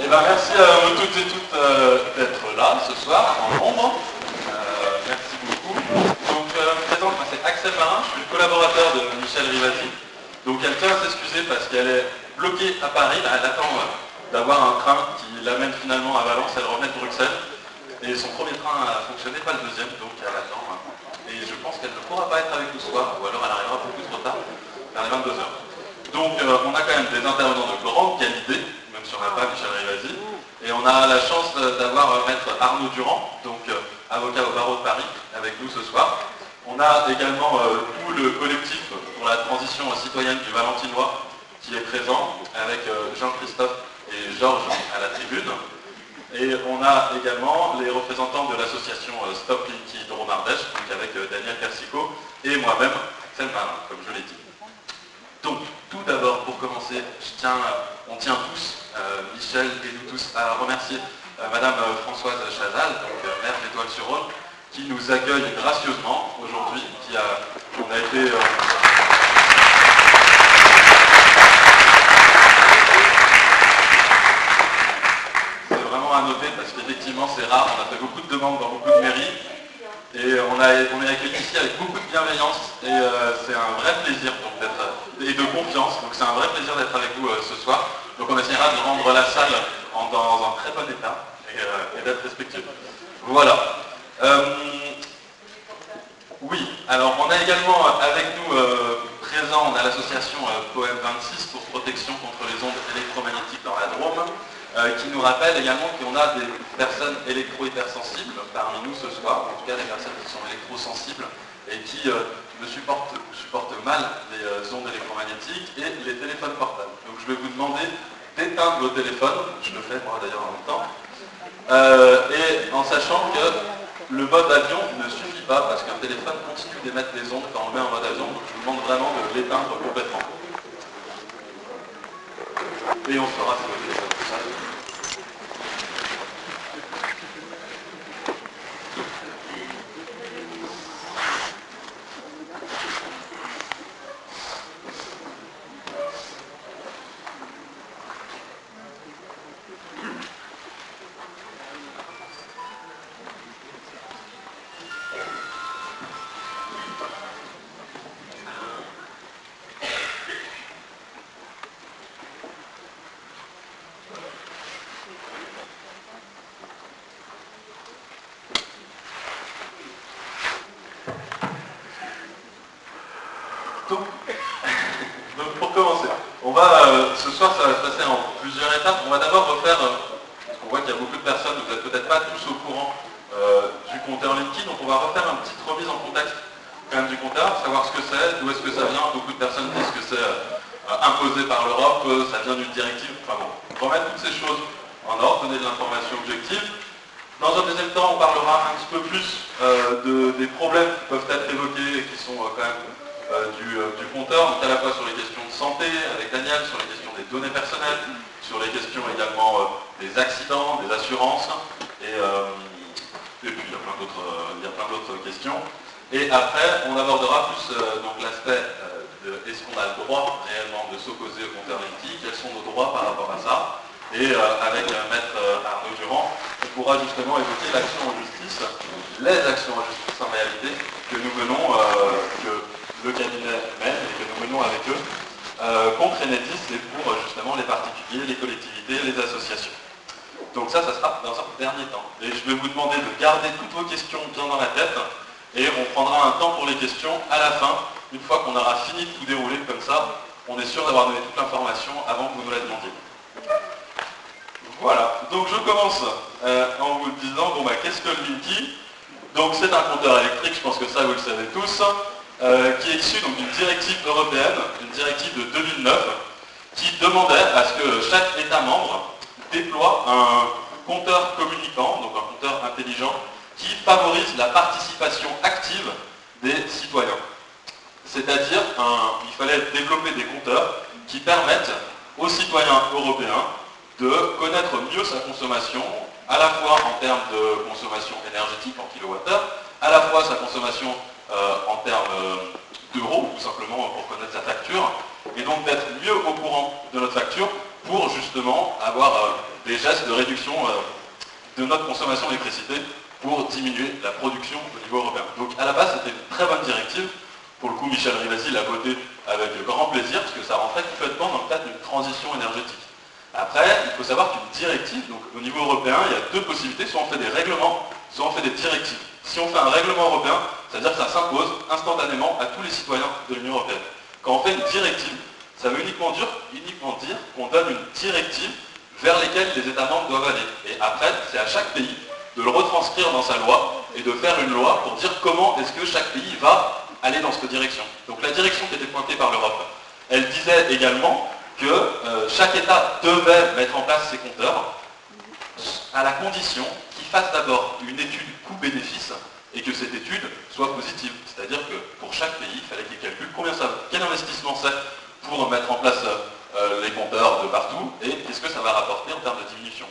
ben, merci à vous toutes et toutes d'être là ce soir, en nombre. Merci beaucoup. Donc, je me présente, moi c'est Axel Marin, je suis le collaborateur de Michel Rivasi. Donc, elle tient à s'excuser parce qu'elle est bloquée à Paris. Là, elle attend d'avoir un train qui l'amène finalement à Valence. Elle revenait de Bruxelles. Et son premier train a fonctionné, pas le deuxième, donc elle attend. Et je pense qu'elle ne pourra pas être avec nous ce soir, ou alors elle arrivera beaucoup trop tard, vers les 22 heures. Donc, on a quand même des intervenants de grande qualité, même si on n'a pas Michel Rivasi. Et on a la chance d'avoir maître Arnaud Durand, donc avocat au barreau de Paris, avec nous ce soir. On a également tout le collectif pour la transition citoyenne du Valentinois qui est présent, avec Jean-Christophe et Georges à la tribune. Et on a également les représentants de l'association Stop Linky de Romardèche, donc avec Daniel Persico et moi-même, Axel Marin, comme je l'ai dit. Donc, tout d'abord, pour commencer, on tient tous, Michel et nous tous, à remercier Madame Françoise Chazal, donc maire d'Étoile-sur-Rhône, qui nous accueille gracieusement aujourd'hui, on a été... C'est vraiment à noter parce qu'effectivement c'est rare, on a fait beaucoup de demandes dans beaucoup de mairies et on est accueillis ici avec beaucoup de bienveillance et c'est un vrai plaisir et de confiance, donc c'est un vrai plaisir d'être avec vous ce soir. Donc on essaiera de rendre la salle dans un très bon état et d'être respectueux. Voilà. Oui, alors on a également avec nous présent, on a l'association Poème 26 pour protection contre les ondes électromagnétiques dans la Drôme, qui nous rappelle également qu'on a des personnes électro-hypersensibles parmi nous ce soir, en tout cas des personnes qui sont électrosensibles et qui supportent mal les ondes électromagnétiques et les téléphones portables. Donc je vais vous demander d'éteindre vos téléphones, je le fais moi d'ailleurs en même temps, et en sachant que le mode avion ne suffit pas parce qu'un téléphone continue d'émettre des ondes quand on le met en mode avion, donc je vous demande vraiment de l'éteindre complètement. Et on fera sur le téléphone tout ça. Donc pour commencer, ce soir ça va se passer en plusieurs étapes. On va d'abord refaire, parce qu'on voit qu'il y a beaucoup de personnes, vous n'êtes peut-être pas tous au courant du compteur Linky, donc on va refaire une petite remise en contexte quand même du compteur, savoir ce que c'est, d'où est-ce que ça vient. Beaucoup de personnes disent que c'est imposé par l'Europe, ça vient d'une directive, enfin bon, remettre toutes ces choses en ordre, donner de l'information objective. Dans un deuxième temps, on parlera un petit peu plus des problèmes qui peuvent être évoqués et qui sont quand même du compteur, donc à la fois sur les questions de santé avec Daniel, sur les questions des données personnelles, sur les questions également des accidents, des assurances, et puis il y a plein d'autres questions. Et après, on abordera plus donc l'aspect de est-ce qu'on a le droit réellement de s'opposer au compteur Linky, quels sont nos droits par rapport à ça, et avec maître Arnaud Durand, on pourra justement évoquer l'action en justice, les actions en justice en réalité, que nous menons, que le cabinet mène et que nous menons avec eux contre Enedis et pour justement les particuliers, les collectivités, les associations. Donc ça sera dans un dernier temps. Et je vais vous demander de garder toutes vos questions bien dans la tête et on prendra un temps pour les questions à la fin, une fois qu'on aura fini de tout dérouler comme ça, on est sûr d'avoir donné toute l'information avant que vous nous la demandiez. Voilà, donc je commence en vous disant, qu'est-ce que le Linky? Donc c'est un compteur électrique, je pense que ça vous le savez tous, qui est issu d'une directive européenne, une directive de 2009, qui demandait à ce que chaque État membre déploie un compteur communicant, donc un compteur intelligent, qui favorise la participation active des citoyens. C'est-à-dire, il fallait développer des compteurs qui permettent aux citoyens européens de connaître mieux sa consommation, à la fois en termes de consommation énergétique en kilowattheure, à la fois sa consommation en termes d'euros, tout simplement pour connaître sa facture, et donc d'être mieux au courant de notre facture pour justement avoir des gestes de réduction de notre consommation d'électricité pour diminuer la production au niveau européen. Donc à la base, c'était une très bonne directive. Pour le coup, Michel Rivasi l'a voté avec grand plaisir, parce que ça rentrait complètement dans le cadre d'une transition énergétique. Après, il faut savoir qu'une directive, donc au niveau européen, il y a deux possibilités, soit on fait des règlements, soit on fait des directives. Si on fait un règlement européen, c'est-à-dire que ça s'impose instantanément à tous les citoyens de l'Union européenne. Quand on fait une directive, ça veut uniquement dire qu'on donne une directive vers lesquelles les États membres doivent aller. Et après, c'est à chaque pays de le retranscrire dans sa loi et de faire une loi pour dire comment est-ce que chaque pays va aller dans cette direction. Donc la direction qui était pointée par l'Europe, elle disait également que chaque État devait mettre en place ses compteurs à la condition qu'il fasse d'abord une étude coût-bénéfice et que cette étude soit positive. C'est-à-dire que pour chaque pays, il fallait qu'il calcule quel investissement c'est pour mettre en place les compteurs de partout et qu'est-ce que ça va rapporter en termes de diminution.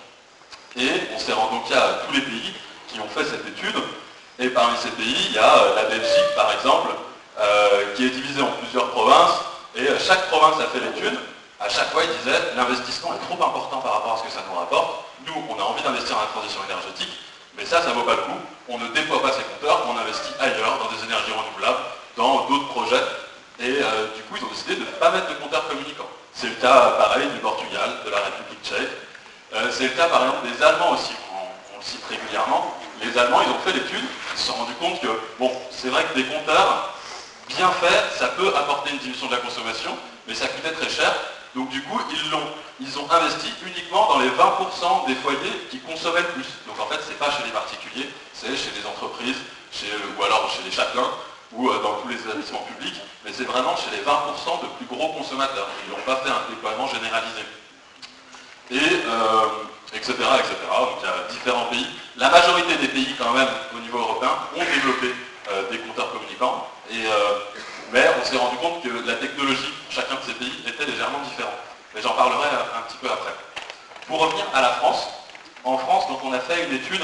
Et on s'est rendu compte qu'il y a tous les pays qui ont fait cette étude, et parmi ces pays, il y a la Belgique par exemple, qui est divisée en plusieurs provinces, et chaque province a fait l'étude. À chaque fois, il disait l'investissement est trop important par rapport à ce que ça nous rapporte. Nous, on a envie d'investir dans la transition énergétique, mais ça ne vaut pas le coup. On ne déploie pas ces compteurs, on investit ailleurs, dans des énergies renouvelables, dans d'autres projets. Et du coup, ils ont décidé de ne pas mettre de compteurs communicants. C'est le cas, pareil, du Portugal, de la République tchèque. C'est le cas, par exemple, des Allemands aussi, on le cite régulièrement. Les Allemands, ils ont fait l'étude, ils se sont rendus compte que, bon, c'est vrai que des compteurs bien faits, ça peut apporter une diminution de la consommation, mais ça coûtait très cher. Donc du coup, ils ont investi uniquement dans les 20% des foyers qui consommaient le plus. Donc en fait, c'est pas chez les particuliers, c'est chez les entreprises, ou alors chez les châtelains, ou dans tous les établissements publics, mais c'est vraiment chez les 20% de plus gros consommateurs. Ils n'ont pas fait un déploiement généralisé. Et etc., etc. Donc il y a différents pays. La majorité des pays, quand même, au niveau européen, ont développé des compteurs communicants. Mais on s'est rendu compte que la technologie pour chacun de ces pays était légèrement différente. Mais j'en parlerai un petit peu après. Pour revenir à la France, en France, donc, on a fait une étude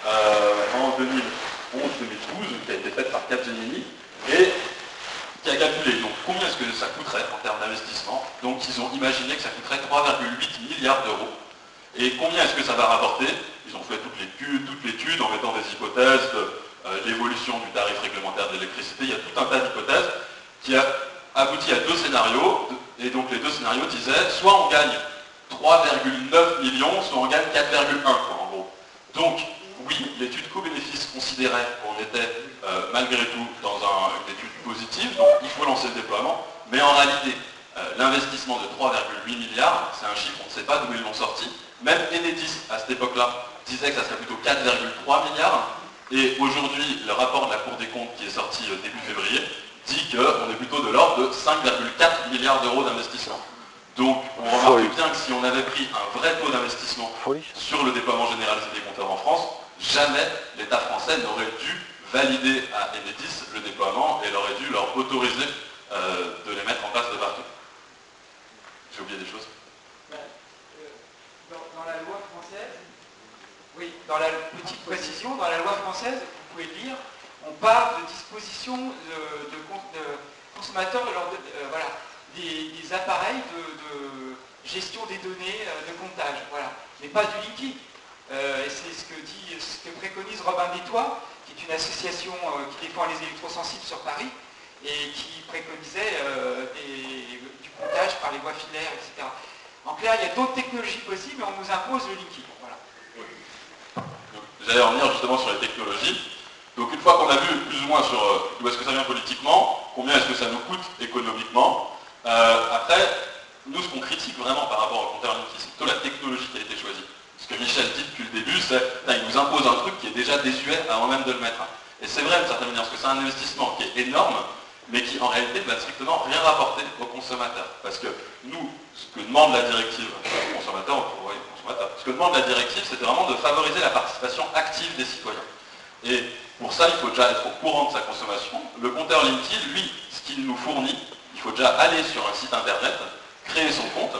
en 2011-2012 qui a été faite par Capgemini et qui a calculé donc, combien est-ce que ça coûterait en termes d'investissement. Donc ils ont imaginé que ça coûterait 3,8 milliards d'euros. Et combien est-ce que ça va rapporter? Ils ont fait toute l'étude en mettant des hypothèses l'évolution du tarif réglementaire de l'électricité, il y a tout un tas d'hypothèses qui a abouti à deux scénarios, et donc les deux scénarios disaient soit on gagne 3,9 millions, soit on gagne 4,1 en gros. Donc oui, l'étude coût-bénéfice considérait qu'on était malgré tout dans une étude positive, donc il faut lancer le déploiement, mais en réalité, l'investissement de 3,8 milliards, c'est un chiffre, on ne sait pas d'où ils l'ont sorti, même Enedis à cette époque-là disait que ça serait plutôt 4,3 milliards, et aujourd'hui, le rapport de la Cour des comptes qui est sorti début février dit qu'on est plutôt de l'ordre de 5,4 milliards d'euros d'investissement. Donc on remarque bien que si on avait pris un vrai taux d'investissement sur le déploiement généralisé des compteurs en France, jamais l'État français n'aurait dû valider à Enedis le déploiement et il aurait dû leur autoriser de les mettre en place de partout. J'ai oublié des choses. Dans la loi française, oui, dans la petite précision, dans la loi française, vous pouvez le lire, on parle de disposition de consommateurs voilà, des appareils de gestion des données de comptage, voilà, mais pas du Linky. Et c'est ce que préconise Robin Détois, qui est une association qui défend les électrosensibles sur Paris et qui préconisait du comptage par les voies filaires, etc. En clair, il y a d'autres technologies possibles, mais on nous impose le Linky. Voilà. J'allais revenir justement sur les technologies. Donc une fois qu'on a vu plus ou moins sur d'où est-ce que ça vient politiquement, combien est-ce que ça nous coûte économiquement, après, nous ce qu'on critique vraiment par rapport au compteur Linky, c'est plutôt la technologie qui a été choisie. Ce que Michel dit depuis le début, c'est qu'il nous impose un truc qui est déjà désuet avant même de le mettre. Et c'est vrai d'une certaine manière, parce que c'est un investissement qui est énorme, mais qui en réalité ne va strictement rien rapporter aux consommateurs. Parce que nous, ce que demande la directive aux consommateurs, ce que demande la directive, c'est vraiment de favoriser la participation active des citoyens. Et pour ça, il faut déjà être au courant de sa consommation. Le compteur Linky, lui, ce qu'il nous fournit, il faut déjà aller sur un site internet, créer son compte.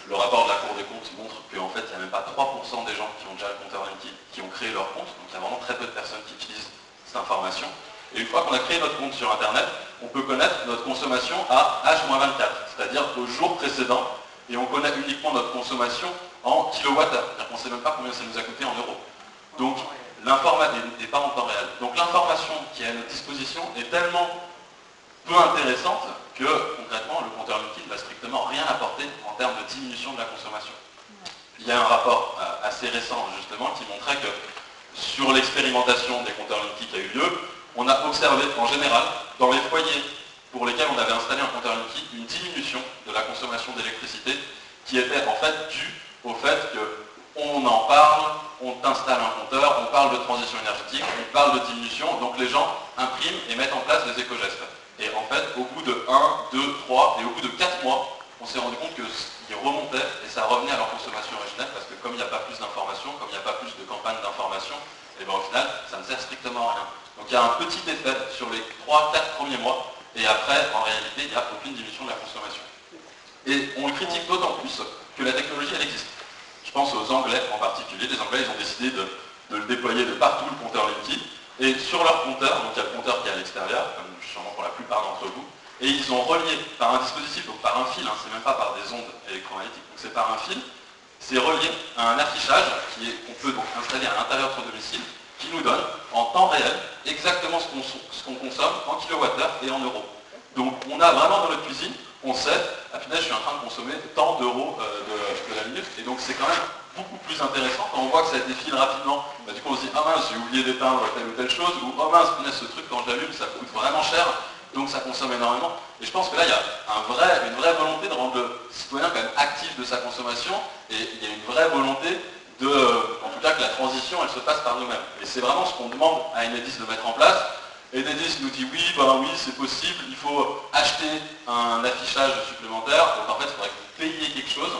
Le rapport de la Cour des comptes montre qu'en fait, il n'y a même pas 3% des gens qui ont déjà le compteur Linky qui ont créé leur compte. Donc il y a vraiment très peu de personnes qui utilisent cette information. Et une fois qu'on a créé notre compte sur internet, on peut connaître notre consommation à H-24, c'est-à-dire au jour précédent. Et on connaît uniquement notre consommation en kilowattheure. C'est-à-dire qu'on ne sait même pas combien ça nous a coûté en euros. Donc, l'information n'est pas en temps réel. Donc l'information qui est à notre disposition est tellement peu intéressante que concrètement le compteur Linky ne va strictement rien apporter en termes de diminution de la consommation. Il y a un rapport assez récent justement qui montrait que sur l'expérimentation des compteurs Linky qui a eu lieu, on a observé en général dans les foyers pour lesquels on avait installé un compteur Linky une diminution de la consommation d'électricité qui était en fait due au fait qu'on en parle, on installe un compteur, on parle de transition énergétique, on parle de diminution, donc les gens impriment et mettent en place des éco-gestes. Et en fait, au bout de 1, 2, 3 et au bout de 4 mois, on s'est rendu compte qu'ils remontaient et ça revenait à leur consommation originelle parce que comme il n'y a pas plus d'informations, comme il n'y a pas plus de campagnes d'information, et bien au final, ça ne sert strictement à rien. Donc il y a un petit effet sur les 3-4 premiers mois et après, en réalité, il n'y a aucune diminution de la consommation. Et on le critique d'autant plus que la technologie, elle existe. Je pense aux Anglais en particulier. Les Anglais, ils ont décidé de le déployer de partout, le compteur Linky. Et sur leur compteur, donc il y a le compteur qui est à l'extérieur, comme sûrement pour la plupart d'entre vous, et ils ont relié par un dispositif, donc par un fil, c'est même pas par des ondes électromagnétiques, donc c'est par un fil, c'est relié à un affichage qu'on peut donc installer à l'intérieur de son domicile, qui nous donne en temps réel exactement ce qu'on consomme en kilowattheure et en euros. Donc on a vraiment dans notre cuisine, on sait, à final je suis en train de consommer tant d'euros de la minute, et donc c'est quand même beaucoup plus intéressant quand on voit que ça défile rapidement. Bah, du coup on se dit, ah mince, j'ai oublié d'éteindre telle ou telle chose, ou oh mince, ce truc quand je l'allume ça coûte vraiment cher, donc ça consomme énormément. Et je pense que là il y a une vraie volonté de rendre le citoyen quand même actif de sa consommation, et il y a une vraie volonté en tout cas que la transition elle se fasse par nous-mêmes. Et c'est vraiment ce qu'on demande à Enedis de mettre en place. Enedis nous dit oui, oui, c'est possible, il faut acheter un affichage supplémentaire, donc en fait il faudrait que vous payiez quelque chose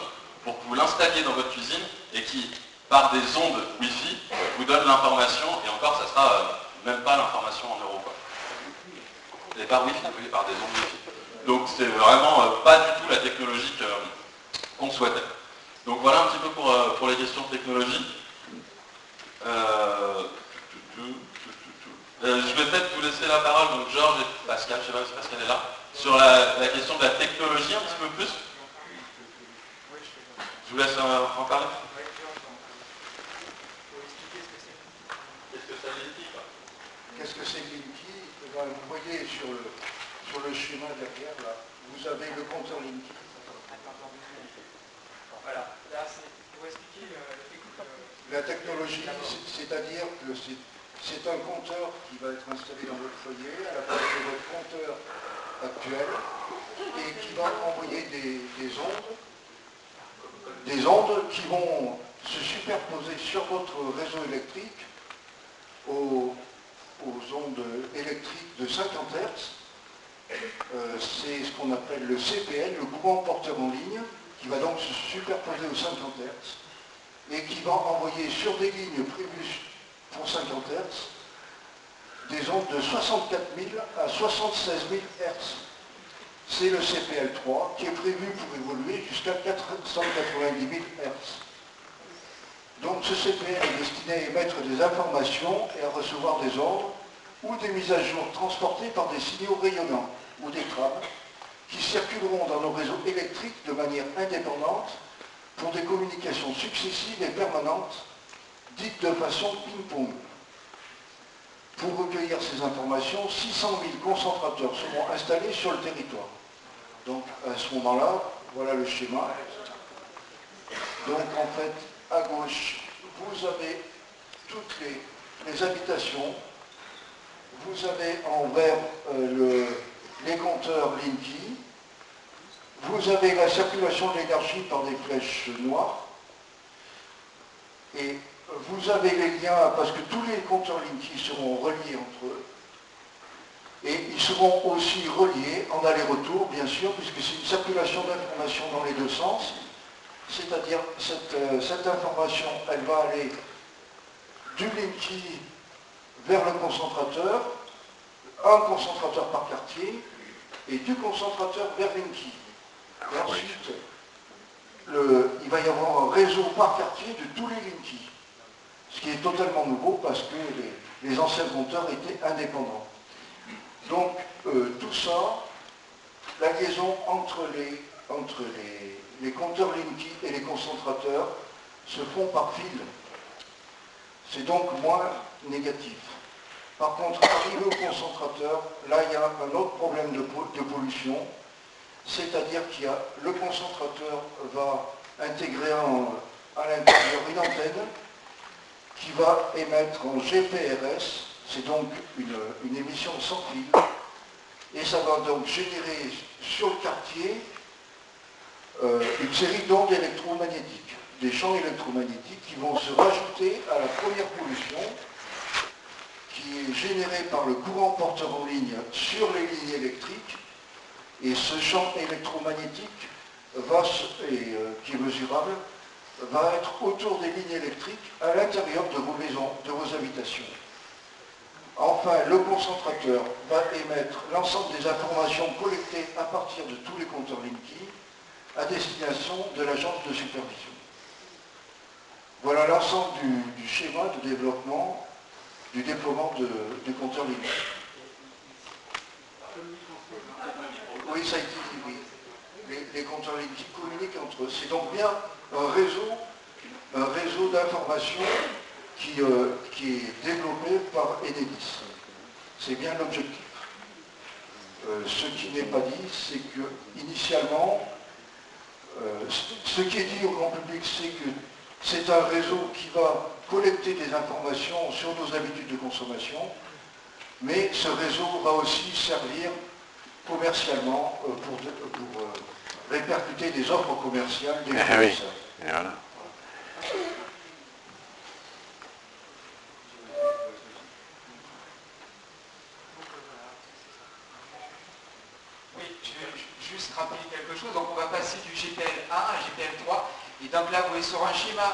pour que vous l'installiez dans votre cuisine et qui, par des ondes Wi-Fi, vous donne l'information, et encore ça sera même pas l'information en euros. Et par Wi-Fi, oui, par des ondes Wi-Fi. Donc c'est vraiment pas du tout la technologie qu'on souhaitait. Donc voilà un petit peu pour les questions de technologie. Je vais peut-être vous laisser la parole, donc Georges et Pascal, je ne sais pas si Pascal est là, sur la question de la technologie un petit peu plus. Je vous laisse en parler. Qu'est-ce que c'est Linky? Qu'est-ce que c'est Linky? Vous voyez sur le schéma derrière, là, vous avez le compteur Linky. Voilà, là c'est pour expliquer la technologie, c'est-à-dire que c'est un compteur qui va être installé dans votre foyer à la place de votre compteur actuel et qui va envoyer des ondes qui vont se superposer sur votre réseau électrique aux ondes électriques de 50 Hz. C'est ce qu'on appelle le CPL, le courant porteur en ligne, qui va donc se superposer aux 50 Hz et qui va envoyer sur des lignes prévues pour 50 Hz des ondes de 64 000 à 76 000 Hz. C'est le CPL3 qui est prévu pour évoluer jusqu'à 490 000 Hz. Donc ce CPL est destiné à émettre des informations et à recevoir des ordres ou des mises à jour transportées par des signaux rayonnants ou des trames qui circuleront dans nos réseaux électriques de manière indépendante pour des communications successives et permanentes, dites de façon ping-pong. Pour recueillir ces informations, 600 000 concentrateurs seront installés sur le territoire. Donc à ce moment-là, voilà le schéma. Donc en fait, à gauche, vous avez toutes les habitations. Vous avez en vert les compteurs Linky. Vous avez la circulation de l'énergie par des flèches noires. Et vous avez les liens, parce que tous les compteurs Linky seront reliés entre eux. Et ils seront aussi reliés en aller-retour, bien sûr, puisque c'est une circulation d'informations dans les deux sens. C'est-à-dire, cette information, elle va aller du Linky vers le concentrateur, un concentrateur par quartier, et du concentrateur vers Linky. Et ensuite, il va y avoir un réseau par quartier de tous les Linky. Ce qui est totalement nouveau parce que les anciens compteurs étaient indépendants. Donc, tout ça, la liaison entre les compteurs Linky et les concentrateurs se font par fil. C'est donc moins négatif. Par contre, arrivé au concentrateur, là il y a un autre problème de pollution, c'est-à-dire qu'il le concentrateur va intégrer à l'intérieur une antenne qui va émettre en GPRS, c'est donc une émission sans fil, et ça va donc générer sur le quartier une série d'ondes électromagnétiques, des champs électromagnétiques qui vont se rajouter à la première pollution qui est générée par le courant porteur en ligne sur les lignes électriques, et ce champ électromagnétique qui est mesurable va être autour des lignes électriques à l'intérieur de vos maisons, de vos habitations. Enfin, le concentrateur va émettre l'ensemble des informations collectées à partir de tous les compteurs Linky à destination de l'agence de supervision. Voilà l'ensemble du schéma de développement, du déploiement du compteur Linky. Oui, ça a été dit, oui. Les compteurs Linky communiquent entre eux. C'est donc bien un réseau d'information qui est développé par Enedis. C'est bien l'objectif. Ce qui n'est pas dit, c'est que initialement, ce qui est dit au grand public, c'est que c'est un réseau qui va collecter des informations sur nos habitudes de consommation, mais ce réseau va aussi servir commercialement pour répercuter des offres commerciales des fournisseurs. Oui. Voilà. Oui, je vais juste rappeler quelque chose. Donc on va passer du GPL 1 à GPL 3. Et donc là, vous voyez sur un schéma,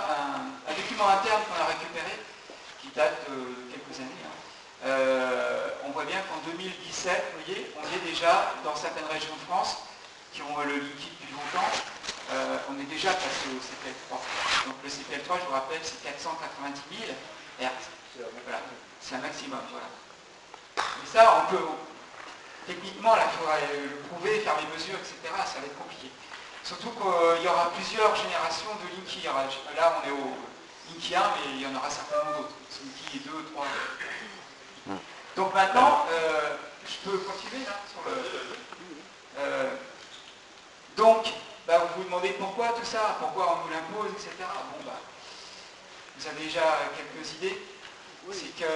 un document interne qu'on a récupéré, qui date de quelques années. On voit bien qu'en 2017, vous voyez, on est déjà dans certaines régions de France qui ont le liquide depuis longtemps. On est déjà passé au CPL3. Donc le CPL3, je vous rappelle, c'est 490 000 Hz. Voilà, c'est un maximum. Voilà. Mais ça, on peut, techniquement, là, il faudra le prouver, faire les mesures, etc. Ça va être compliqué. Surtout qu'il y aura plusieurs générations de Linky. Là, on est au Linky 1, mais il y en aura certainement d'autres. Linky 2, 3. Donc maintenant, je peux continuer là sur le... donc, vous vous demandez pourquoi tout ça, pourquoi on nous l'impose, etc. Bon, vous avez déjà quelques idées. C'est que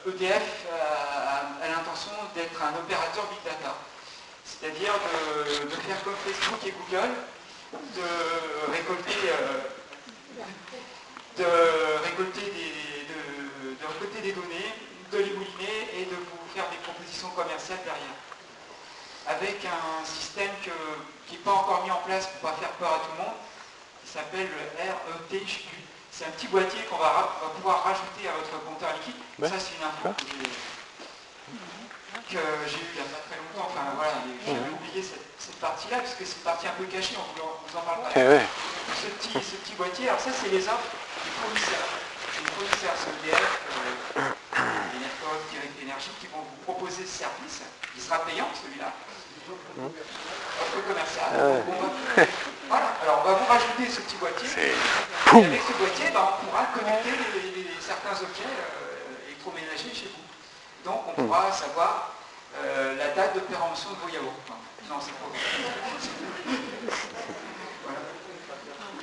EDF a l'intention d'être un opérateur Big Data. C'est-à-dire de faire comme Facebook et Google, de récolter des données, de les mouliner et de vous faire des propositions commerciales derrière. Avec un système qui n'est pas encore mis en place pour ne pas faire peur à tout le monde, qui s'appelle le RET, je ne sais plus. C'est un petit boîtier qu'on va pouvoir rajouter à votre compteur liquide. Ouais. Ça, c'est une info que j'ai eue il n'y a pas très longtemps. Enfin, voilà, j'avais oublié cette partie-là, parce que c'est une partie un peu cachée, on ne vous en parle pas. Ce petit boîtier, alors ça, c'est les offres des fournisseurs. Les fournisseurs, c'est EDF, Enercon, Direct Énergie, qui vont vous proposer ce service. Il sera payant, celui-là. Offre commerciale. Voilà, alors on va vous rajouter ce petit boîtier. Et avec ce boîtier, on pourra connecter certains objets électroménagers chez vous. Donc on pourra savoir la date de péremption de vos yaourts. Non, c'est pas vrai. Voilà.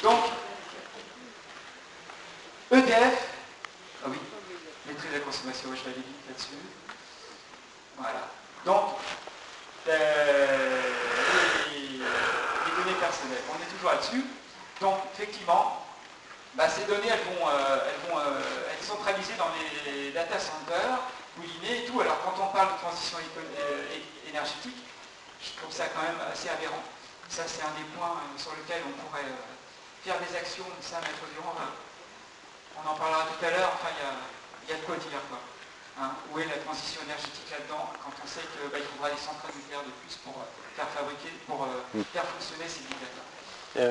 Donc, EDF, ah oui, maîtrise de la consommation, je l'avais dit là-dessus. Voilà. Donc, les données personnelles, on est toujours là-dessus. Donc, effectivement, ces données, elles vont être centralisées dans les data centers, moulinées et tout. Alors, quand on parle de transition énergétique, je trouve ça quand même assez aberrant. Ça, c'est un des points sur lesquels on pourrait faire des actions. Ça, Maître Durand, on en parlera tout à l'heure. Enfin, il y a de quoi dire, quoi. Où est la transition énergétique là-dedans, quand on sait qu'il faudra des centrales nucléaires de plus pour faire fonctionner ces big data.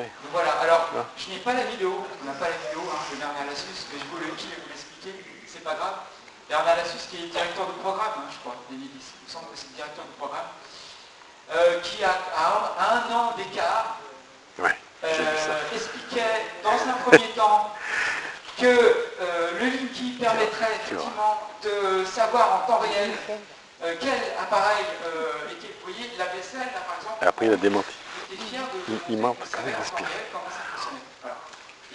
Donc voilà, alors je n'ai pas la vidéo, on n'a pas la vidéo de Bernard Lassus, mais je vous l'expliquer, c'est pas grave. Bernard Lassus qui est directeur de programme, je crois, d'Enedis, il me semble que c'est le directeur de programme, qui a un an d'écart, expliquait dans un premier temps que le Linky permettrait effectivement de savoir en temps réel quel appareil était. Vous voyez, la vaisselle, là par exemple. Et après, il a démenti. J'étais fier de Il ment montrer parce qu'il respire. comment ça fonctionnait. Voilà.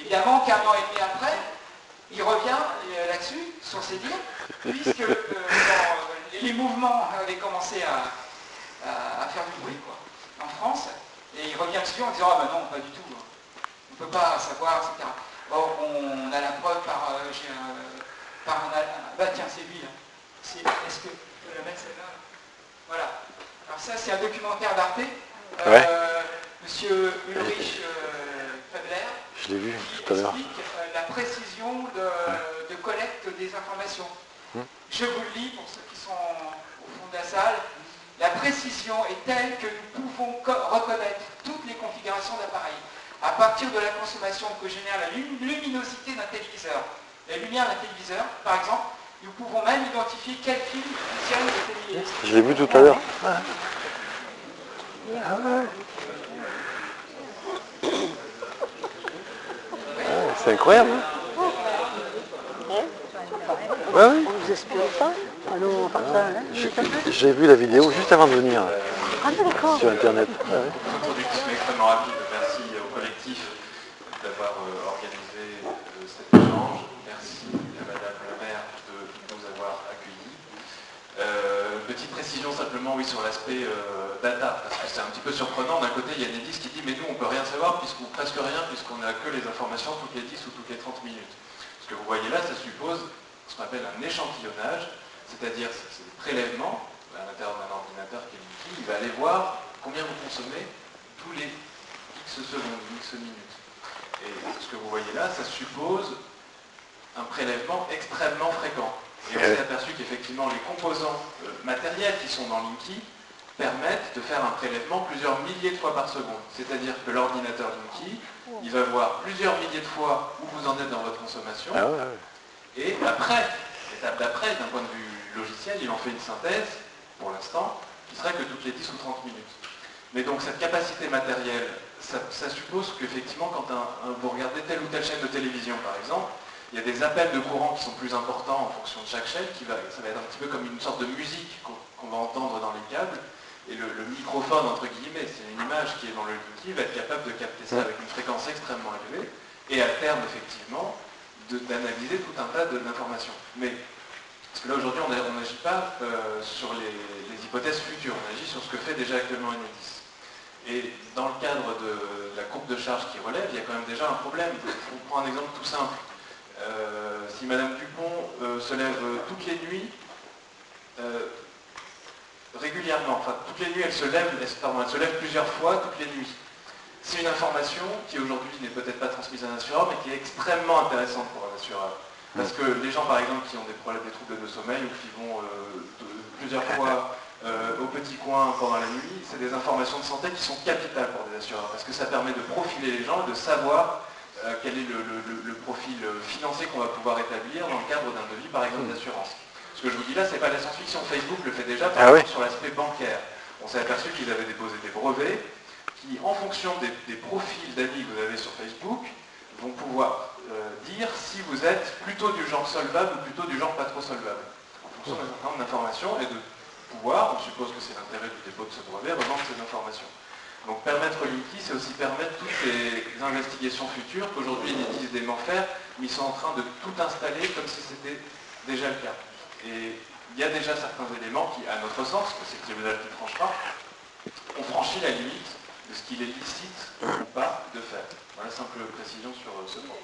Évidemment qu'un an et demi après, il revient là-dessus, sur ses dires, puisque les mouvements avaient commencé à faire du bruit quoi, en France, et il revient dessus en disant ah ben non, pas du tout, on ne peut pas savoir, etc. Bon, on a la preuve par bah tiens, c'est lui là. Est-ce que je peux la mettre celle-là? Voilà. Alors ça, c'est un documentaire d'Arte. Ouais. Monsieur Ulrich Febler. Je l'ai vu Qui tout à l'heure. explique la précision de collecte des informations. Je vous le lis pour ceux qui sont au fond de la salle. La précision est telle que nous pouvons reconnaître toutes les configurations d'appareils à partir de la consommation que génère la luminosité d'un téléviseur. La lumière d'un téléviseur, par exemple, nous pouvons même identifier quel film visionne le téléviseur. Je l'ai vu tout à l'heure. C'est incroyable. Ouais, oui. On vous espionne pas? Allô, par ça, hein? J'ai vu la vidéo juste avant de venir Ah, d'accord. sur Internet. Introduction extrêmement rapide. Merci au collectif d'avoir organisé cet échange. Merci à Madame le maire de nous avoir accueillis. Petite précision simplement, oui, sur l'aspect data, parce que c'est un petit peu surprenant. D'un côté, il y a Enedis qui dit mais nous on peut rien savoir, presque rien, puisqu'on n'a que les informations toutes les 10 ou toutes les 30 minutes. Ce que vous voyez là, ça suppose ce qu'on appelle un échantillonnage, c'est-à-dire c'est des prélèvements à l'intérieur d'un ordinateur qui est Linky, il va aller voir combien vous consommez tous les X secondes, X minutes. Et ce que vous voyez là, ça suppose un prélèvement extrêmement fréquent. Et on s'est aperçu qu'effectivement les composants matériels qui sont dans Linky permettent de faire un prélèvement plusieurs milliers de fois par seconde. C'est-à-dire que l'ordinateur Linky, il va voir plusieurs milliers de fois où vous en êtes dans votre consommation. Ah ouais, ouais. Et après, l'étape d'après, d'un point de vue logiciel, il en fait une synthèse, pour l'instant, qui serait que toutes les 10 ou 30 minutes. Mais donc cette capacité matérielle, ça suppose qu'effectivement, quand vous regardez telle ou telle chaîne de télévision, par exemple, il y a des appels de courant qui sont plus importants en fonction de chaque chaîne, ça va être un petit peu comme une sorte de musique qu'on va entendre dans les câbles, et le microphone, entre guillemets, c'est une image qui est dans le Linky, va être capable de capter ça avec une fréquence extrêmement élevée, et à terme, effectivement, d'analyser tout un tas d'informations. Mais parce que là aujourd'hui on n'agit pas sur les hypothèses futures, on agit sur ce que fait déjà actuellement Enedis. Et dans le cadre de la courbe de charge qui relève, il y a quand même déjà un problème. On prend un exemple tout simple. Si Madame Dupont se lève toutes les nuits, régulièrement, enfin toutes les nuits elle se lève plusieurs fois toutes les nuits. C'est une information qui aujourd'hui n'est peut-être pas transmise à un assureur, mais qui est extrêmement intéressante pour un assureur. Parce que les gens, par exemple, qui ont des troubles de sommeil ou qui vont plusieurs fois au petit coin pendant la nuit, c'est des informations de santé qui sont capitales pour des assureurs, parce que ça permet de profiler les gens et de savoir quel est le profil financier qu'on va pouvoir établir dans le cadre d'un devis, par exemple, d'assurance. Ce que je vous dis là, c'est pas la science-fiction. Facebook le fait déjà, par exemple, sur l'aspect bancaire. On s'est aperçu qu'ils avaient déposé des brevets qui, en fonction des profils d'amis que vous avez sur Facebook, vont pouvoir dire si vous êtes plutôt du genre solvable ou plutôt du genre pas trop solvable, en fonction d'un certain nombre d'informations, et de pouvoir, on suppose que c'est l'intérêt du dépôt de ce brevet, revendre ces informations. Donc permettre Linky, c'est aussi permettre toutes ces investigations futures qu'aujourd'hui Enedis dément faire, mais ils sont en train de tout installer comme si c'était déjà le cas. Et il y a déjà certains éléments qui, à notre sens, que c'est le tribunal qui tranchera, ont franchi la limite de ce qu'il est licite ou pas de faire. Voilà, simple précision sur ce point.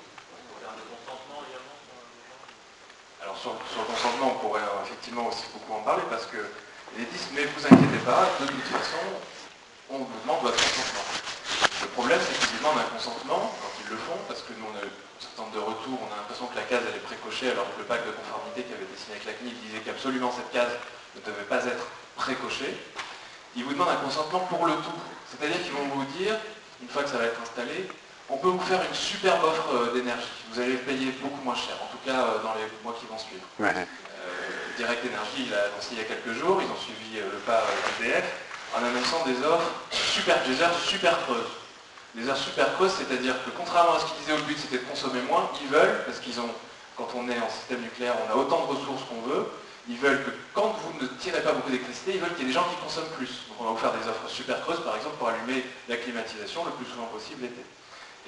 Alors sur le consentement, on pourrait effectivement aussi beaucoup en parler, parce que les disent, mais vous inquiétez pas, de toute façon, on vous demande votre consentement. Le problème, c'est qu'ils demandent un consentement quand ils le font, parce que nous, on a un certain nombre de retours, on a l'impression que la case, elle est précochée, alors que le pacte de conformité qui avait été signé avec la CNIL disait qu'absolument cette case ne devait pas être précochée. Ils vous demandent un consentement pour le tout. C'est-à-dire qu'ils vont vous dire, une fois que ça va être installé, on peut vous faire une superbe offre d'énergie. Vous allez payer beaucoup moins cher, en tout cas dans les mois qui vont suivre. Ouais. Direct Énergie, il a annoncé il y a quelques jours, ils ont suivi le pas d'EDF, en annonçant des offres super creuses. des heures super creuses, c'est-à-dire que contrairement à ce qu'ils disaient, le but c'était de consommer moins, ils veulent, parce qu'ils ont, quand on est en système nucléaire, on a autant de ressources qu'on veut, ils veulent que quand vous ne tirez pas beaucoup d'électricité, ils veulent qu'il y ait des gens qui consomment plus. Donc on va vous faire des offres super creuses, par exemple, pour allumer la climatisation le plus souvent possible l'été.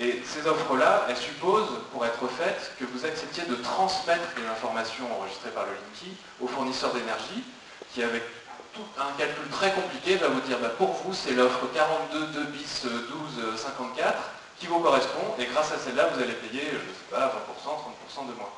Et ces offres-là, elles supposent, pour être faites, que vous acceptiez de transmettre les informations enregistrées par le Linky au fournisseur d'énergie, qui avec tout un calcul très compliqué va vous dire, pour vous, c'est l'offre 42 2 bis 12 54 qui vous correspond, et grâce à celle-là, vous allez payer, je ne sais pas, 20%, 30% de moins.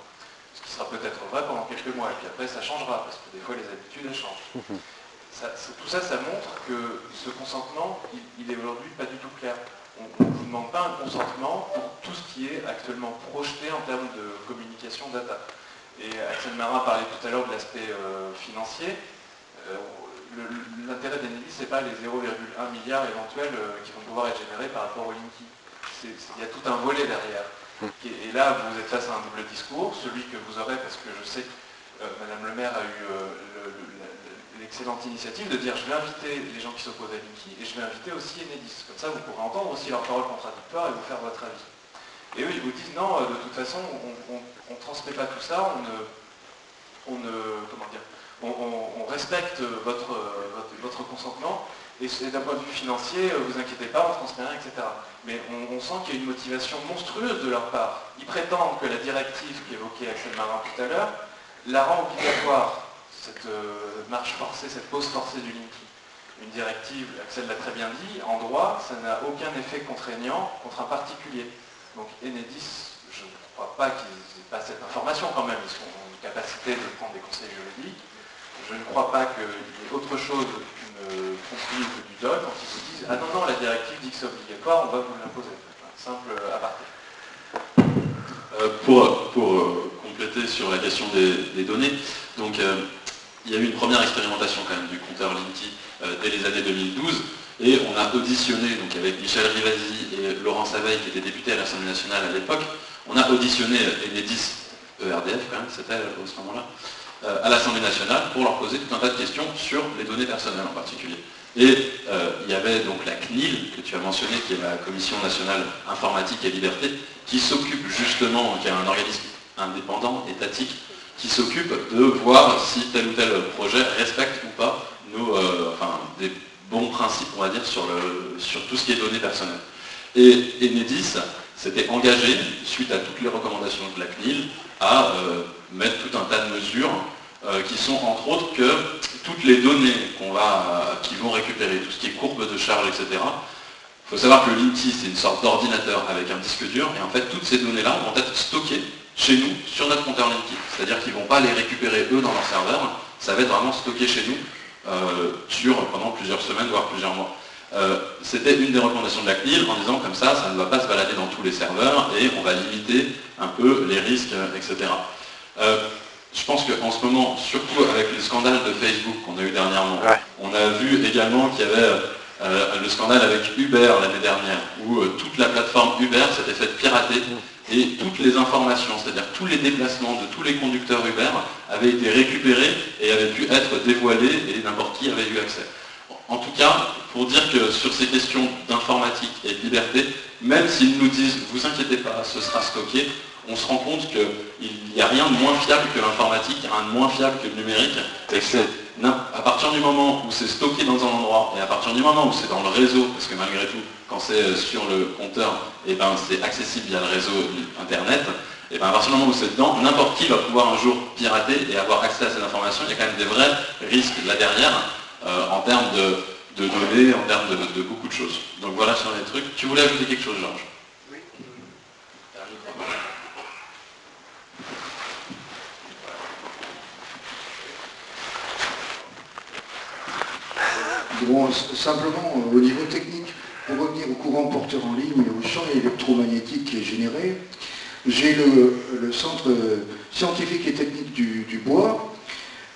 Ce qui sera peut-être vrai pendant quelques mois, et puis après ça changera, parce que des fois les habitudes elles changent. Tout ça, ça montre que ce consentement, il est aujourd'hui pas du tout clair. On ne vous demande pas un consentement pour tout ce qui est actuellement projeté en termes de communication data. Et Axel Marin parlait tout à l'heure de l'aspect financier. L'intérêt d'Enedis, ce n'est pas les 0,1 milliard éventuels qui vont pouvoir être générés par rapport au Linky. Il y a tout un volet derrière. Et là, vous êtes face à un double discours, celui que vous aurez, parce que je sais que Madame le maire a eu l'excellente initiative de dire je vais inviter les gens qui s'opposent à Linky et je vais inviter aussi Enedis. Comme ça, vous pourrez entendre aussi leurs paroles contradictoires et vous faire votre avis. Et eux, ils vous disent non, de toute façon, on ne transmet pas tout ça, on respecte votre consentement. Et d'un point de vue financier, vous inquiétez pas, on ne transmet rien, etc. Mais on sent qu'il y a une motivation monstrueuse de leur part. Ils prétendent que la directive qu'évoquait Axel Marin tout à l'heure la rend obligatoire, cette marche forcée, cette pause forcée du Linky. Une directive, Axel l'a très bien dit, en droit, ça n'a aucun effet contraignant contre un particulier. Donc Enedis, je ne crois pas qu'ils n'aient pas cette information quand même, ils ont une capacité de prendre des conseils juridiques. Je ne crois pas qu'il y ait autre chose qu'une tromperie ou que du dol quand ils se disent « Ah non, non, la directive dit que c'est obligatoire, on va vous l'imposer. » Simple aparté. Pour compléter sur la question des données, donc il y a eu une première expérimentation quand même du compteur Linky dès les années 2012 et on a auditionné, donc avec Michel Rivasi et Laurent Saveille qui étaient députés à l'Assemblée nationale à l'époque, on a auditionné Enedis, ERDF quand même, c'était à ce moment-là, à l'Assemblée nationale pour leur poser tout un tas de questions sur les données personnelles en particulier. Et il y avait donc la CNIL, que tu as mentionné, qui est la Commission nationale informatique et liberté, qui s'occupe justement, qui est un organisme indépendant, étatique, qui s'occupe de voir si tel ou tel projet respecte ou pas des bons principes, on va dire, sur tout ce qui est données personnelles. Et Enedis s'était engagé, suite à toutes les recommandations de la CNIL, à mettre tout un tas de mesures qui sont entre autres que toutes les données qu'ils vont récupérer, tout ce qui est courbe de charge, etc. Il faut savoir que le Linky, c'est une sorte d'ordinateur avec un disque dur, et en fait toutes ces données-là vont être stockées chez nous, sur notre compteur Linky. C'est-à-dire qu'ils ne vont pas les récupérer eux dans leur serveur, ça va être vraiment stocké chez nous pendant plusieurs semaines, voire plusieurs mois. C'était une des recommandations de la CNIL en disant comme ça ne va pas se balader dans tous les serveurs et on va limiter un peu les risques, etc. Je pense qu'en ce moment, surtout avec le scandale de Facebook qu'on a eu dernièrement, on a vu également qu'il y avait le scandale avec Uber l'année dernière, où toute la plateforme Uber s'était faite pirater et toutes les informations, c'est-à-dire tous les déplacements de tous les conducteurs Uber avaient été récupérés et avaient pu être dévoilés et n'importe qui avait eu accès. En tout cas, pour dire que sur ces questions d'informatique et de liberté, même s'ils nous disent « vous inquiétez pas, ce sera stocké », on se rend compte qu'il n'y a rien de moins fiable que l'informatique, il n'y a rien de moins fiable que le numérique. Et à partir du moment où c'est stocké dans un endroit, et à partir du moment où c'est dans le réseau, parce que malgré tout, quand c'est sur le compteur, c'est accessible via le réseau Internet, et à partir du moment où c'est dedans, n'importe qui va pouvoir un jour pirater et avoir accès à ces informations. Il y a quand même des vrais risques là derrière, en termes de données, en termes de beaucoup de choses. Donc voilà sur les trucs. Tu voulais ajouter quelque chose, Georges? Oui. Bon, simplement, au niveau technique, pour revenir au courant porteur en ligne et au champ électromagnétique qui est généré, j'ai le Centre scientifique et technique du bois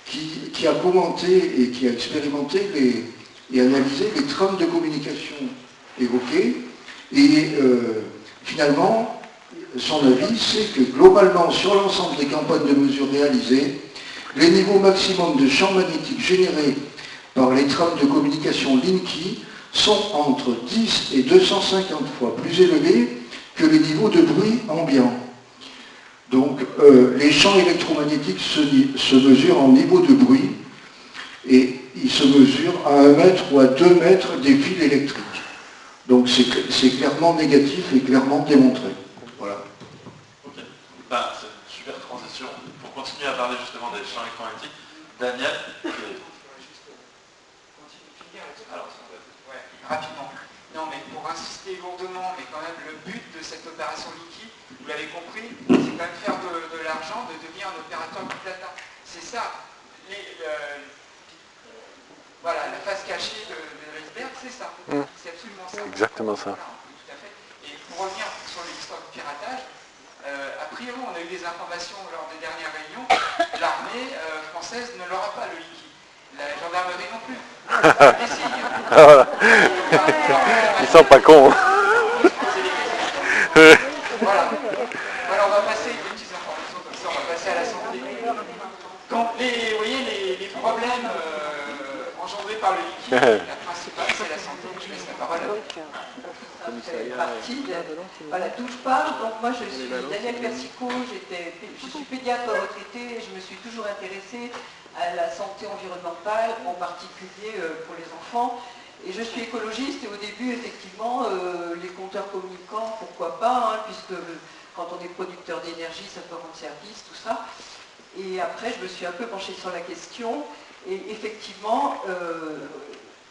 qui a commenté et qui a expérimenté et analysé les trames de communication évoquées. Et finalement, son avis, c'est que globalement, sur l'ensemble des campagnes de mesure réalisées, les niveaux maximum de champ magnétique générés par les trames de communication Linky sont entre 10 et 250 fois plus élevés que les niveaux de bruit ambiant. Donc les champs électromagnétiques se mesurent en niveau de bruit et ils se mesurent à 1 mètre ou à 2 mètres des fils électriques. Donc c'est clairement négatif et clairement démontré. Voilà. Ok. Ben, c'est une super transition pour continuer à parler justement des champs électromagnétiques. Daniel, Alors, ouais, rapidement. Non, mais pour insister lourdement, mais quand même, le but de cette opération Linky, vous l'avez compris, c'est quand même faire de l'argent, de devenir un opérateur big data. C'est ça. Voilà, la face cachée de l'iceberg, c'est ça. C'est absolument ça. Exactement ça. Voilà, tout à fait. Et pour revenir sur l'histoire du piratage, a priori, on a eu des informations lors des dernières réunions. L'armée française ne l'aura pas, le Linky. La gendarmerie non plus. Voilà. Ils sont pas cons. Voilà. Voilà, on va passer des petites informations comme ça, on va passer à la santé. Donc, vous voyez, les problèmes engendrés par le Linky, la principale, c'est la santé. Je laisse la parole à vous. Voilà, d'où je parle. Donc moi je suis Daniel Persicot, je suis pédiatre retraité et je me suis toujours intéressée à la santé environnementale, en particulier pour les enfants. Et je suis écologiste et au début effectivement les compteurs communicants, pourquoi pas, hein, puisque quand on est producteur d'énergie ça peut rendre service, tout ça. Et après je me suis un peu penchée sur la question et effectivement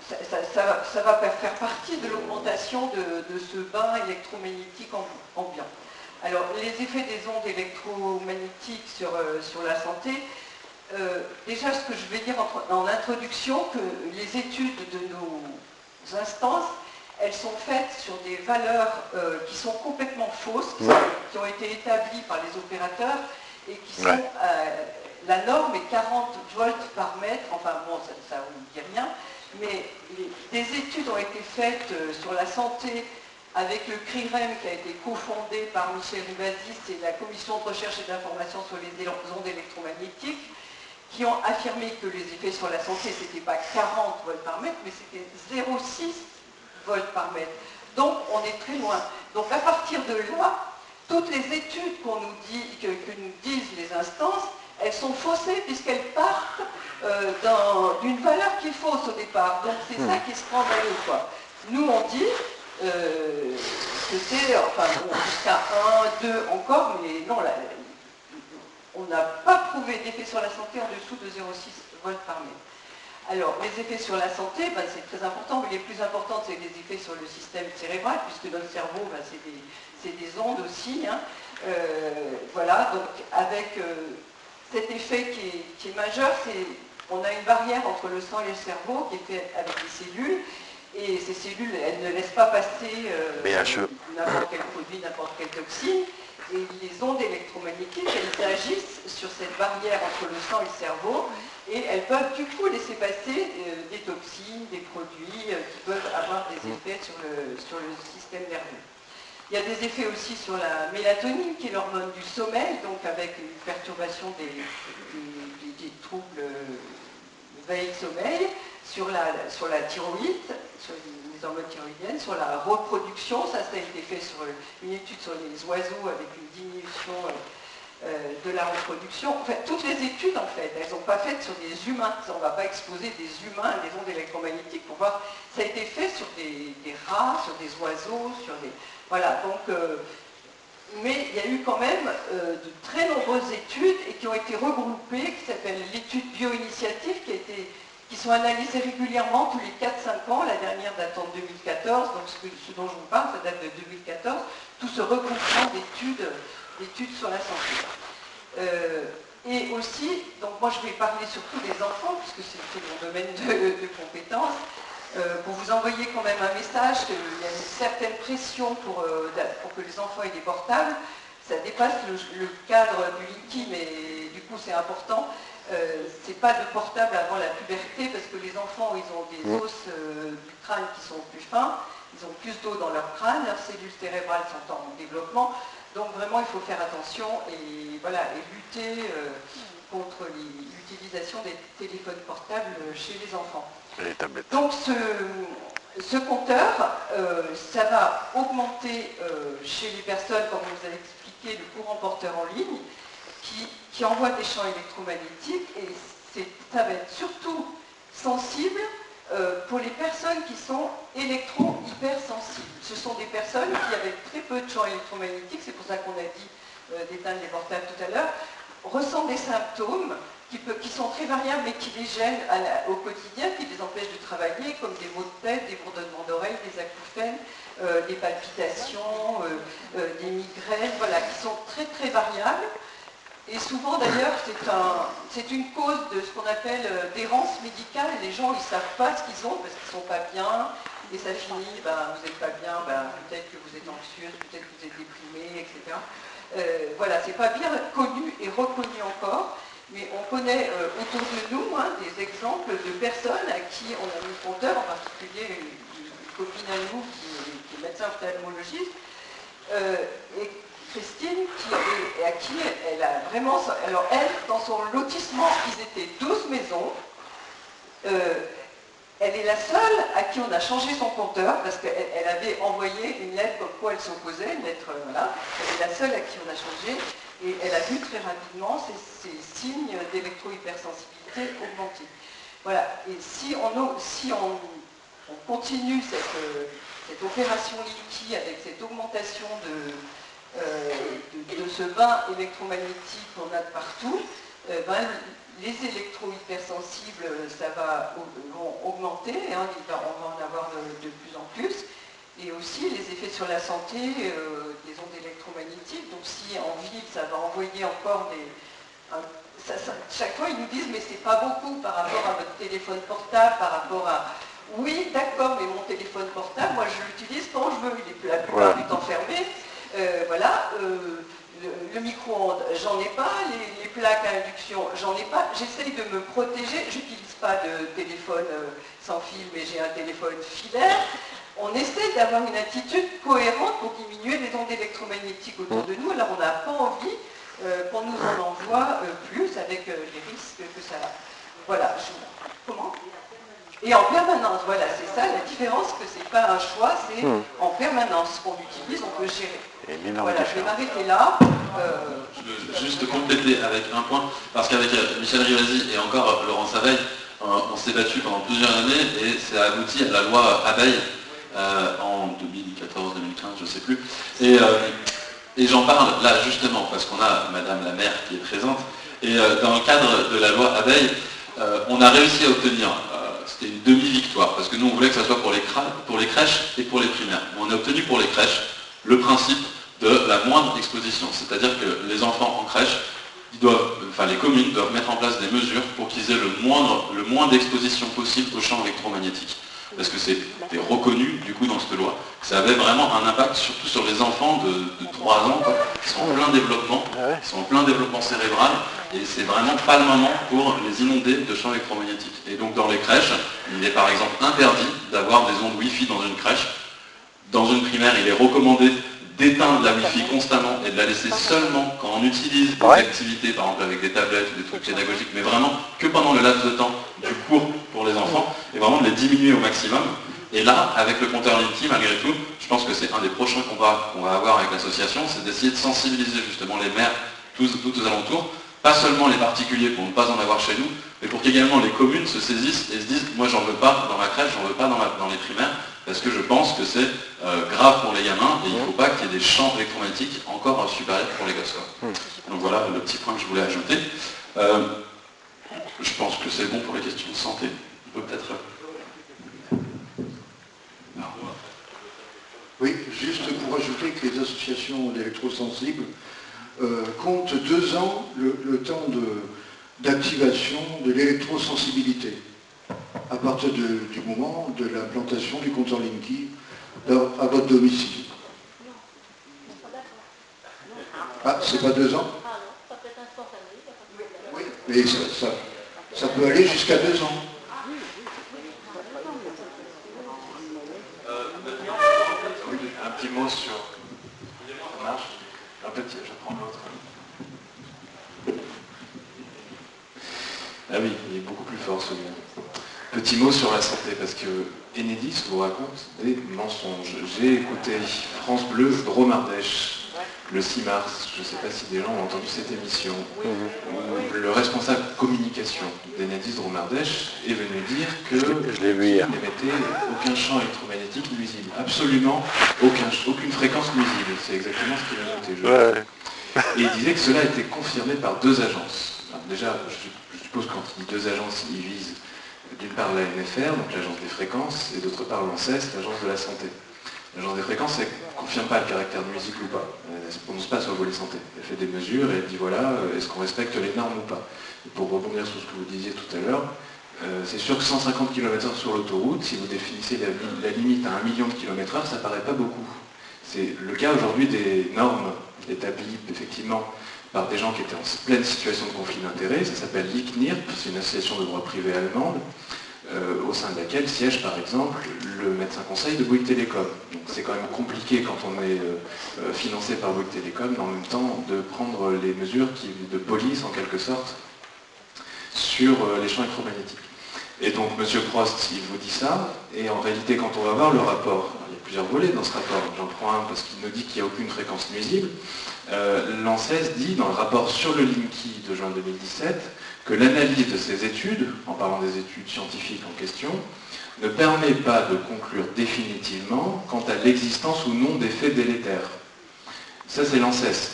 ça va faire partie de l'augmentation de ce bain électromagnétique ambiant. Alors, les effets des ondes électromagnétiques sur la santé, déjà ce que je vais dire en introduction, que les études de nos instances, elles sont faites sur des valeurs qui sont complètement fausses, qui ont été établies par les opérateurs et qui sont... la norme est 40 volts par mètre, enfin bon, ça ne vous dit rien, mais des études ont été faites sur la santé avec le CRIREM qui a été cofondé par Michel Rivasi, c'est la Commission de recherche et d'information sur les ondes électromagnétiques, qui ont affirmé que les effets sur la santé, ce n'était pas 40 volts par mètre, mais c'était 0,6 volts par mètre. Donc on est très loin. Donc à partir de là, toutes les études qu'on nous dit, que nous disent les instances, elles sont faussées puisqu'elles partent d'une valeur qui est fausse au départ. Donc c'est ça qui est scandaleux, quoi. Nous on dit que c'est, enfin bon, jusqu'à 1, 2 encore, mais non, là, on n'a pas prouvé d'effet sur la santé en dessous de 0,6 volts par mètre. Alors, les effets sur la santé, ben, c'est très important, mais les plus importants, c'est les effets sur le système cérébral, puisque notre cerveau, ben, c'est des ondes aussi. Hein. Voilà, donc avec cet effet qui est majeur, on a une barrière entre le sang et le cerveau qui est faite avec des cellules, et ces cellules, elles ne laissent pas passer n'importe quel produit, n'importe quelle toxine, et les ondes électromagnétiques, elles agissent sur cette barrière entre le sang et le cerveau, et elles peuvent du coup laisser passer des toxines, des produits qui peuvent avoir des effets sur le système nerveux. Il y a des effets aussi sur la mélatonine, qui est l'hormone du sommeil, donc avec une perturbation des troubles veille-sommeil, sur la thyroïde, sur les hormones thyroïdiennes, sur la reproduction, ça a été fait sur une étude sur les oiseaux avec une diminution de la reproduction. En fait, toutes les études, en fait, elles ne sont pas faites sur des humains. On ne va pas exposer des humains à des ondes électromagnétiques pour voir. Ça a été fait sur des rats, sur des oiseaux, sur des... Voilà, donc... mais il y a eu quand même de très nombreuses études et qui ont été regroupées, qui s'appellent l'étude bio-initiative, qui sont analysées régulièrement tous les 4-5 ans. La dernière datant de 2014, donc ce dont je vous parle, ça date de 2014, tout ce regroupement d'études sur la santé. Et aussi, donc moi je vais parler surtout des enfants, puisque c'est mon domaine de compétences, pour vous envoyer quand même un message qu'il y a une certaine pression pour que les enfants aient des portables. Ça dépasse le cadre du Linky, mais du coup c'est important. C'est pas de portable avant la puberté, parce que les enfants, ils ont des os du crâne qui sont plus fins, ils ont plus d'eau dans leur crâne, leurs cellules cérébrales sont en développement. Donc vraiment, il faut faire attention et, voilà, et lutter contre l'utilisation des téléphones portables chez les enfants. Et les tablettes. Donc ce compteur, ça va augmenter chez les personnes, comme on vous a expliqué, le courant porteur en ligne, qui envoie des champs électromagnétiques, et ça va être surtout sensible pour les personnes qui sont électro-hypersensibles. Ce sont des personnes qui, avec très peu de champs électromagnétiques, c'est pour ça qu'on a dit d'éteindre les portables tout à l'heure, ressentent des symptômes qui sont très variables mais qui les gênent au quotidien, qui les empêchent de travailler, comme des maux de tête, des bourdonnements d'oreilles, des acouphènes, des palpitations, des migraines, voilà, qui sont très très variables. Et souvent d'ailleurs, c'est une cause de ce qu'on appelle d'errance médicale. Les gens, ils ne savent pas ce qu'ils ont parce qu'ils ne sont pas bien. Et ça finit, vous n'êtes pas bien, peut-être que vous êtes anxieuse, peut-être que vous êtes déprimé, etc. Voilà, c'est pas bien connu et reconnu encore. Mais on connaît autour de nous des exemples de personnes à qui on a mis le compteur, en particulier une copine à nous qui est médecin ophtalmologiste. Et Christine, à qui elle a vraiment... Alors elle, dans son lotissement, ils étaient 12 maisons. Elle est la seule à qui on a changé son compteur, parce qu'elle avait envoyé une lettre comme quoi elle s'opposait, une lettre, voilà. Elle est la seule à qui on a changé, et elle a vu très rapidement ces signes d'électro-hypersensibilité augmenter. Voilà, et si on continue cette opération Linky avec cette augmentation de ce bain électromagnétique qu'on a de partout, les électro-hypersensibles, vont augmenter, on va en avoir de plus en plus, et aussi les effets sur la santé des ondes électromagnétiques. Donc si en ville, ça va envoyer encore chaque fois, ils nous disent, mais c'est pas beaucoup par rapport à votre téléphone portable, par rapport à... Oui, d'accord, mais mon téléphone portable, moi je l'utilise quand je veux, il est la plupart du temps fermé. Voilà, le micro-ondes, j'en ai pas, les plaques à induction, j'en ai pas. J'essaye de me protéger, j'utilise pas de téléphone sans fil, mais j'ai un téléphone filaire. On essaie d'avoir une attitude cohérente pour diminuer les ondes électromagnétiques autour de nous. Alors on n'a pas envie qu'on nous en envoie plus avec les risques que ça a. Voilà, comment ? Et en permanence, voilà, c'est ça la différence, que c'est pas un choix, c'est en permanence qu'on utilise, on peut gérer. Voilà, je vais m'arrêter là. Je veux juste compléter avec un point, parce qu'avec Michel Rivasi et encore Laurent Saveille, on s'est battu pendant plusieurs années et ça a abouti à la loi Abeille en 2014-2015, je ne sais plus. Et j'en parle là justement parce qu'on a Madame la maire qui est présente. Et dans le cadre de la loi Abeille, on a réussi à obtenir, c'était une demi-victoire, parce que nous on voulait que ça soit pour les crèches et pour les primaires. Mais on a obtenu pour les crèches le principe de la moindre exposition. C'est-à-dire que les enfants en crèche, les communes doivent mettre en place des mesures pour qu'ils aient le moins d'exposition possible aux champs électromagnétiques. Parce que c'était reconnu, du coup, dans cette loi, que ça avait vraiment un impact, surtout sur les enfants de 3 ans, qui sont en plein développement, qui sont en plein développement cérébral, et c'est vraiment pas le moment pour les inonder de champs électromagnétiques. Et donc, dans les crèches, il est par exemple interdit d'avoir des ondes Wi-Fi dans une crèche. Dans une primaire, il est recommandé d'éteindre la Wi-Fi constamment et de la laisser seulement quand on utilise des activités, par exemple avec des tablettes ou des trucs pédagogiques, mais vraiment que pendant le laps de temps du cours pour les enfants, et vraiment de les diminuer au maximum. Et là, avec le compteur Linky, malgré tout, je pense que c'est un des prochains combats qu'on va avoir avec l'association, c'est d'essayer de sensibiliser justement les maires tous aux alentours, pas seulement les particuliers pour ne pas en avoir chez nous, mais pour qu'également les communes se saisissent et se disent, moi j'en veux pas dans ma crèche, j'en veux pas dans les primaires, parce que je pense que c'est grave pour les gamins et il ne faut pas qu'il y ait des champs électromagnétiques encore supérieurs pour les gosses. Donc voilà le petit point que je voulais ajouter. Je pense que c'est bon pour les questions de santé. On peut peut-être... Oui, juste pour ajouter que les associations d'électrosensibles comptent 2 ans le temps d'activation de l'électrosensibilité, à partir du moment de l'implantation du compteur Linky à votre domicile. Ah, c'est pas 2 ans? Oui, mais ça peut aller jusqu'à 2 ans. Un petit mot sur... Ça marche? Un petit, je prends l'autre. Ah oui, il est beaucoup plus fort celui-là. Petit mot sur la santé, parce que Enedis vous raconte des mensonges. J'ai écouté France Bleu Drôme-Ardèche le 6 mars, je ne sais pas si des gens ont entendu cette émission, où le responsable communication d'Enedis Drôme-Ardèche est venu dire que n'émettait aucun champ électromagnétique nuisible. Absolument aucune fréquence nuisible. C'est exactement ce qu'il a noté. Et il disait que cela a été confirmé par 2 agences. Alors déjà, je suppose que quand il dit 2 agences, il vise d'une part la NFR, donc l'agence des fréquences, et d'autre part l'ANSES, l'agence de la santé. L'agence des fréquences, elle ne confirme pas le caractère nuisible ou pas. Elle ne se prononce pas sur le volet santé. Elle fait des mesures et elle dit voilà, est-ce qu'on respecte les normes ou pas. Et pour rebondir sur ce que vous disiez tout à l'heure, c'est sûr que 150 km/h sur l'autoroute, si vous définissez la limite à 1 million de km/h, ça ne paraît pas beaucoup. C'est le cas aujourd'hui des normes établies effectivement par des gens qui étaient en pleine situation de conflit d'intérêts. Ça s'appelle l'ICNIRP, c'est une association de droit privé allemande, au sein de laquelle siège par exemple le médecin conseil de Bouygues Télécom. Donc c'est quand même compliqué quand on est financé par Bouygues Télécom, mais en même temps de prendre les mesures de police en quelque sorte sur les champs électromagnétiques. Et donc M. Prost, il vous dit ça, et en réalité quand on va voir le rapport, il y a plusieurs volets dans ce rapport, j'en prends un parce qu'il nous dit qu'il n'y a aucune fréquence nuisible, l'ANSES dit dans le rapport sur le Linky de juin 2017 que l'analyse de ces études, en parlant des études scientifiques en question, ne permet pas de conclure définitivement quant à l'existence ou non d'effets délétères. Ça c'est l'ANSES.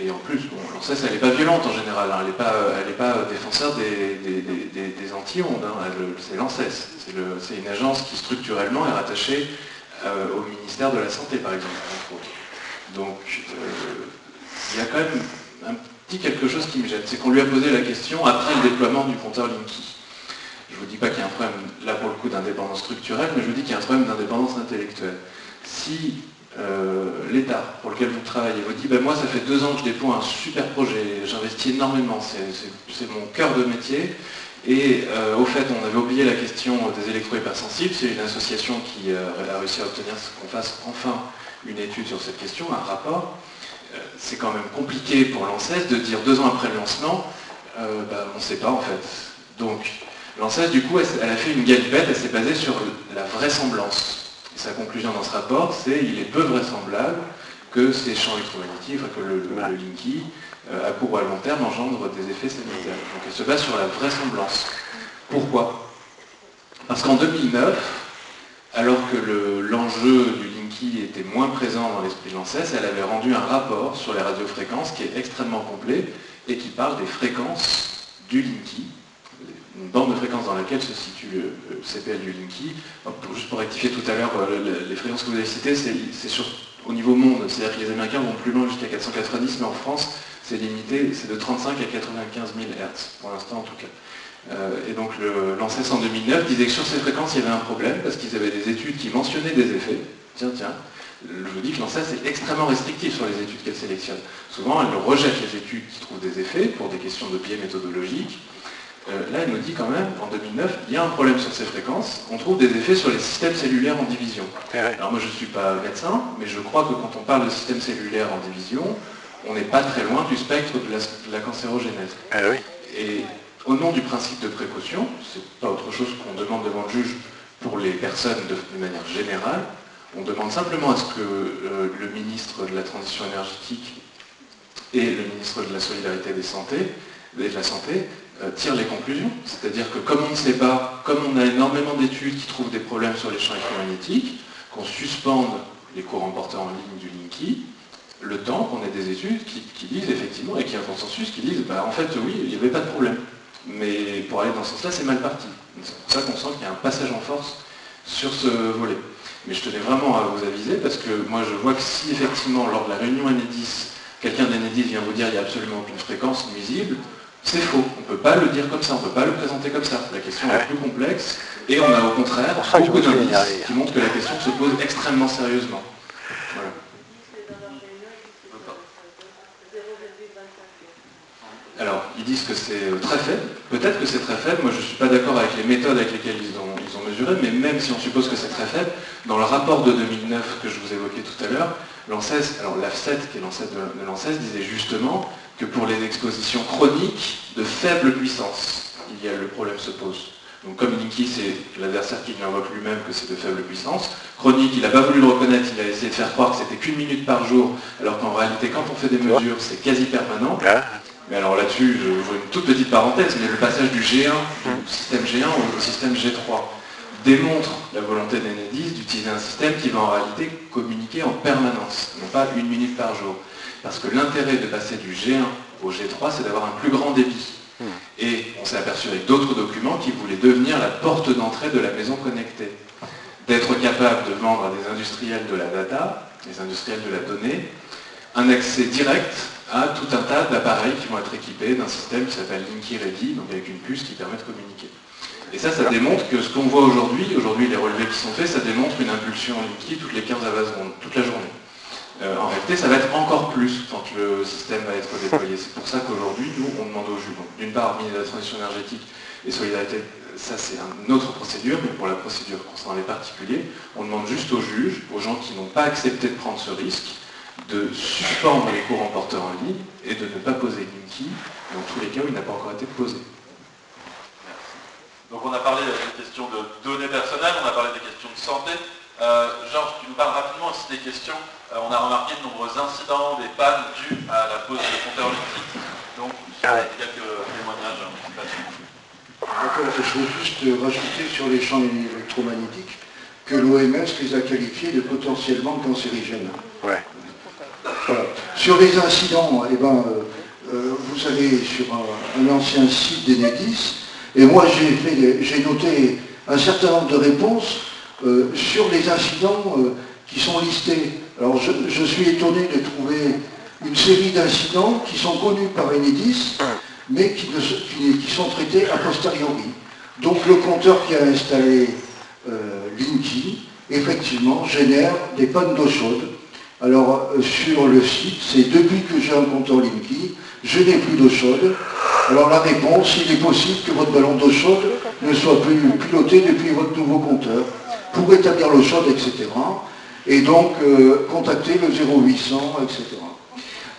Et en plus, bon, l'ANSES elle n'est pas violente en général, hein, elle n'est pas défenseur des anti-ondes, hein, c'est l'ANSES. C'est une agence qui structurellement est rattachée au ministère de la Santé par exemple, entre autres. Donc il y a quand même un petit quelque chose qui me gêne, c'est qu'on lui a posé la question après le déploiement du compteur Linky. Je ne vous dis pas qu'il y a un problème, là pour le coup, d'indépendance structurelle, mais je vous dis qu'il y a un problème d'indépendance intellectuelle. Si l'État pour lequel vous travaillez vous dit ben moi ça fait 2 ans que je déploie un super projet, j'investis énormément, c'est mon cœur de métier, et au fait on avait oublié la question des électro-hypersensibles, c'est une association qui a réussi à obtenir qu'on fasse enfin une étude sur cette question, un rapport. C'est quand même compliqué pour l'ANSES de dire 2 ans après le lancement, on ne sait pas en fait. Donc l'ANSES du coup elle a fait une galipette, elle s'est basée sur la vraisemblance. Et sa conclusion dans ce rapport, c'est qu'il est peu vraisemblable que ces champs électromagnétiques, que le Linky, à court ou à long terme, engendre des effets sanitaires. Donc elle se base sur la vraisemblance. Pourquoi? Parce qu'en 2009, alors que l'enjeu du Linky était moins présent dans l'esprit de l'ANSES, elle avait rendu un rapport sur les radiofréquences qui est extrêmement complet et qui parle des fréquences du Linky, une bande de fréquences dans laquelle se situe le CPL du Linky. Juste pour rectifier tout à l'heure, les fréquences que vous avez citées, c'est au niveau monde, c'est-à-dire que les Américains vont plus loin jusqu'à 490, mais en France, c'est limité, c'est de 35 à 95 000 Hz, pour l'instant en tout cas. Et donc l'ANSES en 2009 disait que sur ces fréquences, il y avait un problème, parce qu'ils avaient des études qui mentionnaient des effets. Tiens, je vous dis que l'ANSES est extrêmement restrictive sur les études qu'elle sélectionne. Souvent, elle rejette les études qui trouvent des effets, pour des questions de biais méthodologiques. Là, elle nous dit quand même, en 2009, il y a un problème sur ces fréquences, on trouve des effets sur les systèmes cellulaires en division. Alors moi, je ne suis pas médecin, mais je crois que quand on parle de système cellulaire en division, on n'est pas très loin du spectre de la cancérogénèse. Et au nom du principe de précaution, c'est pas autre chose qu'on demande devant le juge pour les personnes de manière générale, on demande simplement à ce que le ministre de la Transition énergétique et le ministre de la Solidarité et de la Santé tire les conclusions. C'est-à-dire que comme on ne sait pas, comme on a énormément d'études qui trouvent des problèmes sur les champs électromagnétiques, qu'on suspende les courants porteurs en ligne du Linky, le temps qu'on ait des études qui disent effectivement, et qui y a un consensus, qui disent en fait oui, il n'y avait pas de problème. Mais pour aller dans ce sens-là, c'est mal parti. C'est pour ça qu'on sent qu'il y a un passage en force sur ce volet. Mais je tenais vraiment à vous aviser, parce que moi je vois que si effectivement, lors de la réunion Enedis, quelqu'un d'Enedis vient vous dire qu'il n'y a absolument aucune fréquence nuisible, c'est faux. On ne peut pas le dire comme ça, on ne peut pas le présenter comme ça. La question est plus complexe, et on a au contraire beaucoup d'indices qui montrent que la question se pose extrêmement sérieusement. Voilà. Alors, ils disent que c'est très faible. Peut-être que c'est très faible. Moi, je ne suis pas d'accord avec les méthodes avec lesquelles ils ont mesuré, mais même si on suppose que c'est très faible, dans le rapport de 2009 que je vous évoquais tout à l'heure, l'ANSES, alors l'AFSET, qui est l'ANSES de l'ANSES, disait justement que pour les expositions chroniques de faible puissance, le problème se pose. Donc comme Linky, c'est l'adversaire qui lui invoque lui-même que c'est de faible puissance. Chronique, il n'a pas voulu le reconnaître, il a essayé de faire croire que c'était qu'1 minute par jour, alors qu'en réalité, quand on fait des mesures, c'est quasi permanent. Mais alors là-dessus, je vois une toute petite parenthèse, mais le passage du G1, du système G1 au système G3, démontre la volonté d'Enedis d'utiliser un système qui va en réalité communiquer en permanence, non pas 1 minute par jour. Parce que l'intérêt de passer du G1 au G3, c'est d'avoir un plus grand débit. Et on s'est aperçu avec d'autres documents qui voulaient devenir la porte d'entrée de la maison connectée. D'être capable de vendre à des industriels de la data, des industriels de la donnée, un accès direct à tout un tas d'appareils qui vont être équipés d'un système qui s'appelle Linky Ready, donc avec une puce qui permet de communiquer. Et ça démontre que ce qu'on voit aujourd'hui, les relevés qui sont faits, ça démontre une impulsion Linky toutes les 15 à 20 secondes, toute la journée. En réalité, ça va être encore plus quand le système va être déployé. C'est pour ça qu'aujourd'hui, nous, on demande au juge. D'une part, ministre de la Transition énergétique et Solidarité, ça c'est une autre procédure, mais pour la procédure concernant les particuliers, on demande juste aux juges, aux gens qui n'ont pas accepté de prendre ce risque, de suspendre les courants porteurs en ligne et de ne pas poser Linky dans tous les cas où il n'a pas encore été posé. Donc on a parlé des questions de données personnelles, on a parlé des questions de santé. Georges, tu nous parles rapidement aussi des questions. On a remarqué de nombreux incidents, des pannes dues à la pose de compteurs Linky. Donc quelques témoignages là-dessus. Je veux juste rajouter sur les champs électromagnétiques que l'OMS les a qualifiés de potentiellement cancérigènes. Ouais. Voilà. Sur les incidents, vous allez sur un ancien site d'Enedis, et moi j'ai noté un certain nombre de réponses sur les incidents qui sont listés. Alors je suis étonné de trouver une série d'incidents qui sont connus par Enedis, mais qui sont traités a posteriori. Donc le compteur qui a installé Linky, effectivement, génère des pannes d'eau chaude. Alors sur le site, c'est depuis que j'ai un compteur Linky, je n'ai plus d'eau chaude. Alors la réponse, il est possible que votre ballon d'eau chaude ne soit plus piloté depuis votre nouveau compteur pour établir l'eau chaude, etc. Et donc contacter le 0800, etc.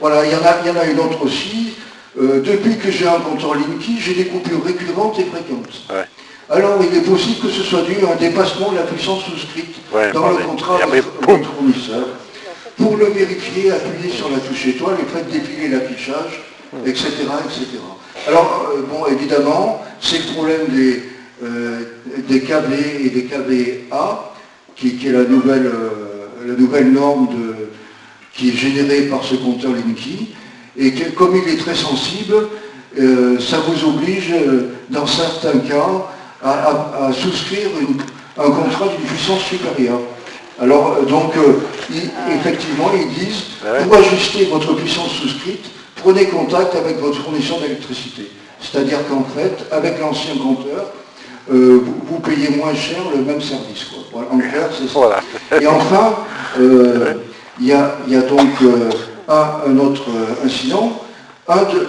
Voilà, il y en a une autre aussi. Depuis que j'ai un compteur Linky, j'ai des coupures récurrentes et fréquentes. Ouais. Alors il est possible que ce soit dû à un dépassement de la puissance souscrite dans le contrat avec votre fournisseur. Pour le vérifier, appuyez sur la touche étoile et faites défiler l'affichage, etc., etc. Alors, bon, évidemment, c'est le problème des câblés et des câblés A, qui est la nouvelle norme qui est générée par ce compteur Linky, et que, comme il est très sensible, ça vous oblige, dans certains cas, à souscrire un contrat d'une puissance supérieure. Alors, donc, effectivement, ils disent, pour ajuster votre puissance souscrite, prenez contact avec votre fournisseur d'électricité. C'est-à-dire qu'en fait, avec l'ancien compteur, vous payez moins cher le même service. Quoi. Voilà, en clair, c'est ça. Voilà. Et enfin, il y a donc un autre incident.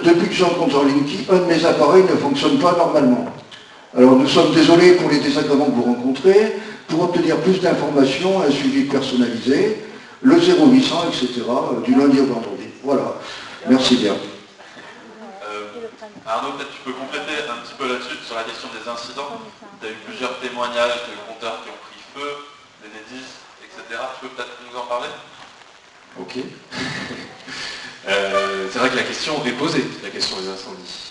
Depuis que j'ai un compteur Linky, un de mes appareils ne fonctionne pas normalement. Alors nous sommes désolés pour les désagréments que vous rencontrez. Pour obtenir plus d'informations, un suivi personnalisé, le 0800, etc., du lundi au vendredi. Voilà. Merci bien. Arnaud, peut-être tu peux compléter un petit peu là-dessus sur la question des incidents. Tu as eu plusieurs témoignages de compteurs qui ont pris feu, d'Enedis, etc. Tu peux peut-être nous en parler? Ok. C'est vrai que la question est posée, la question des incendies.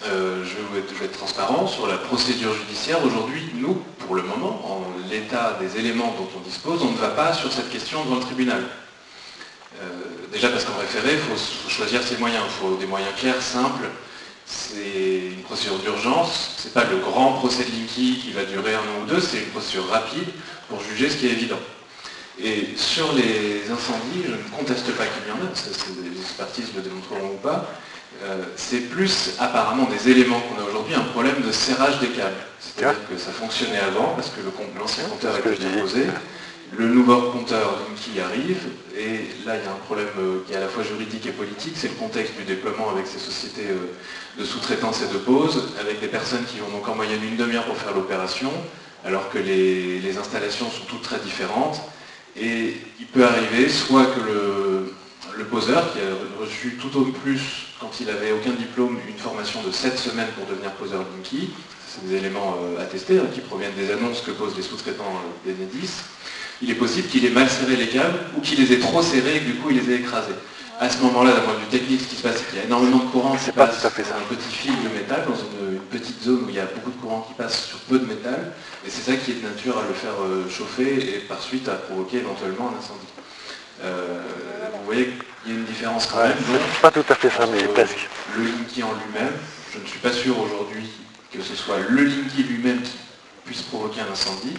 Je vais être transparent sur la procédure judiciaire. Aujourd'hui, nous, pour le moment, en l'état des éléments dont on dispose, on ne va pas sur cette question devant le tribunal. Déjà parce qu'en référé, il faut choisir ses moyens. Il faut des moyens clairs, simples. C'est une procédure d'urgence. Ce n'est pas le grand procès de Linky qui va durer 1 an ou 2, c'est une procédure rapide pour juger ce qui est évident. Et sur les incendies, je ne conteste pas qu'il y en a, parce que les expertises le démontreront ou pas. C'est plus apparemment des éléments qu'on a aujourd'hui, un problème de serrage des câbles. C'est-à-dire que ça fonctionnait avant, parce que l'ancien compteur était déposé, le nouveau compteur Linky arrive, et là il y a un problème qui est à la fois juridique et politique, c'est le contexte du déploiement avec ces sociétés de sous-traitance et de pause, avec des personnes qui ont donc en moyenne une demi-heure pour faire l'opération, alors que les installations sont toutes très différentes, et il peut arriver soit que le poseur qui a reçu tout au plus, quand il n'avait aucun diplôme, une formation de 7 semaines pour devenir poseur Linky. C'est des éléments attestés qui proviennent des annonces que posent les sous-traitants d'Enedis. Il est possible qu'il ait mal serré les câbles ou qu'il les ait trop serrés et que du coup il les ait écrasés. À ce moment-là, d'un point de vue technique, ce qui se passe, c'est qu'il y a énormément de courant qui passe sur un petit fil de métal dans une petite zone où il y a beaucoup de courant qui passe sur peu de métal, et c'est ça qui est de nature à le faire chauffer et par suite à provoquer éventuellement un incendie. Vous voyez qu'il y a une différence quand même. C'est pas tout à fait ça, mais presque. Le Linky en lui-même, je ne suis pas sûr aujourd'hui que ce soit le Linky lui-même qui puisse provoquer un incendie,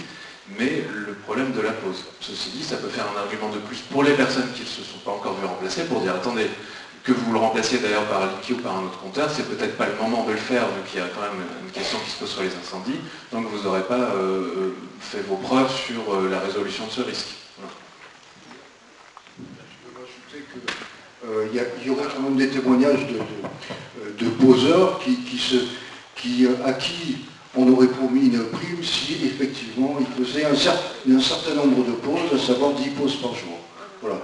mais le problème de la pose. Ceci dit, ça peut faire un argument de plus pour les personnes qui ne se sont pas encore vues remplacer, pour dire, attendez, que vous le remplaciez d'ailleurs par un Linky ou par un autre compteur, c'est peut-être pas le moment de le faire, vu qu'il y a quand même une question qui se pose sur les incendies, donc vous n'aurez pas fait vos preuves sur la résolution de ce risque. Voilà. Je peux ajouter qu'il y aurait quand même des témoignages de poseurs à qui on aurait promis une prime si effectivement il faisait un certain nombre de pauses, à savoir 10 pauses par jour. Voilà.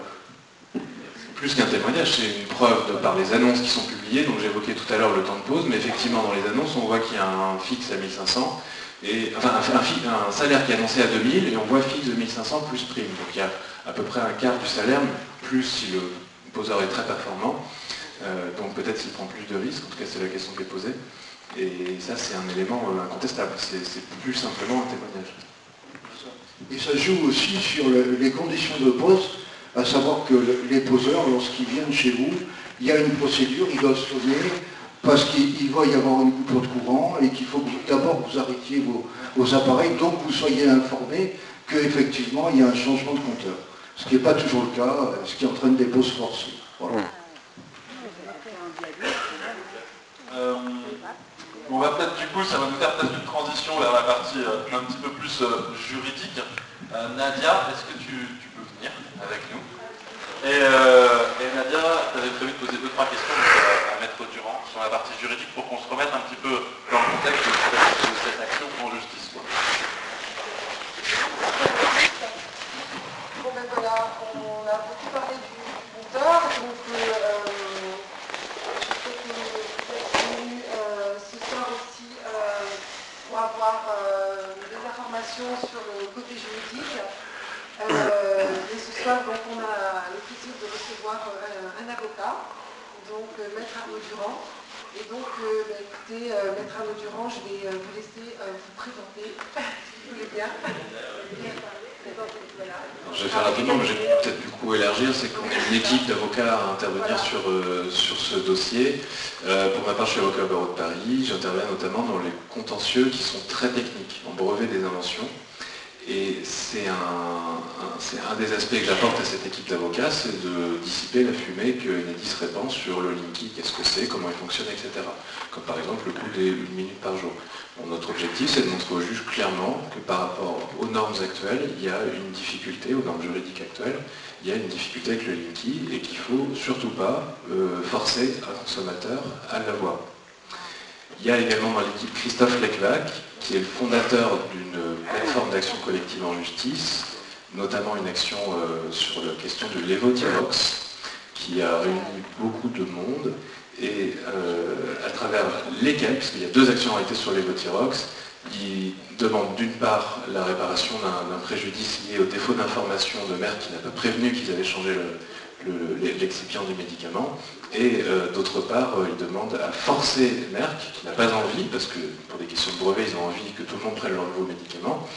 Plus qu'un témoignage, c'est une preuve par les annonces qui sont publiées. Donc j'évoquais tout à l'heure le temps de pause, mais effectivement dans les annonces on voit qu'il y a un fixe à 1500, et, enfin un salaire qui est annoncé à 2000 et on voit fixe de 1500 plus prime. Donc il y a à peu près un quart du salaire, plus si le poseur est très performant. Donc peut-être s'il prend plus de risques, en tout cas c'est la question qui est posée. Et ça c'est un élément incontestable, c'est plus simplement un témoignage. Et ça joue aussi sur les conditions de pose, à savoir que les poseurs, lorsqu'ils viennent chez vous, il y a une procédure, ils doivent sonner parce qu'il va y avoir une coupure de courant et qu'il faut que d'abord vous arrêtiez vos appareils, donc vous soyez informés qu'effectivement il y a un changement de compteur. Ce qui n'est pas toujours le cas, ce qui entraîne des pauses forcées. Voilà. On va peut-être du coup, ça va nous faire peut-être une transition vers la partie un petit peu plus juridique. Nadia, est-ce que tu peux venir avec nous? Et Nadia, tu avais prévu de poser 2-3 questions à Maître Durand sur la partie juridique pour qu'on se remette un petit peu dans le contexte de cette action en justice. Bon ben voilà, on a beaucoup parlé du compteur, donc je sais que vous êtes venus ce soir aussi pour avoir des informations sur le côté juridique. Et ce soir, donc, on a le plaisir de recevoir un avocat, donc Maître Arnaud Durand. Et donc, écoutez, Maître Arnaud Durand, je vais vous laisser vous présenter, si vous voulez bien. Voilà. Je vais faire rapidement, mais j'ai peut-être du coup élargir, c'est qu'on est une équipe d'avocats à intervenir sur ce dossier. Pour ma part, je suis avocat au barreau de Paris, j'interviens notamment dans les contentieux qui sont très techniques, en brevet des inventions. Et c'est un des aspects que j'apporte à cette équipe d'avocats, c'est de dissiper la fumée que Enedis répand sur le Linky, qu'est-ce que c'est, comment il fonctionne, etc. Comme par exemple le coût des 1 minute par jour. Bon, notre objectif, c'est de montrer au juge clairement que par rapport aux normes actuelles, il y a une difficulté, aux normes juridiques actuelles, il y a une difficulté avec le Linky et qu'il ne faut surtout pas forcer un consommateur à l'avoir. Il y a également dans l'équipe Christophe Lecvac, qui est le fondateur d'une plateforme d'action collective en justice, notamment une action sur la question de l'Evo-Tirox, qui a réuni beaucoup de monde, et à travers lesquelles, puisqu'il y a 2 actions en réalité sur l'Evo-Tirox, il demande d'une part la réparation d'un préjudice lié au défaut d'information de Merck qui n'a pas prévenu qu'ils avaient changé l'excipient du médicament, et d'autre part, il demande à forcer Merck, qui n'a pas envie, parce que pour des questions de brevet, ils ont envie que tout le monde prenne leur nouveau médicament,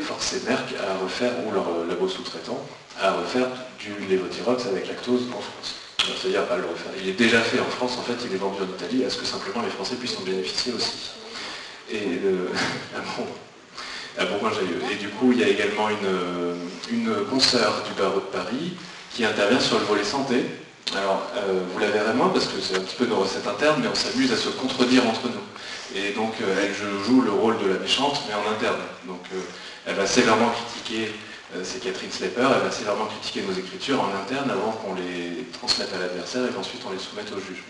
forcer Merck à refaire, ou leur labo sous-traitant, à refaire du Levothyrox avec lactose en France. C'est-à-dire à le refaire. Il est déjà fait en France, en fait, il est vendu en Italie, à ce que simplement les Français puissent en bénéficier aussi. Et à Bourgoin-Jallieu. Et du coup, il y a également une consoeur du barreau de Paris qui intervient sur le volet santé. Alors, vous la verrez moins parce que c'est un petit peu nos recettes internes, mais on s'amuse à se contredire entre nous. Et donc, elle joue le rôle de la méchante, mais en interne. Donc, elle va sévèrement critiquer, c'est Catherine Sleper, elle va sévèrement critiquer nos écritures en interne avant qu'on les transmette à l'adversaire et qu'ensuite on les soumette au juge.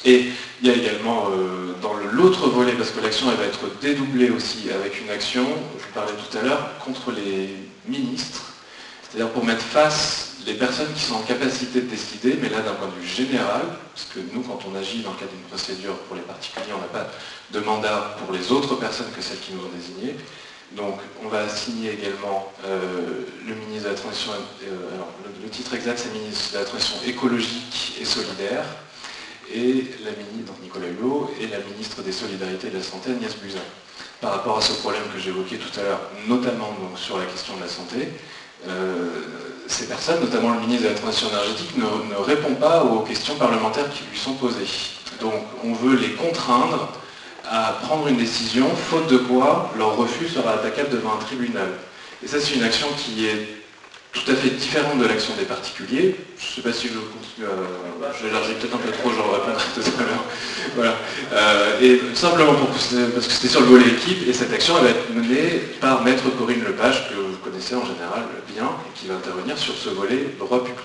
Et il y a également dans l'autre volet, parce que l'action elle va être dédoublée aussi avec une action, je vous parlais tout à l'heure, contre les ministres, c'est-à-dire pour mettre face les personnes qui sont en capacité de décider, mais là d'un point de vue général, parce que nous quand on agit dans le cadre d'une procédure pour les particuliers, on n'a pas de mandat pour les autres personnes que celles qui nous ont désignées. Donc on va assigner également le ministre de la Transition, alors le titre exact c'est ministre de la Transition écologique et solidaire, et la ministre, donc Nicolas Hulot, et la ministre des Solidarités et de la Santé, Agnès Buzyn. Par rapport à ce problème que j'évoquais tout à l'heure, notamment donc, sur la question de la santé, ces personnes, notamment le ministre de la Transition énergétique, ne répond pas aux questions parlementaires qui lui sont posées. Donc on veut les contraindre à prendre une décision, faute de quoi leur refus sera attaquable devant un tribunal. Et ça c'est une action qui est tout à fait différente de l'action des particuliers. Je ne sais pas si je continue à... J'élargis peut-être un peu trop, j'en répondrai tout à l'heure. Voilà. Et simplement parce que c'était sur le volet équipe, et cette action elle va être menée par Maître Corinne Lepage, que vous connaissez en général bien, et qui va intervenir sur ce volet droit public.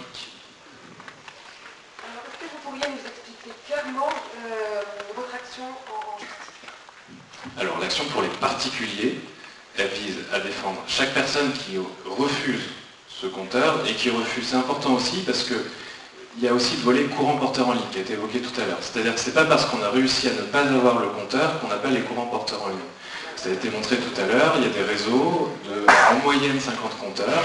Alors, est-ce que vous pourriez nous expliquer clairement votre action en justice? Alors l'action pour les particuliers, elle vise à défendre chaque personne qui refuse ce compteur et qui refuse. C'est important aussi parce que il y a aussi le volet courant porteur en ligne qui a été évoqué tout à l'heure. C'est-à-dire que ce n'est pas parce qu'on a réussi à ne pas avoir le compteur qu'on n'a pas les courants porteurs en ligne. Ça a été montré tout à l'heure, il y a des réseaux de en moyenne 50 compteurs,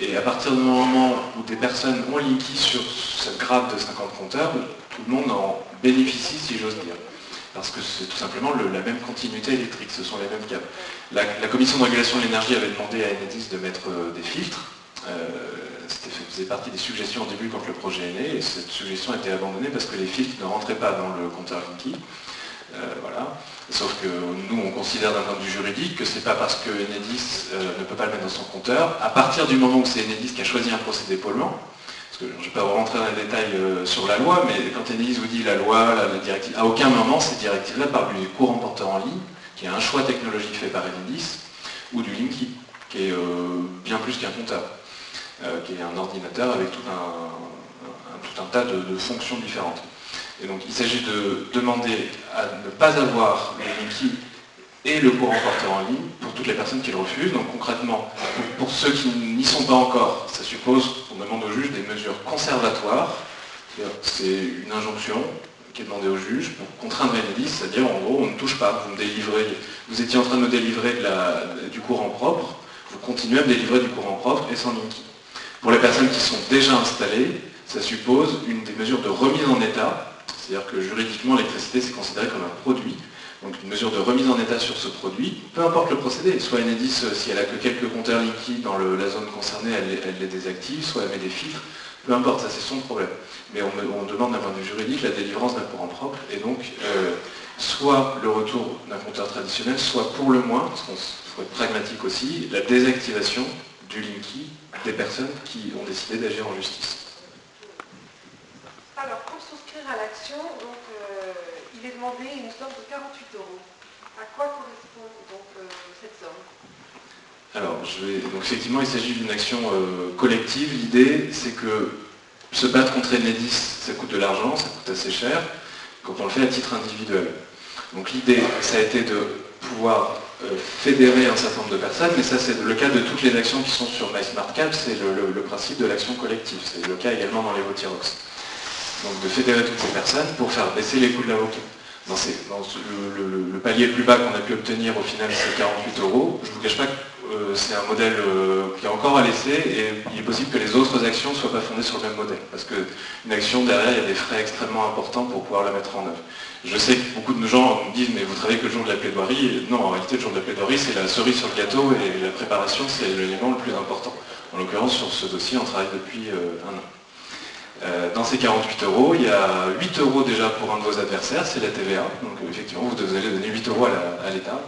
et à partir du moment où des personnes ont Linky sur cette graphe de 50 compteurs, tout le monde en bénéficie si j'ose dire. Parce que c'est tout simplement la même continuité électrique, ce sont les mêmes câbles. La commission de régulation de l'énergie avait demandé à Enedis de mettre des filtres. Faisait partie des suggestions au début quand le projet est né, et cette suggestion a été abandonnée parce que les filtres ne rentraient pas dans le compteur Linky. Voilà. Sauf que nous, on considère d'un point de vue juridique que c'est pas parce que Enedis ne peut pas le mettre dans son compteur, à partir du moment où c'est Enedis qui a choisi un procédé polluant, parce que je ne vais pas rentrer dans les détails sur la loi, mais quand Enedis vous dit la loi, la directive, à aucun moment cette directive-là parle du courant porteur en ligne, qui est un choix technologique fait par Enedis, ou du Linky, qui est bien plus qu'un compteur. Qui est un ordinateur avec tout un tas de fonctions différentes. Et donc il s'agit de demander à ne pas avoir le Linky et le courant porteur en ligne pour toutes les personnes qui le refusent. Donc concrètement, pour ceux qui n'y sont pas encore, ça suppose qu'on demande au juge des mesures conservatoires. C'est une injonction qui est demandée au juge pour contraindre Enedis, c'est-à-dire en gros on ne touche pas, vous étiez en train de me délivrer du courant propre, vous continuez à me délivrer du courant propre et sans Linky. Pour les personnes qui sont déjà installées, ça suppose une des mesures de remise en état, c'est-à-dire que juridiquement l'électricité c'est considéré comme un produit, donc une mesure de remise en état sur ce produit, peu importe le procédé, soit Enedis, si elle a que quelques compteurs Linky dans la zone concernée, elle les désactive, soit elle met des filtres, peu importe, ça c'est son problème. Mais on demande d'un point de vue juridique la délivrance d'un courant propre, et donc soit le retour d'un compteur traditionnel, soit pour le moins, parce qu'il faut être pragmatique aussi, la désactivation du Linky des personnes qui ont décidé d'agir en justice. Alors, pour souscrire à l'action, donc, il est demandé une somme de 48 €. À quoi correspond donc cette somme? Alors, donc effectivement, il s'agit d'une action collective. L'idée, c'est que se battre contre Enedis, ça coûte de l'argent, ça coûte assez cher, quand on le fait à titre individuel. Donc l'idée, ça a été de pouvoir fédérer un certain nombre de personnes, mais ça c'est le cas de toutes les actions qui sont sur MySmartCap, c'est le principe de l'action collective, c'est le cas également dans les Votirox. Donc de fédérer toutes ces personnes pour faire baisser les coûts de l'avocat. Le palier le plus bas qu'on a pu obtenir au final c'est 48 €. Je ne vous cache pas que c'est un modèle qui est encore à laisser, et il est possible que les autres actions ne soient pas fondées sur le même modèle, parce qu'une action derrière, il y a des frais extrêmement importants pour pouvoir la mettre en œuvre. Je sais que beaucoup de gens me disent, mais vous travaillez que le jour de la plaidoirie. Non, en réalité, le jour de la plaidoirie, c'est la cerise sur le gâteau, et la préparation, c'est l'élément le plus important. En l'occurrence, sur ce dossier, on travaille depuis un an. Dans ces 48 €, il y a 8 € déjà pour un de vos adversaires, c'est la TVA. Donc effectivement, vous allez donner 8 € à l'État.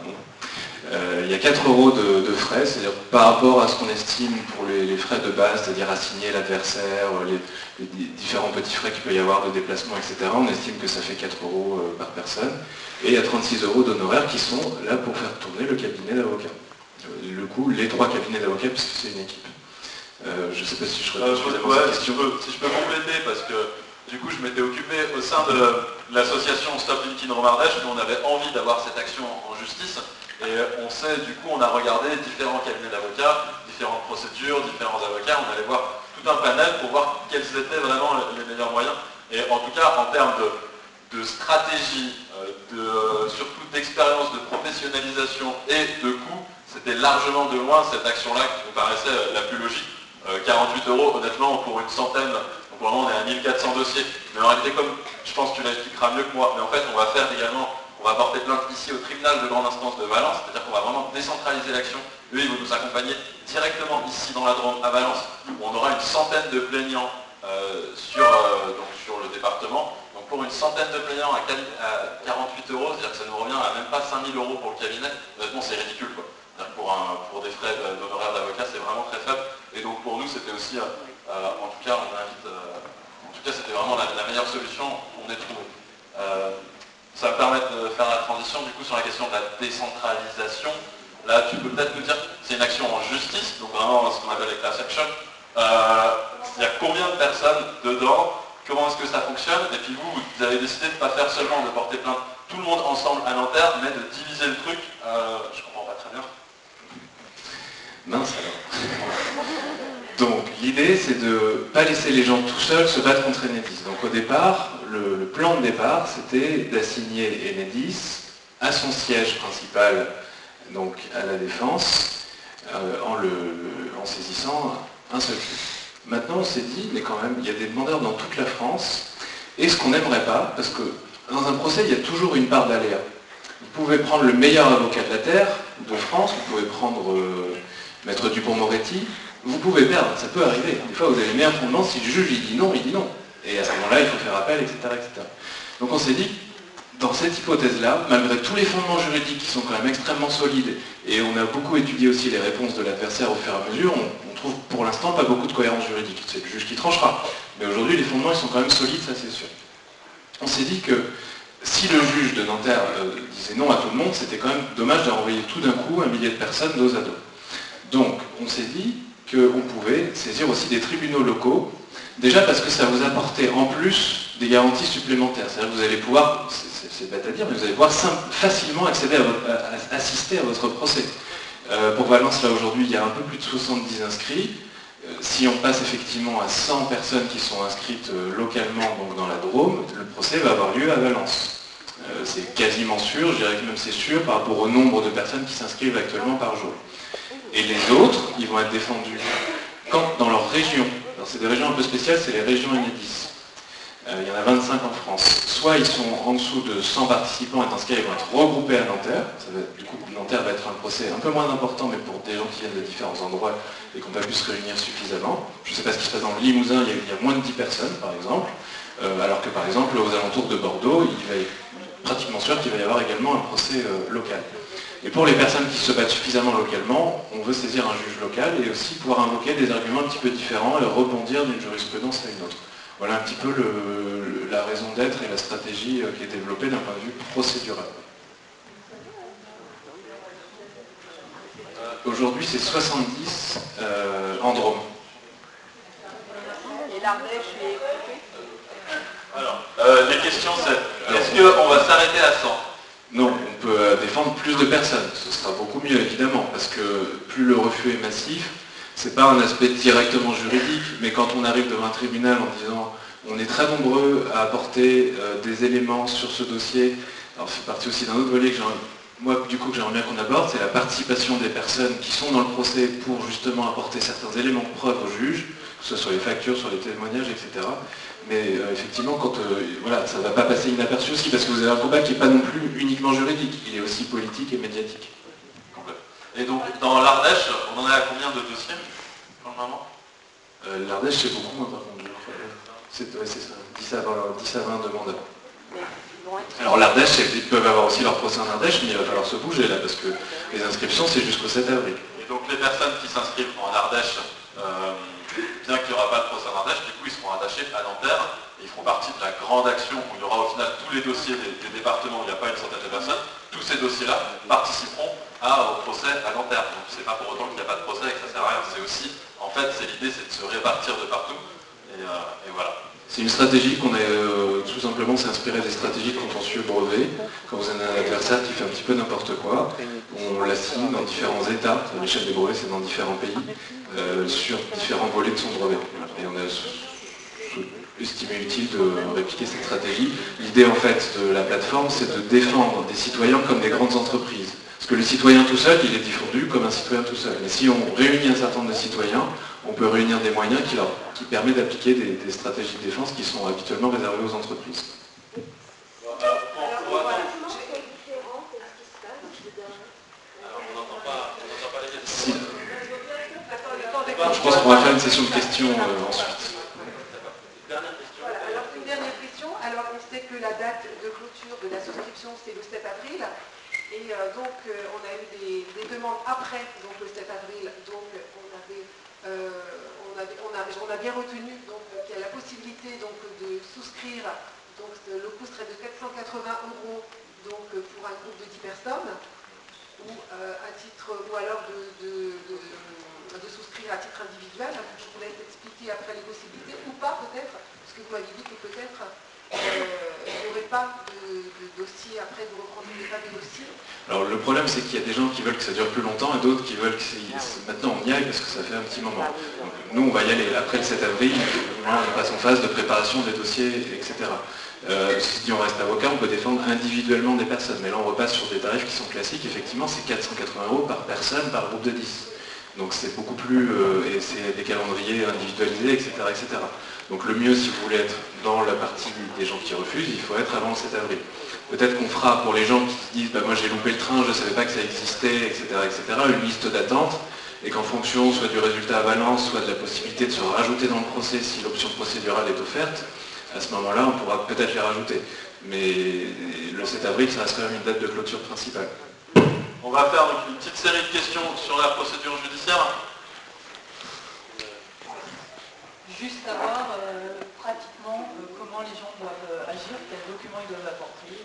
Il y a 4 € de frais, c'est-à-dire par rapport à ce qu'on estime pour les frais de base, c'est-à-dire assigner l'adversaire, les différents petits frais qu'il peut y avoir de déplacement, etc. On estime que ça fait 4 € par personne. Et il y a 36 € d'honoraires qui sont là pour faire tourner le cabinet d'avocats. Le coup, les 3 cabinets d'avocats, puisque c'est une équipe. Je ne sais pas si je réponds suffisamment à cette question. Si je peux compléter, parce que du coup je m'étais occupé au sein de l'association Stop Linky Drôme Ardèche, nous on avait envie d'avoir cette action en justice, et on sait, du coup on a regardé différents cabinets d'avocats, différentes procédures, différents avocats, on allait voir tout un panel pour voir quels étaient vraiment les meilleurs moyens. Et en tout cas, en termes de stratégie, surtout d'expérience, de professionnalisation et de coût, c'était largement de loin cette action-là qui nous paraissait la plus logique. 48 €, honnêtement, pour une centaine, donc pour le moment on est à 1400 dossiers. Mais en réalité, comme je pense que tu l'expliqueras mieux que moi, mais en fait on va faire également, on va porter plainte ici au tribunal de grande instance de Valence, c'est-à-dire qu'on va vraiment décentraliser l'action. Eux, ils vont nous accompagner directement ici dans la Drôme, à Valence, où on aura une centaine de plaignants sur le département. Donc pour une centaine de plaignants à 48 €, c'est-à-dire que ça nous revient à même pas 5000 € pour le cabinet, honnêtement c'est ridicule quoi. Pour des frais d'honoraires d'avocat, c'est vraiment très faible. Et donc pour nous, c'était aussi, en tout cas, c'était vraiment la meilleure solution qu'on ait trouvée. Ça me permet de faire la transition du coup sur la question de la décentralisation. Là, tu peux peut-être nous dire, c'est une action en justice, donc vraiment ce qu'on appelle les class action. Il y a combien de personnes dedans? Comment est-ce que ça fonctionne? Et puis vous avez décidé de ne pas faire seulement de porter plainte tout le monde ensemble à Nanterre, mais de diviser le truc. Je comprends pas très bien. Mince alors. Donc l'idée c'est de ne pas laisser les gens tout seuls se battre contre Enedis. Donc au départ, le plan de départ c'était d'assigner Enedis à son siège principal, donc à la Défense, en saisissant un seul juge. Maintenant on s'est dit, mais quand même, il y a des demandeurs dans toute la France, et ce qu'on n'aimerait pas, parce que dans un procès il y a toujours une part d'aléa. Vous pouvez prendre le meilleur avocat de la Terre, de France, vous pouvez prendre Maître Dupond-Moretti, vous pouvez perdre, ça peut arriver. Des fois, vous avez les meilleurs fondements, si le juge il dit non, il dit non. Et à ce moment-là, il faut faire appel, etc., etc. Donc on s'est dit, dans cette hypothèse-là, malgré tous les fondements juridiques qui sont quand même extrêmement solides, et on a beaucoup étudié aussi les réponses de l'adversaire au fur et à mesure, on trouve pour l'instant pas beaucoup de cohérence juridique. C'est le juge qui tranchera. Mais aujourd'hui, les fondements, ils sont quand même solides, ça c'est sûr. On s'est dit que si le juge de Nanterre disait non à tout le monde, c'était quand même dommage de renvoyer tout d'un coup 1 millier de personnes dos à dos. Donc, on s'est dit qu'on pouvait saisir aussi des tribunaux locaux, déjà parce que ça vous apportait en plus des garanties supplémentaires. C'est-à-dire que vous allez pouvoir, c'est bête à dire, mais vous allez pouvoir facilement accéder à assister à votre procès. Pour Valence, là aujourd'hui, il y a un peu plus de 70 inscrits. Si on passe effectivement à 100 personnes qui sont inscrites localement, donc dans la Drôme, le procès va avoir lieu à Valence. C'est quasiment sûr, je dirais que même c'est sûr, par rapport au nombre de personnes qui s'inscrivent actuellement par jour. Et les autres, ils vont être défendus dans leur région. Alors c'est des régions un peu spéciales, c'est les régions Enedis. Il y en a 25 en France. Soit ils sont en dessous de 100 participants et dans ce cas ils vont être regroupés à Nanterre. Du coup, Nanterre va être un procès un peu moins important, mais pour des gens qui viennent de différents endroits et qui n'ont pas pu se réunir suffisamment. Je ne sais pas ce qui se passe dans le Limousin, il y a moins de 10 personnes par exemple. Alors que par exemple aux alentours de Bordeaux, il va être pratiquement sûr qu'il va y avoir également un procès local. Et pour les personnes qui se battent suffisamment localement, on veut saisir un juge local et aussi pouvoir invoquer des arguments un petit peu différents et rebondir d'une jurisprudence à une autre. Voilà un petit peu la raison d'être et la stratégie qui est développée d'un point de vue procédural. Aujourd'hui, c'est 70 en Drôme. Et l'Ardèche est... Alors, les questions c'est, est-ce qu'on va s'arrêter à 100? Non, on peut défendre plus de personnes, ce sera beaucoup mieux évidemment, parce que plus le refus est massif, c'est pas un aspect directement juridique, mais quand on arrive devant un tribunal en disant on est très nombreux à apporter des éléments sur ce dossier, alors c'est parti aussi d'un autre volet que j'aimerais bien qu'on aborde, c'est la participation des personnes qui sont dans le procès pour justement apporter certains éléments de preuve au juge, que ce soit sur les factures, sur les témoignages, etc. Mais effectivement, voilà, ça ne va pas passer inaperçu aussi, parce que vous avez un combat qui n'est pas non plus uniquement juridique, il est aussi politique et médiatique. Et donc, dans l'Ardèche, on en est à combien de dossiers, normalement? L'Ardèche, c'est beaucoup moins, par contre. C'est ça, 10 à 20 demandeurs. Alors l'Ardèche, ils peuvent avoir aussi leur procès en Ardèche, mais il va falloir se bouger là, parce que les inscriptions, c'est jusqu'au 7 avril. Et donc, les personnes qui s'inscrivent en Ardèche, bien qu'il n'y aura pas de procès en Ardèche, du coup ils seront attachés à Nanterre et ils feront partie de la grande action où il y aura au final tous les dossiers des départements où il n'y a pas une centaine de personnes. Tous ces dossiers-là participeront au procès à Nanterre. Donc c'est pas pour autant qu'il n'y a pas de procès et que ça sert à rien. C'est aussi, en fait, l'idée c'est de se répartir de partout. Et voilà. C'est une stratégie qu'on a tout simplement s'est inspiré des stratégies de contentieux brevet. Quand vous avez un adversaire qui fait un petit peu n'importe quoi, on l'assigne dans différents états, l'échelle des brevets c'est dans différents pays, sur différents volets de son brevet. Et on a estimé utile de répliquer cette stratégie. L'idée en fait de la plateforme, c'est de défendre des citoyens comme des grandes entreprises. Parce que le citoyen tout seul, il est défendu comme un citoyen tout seul. Mais si on réunit un certain nombre de citoyens, on peut réunir des moyens qui permettent d'appliquer des stratégies de défense qui sont habituellement réservées aux entreprises. Je pense qu'on va faire une session de questions ensuite. Voilà, alors une dernière question. Alors on sait que la date de clôture de la souscription c'est le 7 avril. Et donc on a eu des demandes après donc, le 7 avril. Donc on a bien retenu qu'il y a la possibilité donc, de souscrire. Donc le coût serait de 480 € donc, pour un groupe de 10 personnes. Ou alors de souscrire à titre individuel. Je vous laisse expliquer après les possibilités, ou pas peut-être, parce que vous m'avez dit que peut-être il n'y aurait pas de dossier, après vous reprendrez pas de dossier. Alors le problème c'est qu'il y a des gens qui veulent que ça dure plus longtemps et d'autres qui veulent que maintenant on y aille parce que ça fait un petit moment. Donc, nous on va y aller après le 7 avril, on passe en phase de préparation des dossiers, etc. Si on reste avocat, on peut défendre individuellement des personnes, mais là on repasse sur des tarifs qui sont classiques, effectivement c'est 480 € par personne par groupe de 10. Donc c'est beaucoup plus, et c'est des calendriers individualisés, etc., etc. Donc le mieux, si vous voulez être dans la partie des gens qui refusent, il faut être avant le 7 avril. Peut-être qu'on fera pour les gens qui se disent, bah, moi j'ai loupé le train, je ne savais pas que ça existait, etc., etc., une liste d'attente, et qu'en fonction soit du résultat à Valence, soit de la possibilité de se rajouter dans le procès si l'option procédurale est offerte, à ce moment-là, on pourra peut-être les rajouter. Mais le 7 avril, ça reste quand même une date de clôture principale. On va faire donc une petite série de questions sur la procédure judiciaire. Juste savoir pratiquement comment les gens doivent agir, quels documents ils doivent apporter.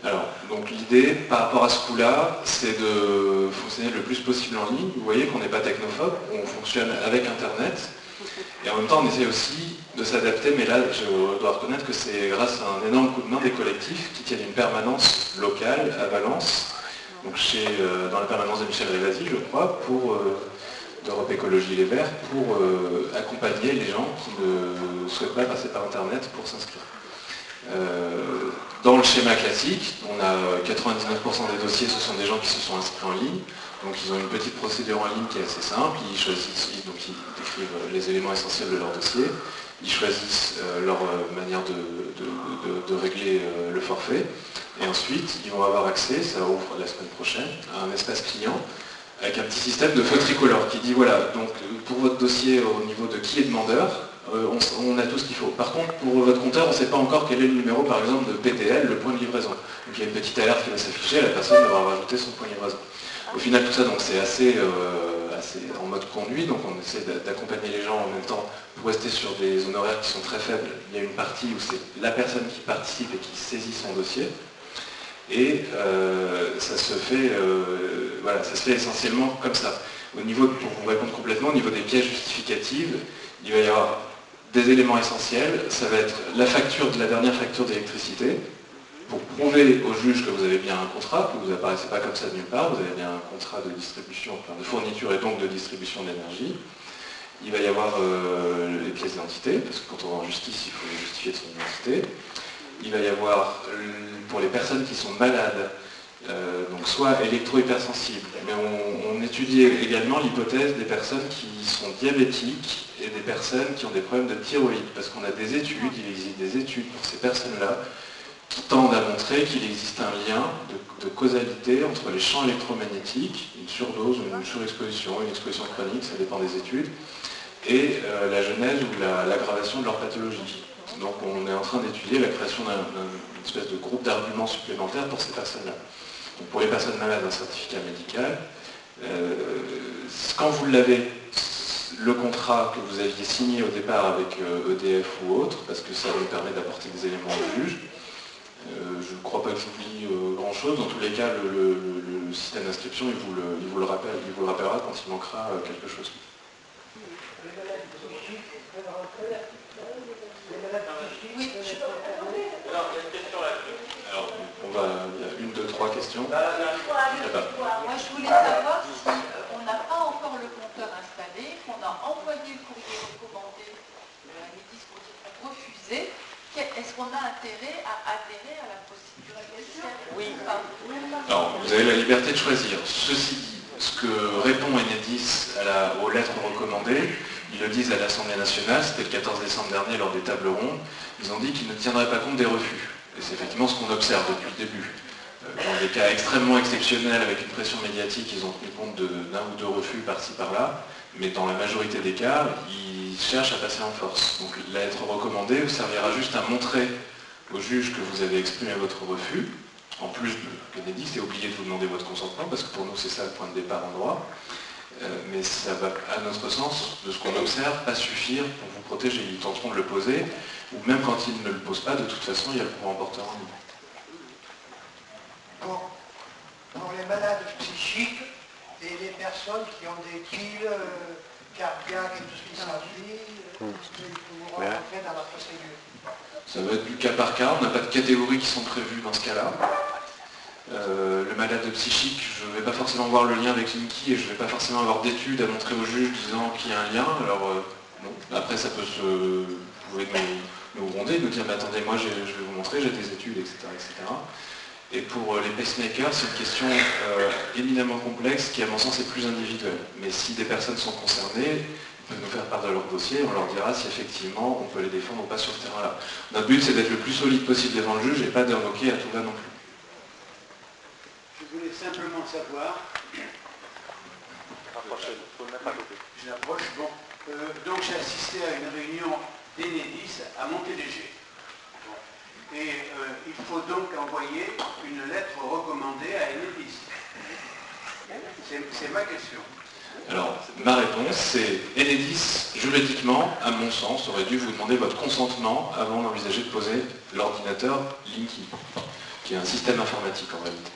Alors, donc l'idée par rapport à ce coup-là, c'est de fonctionner le plus possible en ligne. Vous voyez qu'on n'est pas technophobe, on fonctionne avec Internet. Et en même temps, on essaie aussi de s'adapter, mais là, je dois reconnaître que c'est grâce à un énorme coup de main des collectifs qui tiennent une permanence locale à Valence, donc dans la permanence de Michel Rivasi, je crois, d'Europe Écologie Les Verts, pour accompagner les gens qui ne souhaitent pas passer par Internet pour s'inscrire. Dans le schéma classique, on a 99% des dossiers, ce sont des gens qui se sont inscrits en ligne. Donc ils ont une petite procédure en ligne qui est assez simple, ils choisissent, donc ils décrivent les éléments essentiels de leur dossier, ils choisissent leur manière de régler le forfait, et ensuite ils vont avoir accès, ça ouvre la semaine prochaine, à un espace client, avec un petit système de feu tricolore qui dit voilà, donc pour votre dossier au niveau de qui est demandeur, on a tout ce qu'il faut. Par contre, pour votre compteur, on ne sait pas encore quel est le numéro, par exemple, de PTL, le point de livraison. Donc il y a une petite alerte qui va s'afficher, la personne devra rajouter son point de livraison. Au final, tout ça, donc c'est assez en mode conduit, donc on essaie d'accompagner les gens en même temps pour rester sur des honoraires qui sont très faibles. Il y a une partie où c'est la personne qui participe et qui saisit son dossier. Et ça se fait essentiellement comme ça. Au niveau, pour vous répondre complètement, au niveau des pièces justificatives, il va y avoir des éléments essentiels. Ça va être la dernière facture d'électricité, pour prouver au juge que vous avez bien un contrat, que vous n'apparaissez pas comme ça de nulle part, vous avez bien un contrat de distribution, enfin de fourniture et donc de distribution d'énergie. Il va y avoir les pièces d'identité, parce que quand on va en justice, il faut justifier de son identité. Il va y avoir, pour les personnes qui sont malades, donc soit électro-hypersensibles, mais on étudie également l'hypothèse des personnes qui sont diabétiques et des personnes qui ont des problèmes de thyroïde, parce qu'on a des études, il existe des études pour ces personnes-là, qui tendent à montrer qu'il existe un lien de causalité entre les champs électromagnétiques, une surdose ou une surexposition, une exposition chronique, ça dépend des études, et la genèse ou l'aggravation de leur pathologie. Donc on est en train d'étudier la création d'une espèce de groupe d'arguments supplémentaires pour ces personnes-là. Donc pour les personnes malades, un certificat médical. Quand vous l'avez, le contrat que vous aviez signé au départ avec EDF ou autre, parce que ça vous permet d'apporter des éléments au juge, je ne crois pas que j'oublie grand-chose. Dans tous les cas, le système d'inscription, il vous le rappellera quand il manquera quelque chose. question. Moi, je voulais savoir si on n'a pas encore le compteur installé, qu'on a envoyé le courrier recommandé à Enedis pour dire qu'on refusait. Est-ce qu'on a intérêt à adhérer à la procédure judiciaire? Oui. Alors, vous avez la liberté de choisir. Ceci dit, ce que répond Enedis aux lettres recommandées, ils le disent à l'Assemblée nationale, c'était le 14 décembre dernier lors des tables rondes, ils ont dit qu'ils ne tiendraient pas compte des refus. Et c'est effectivement ce qu'on observe depuis le début. Dans des cas extrêmement exceptionnels avec une pression médiatique, ils ont tenu compte d'un ou deux refus par-ci par-là, mais dans la majorité des cas, ils cherchent à passer en force. Donc la lettre recommandée vous servira juste à montrer au juge que vous avez exprimé votre refus, en plus de Enedis, c'est oublié de vous demander votre consentement, parce que pour nous c'est ça le point de départ en droit, mais ça va, à notre sens, de ce qu'on observe, pas suffire pour vous protéger. Ils tenteront de le poser, ou même quand ils ne le posent pas, de toute façon, il y a le courant porteur en ligne. Pour les malades psychiques et les personnes qui ont des kills cardiaques et tout ce qui s'ensuit, vous rentrez dans la procédure. Ça va être du cas par cas, on n'a pas de catégories qui sont prévues dans ce cas-là. Le malade psychique, je ne vais pas forcément voir le lien avec Linky et je ne vais pas forcément avoir d'études à montrer au juge disant qu'il y a un lien. Alors non. Après ça peut se... Vous pouvez nous gronder, nous dire mais attendez, moi je vais vous montrer, j'ai des études, etc. etc. Et pour les pacemakers, c'est une question éminemment complexe qui à mon sens est plus individuelle. Mais si des personnes sont concernées, ils peuvent nous faire part de leur dossier, on leur dira si effectivement on peut les défendre ou pas sur ce terrain-là. Notre but c'est d'être le plus solide possible devant le juge et pas d'invoquer à tout va non plus. Je voulais simplement savoir... Je l'approche, bon. Donc j'ai assisté à une réunion d'Enedis à Montéléger. Et il faut donc envoyer une lettre recommandée à Enedis. C'est ma question. Alors, ma réponse, c'est Enedis, juridiquement, à mon sens, aurait dû vous demander votre consentement avant d'envisager de poser l'ordinateur Linky, qui est un système informatique en réalité.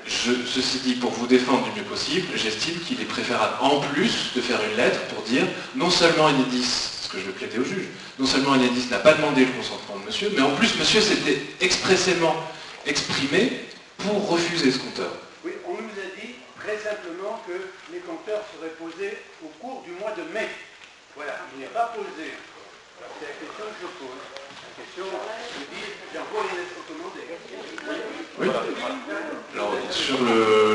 Ceci dit, pour vous défendre du mieux possible, j'estime qu'il est préférable en plus de faire une lettre pour dire non seulement Enedis, ce que je vais plaider au juge, non seulement Enedis n'a pas demandé le consentement de monsieur, mais en plus monsieur s'était expressément exprimé pour refuser ce compteur. Oui, on nous a dit très simplement que les compteurs seraient posés au cours du mois de mai. Voilà, il n'est pas posé. C'est la question que je pose. La question, je dis, j'envoie une lettre recommandée. Oui. Alors, je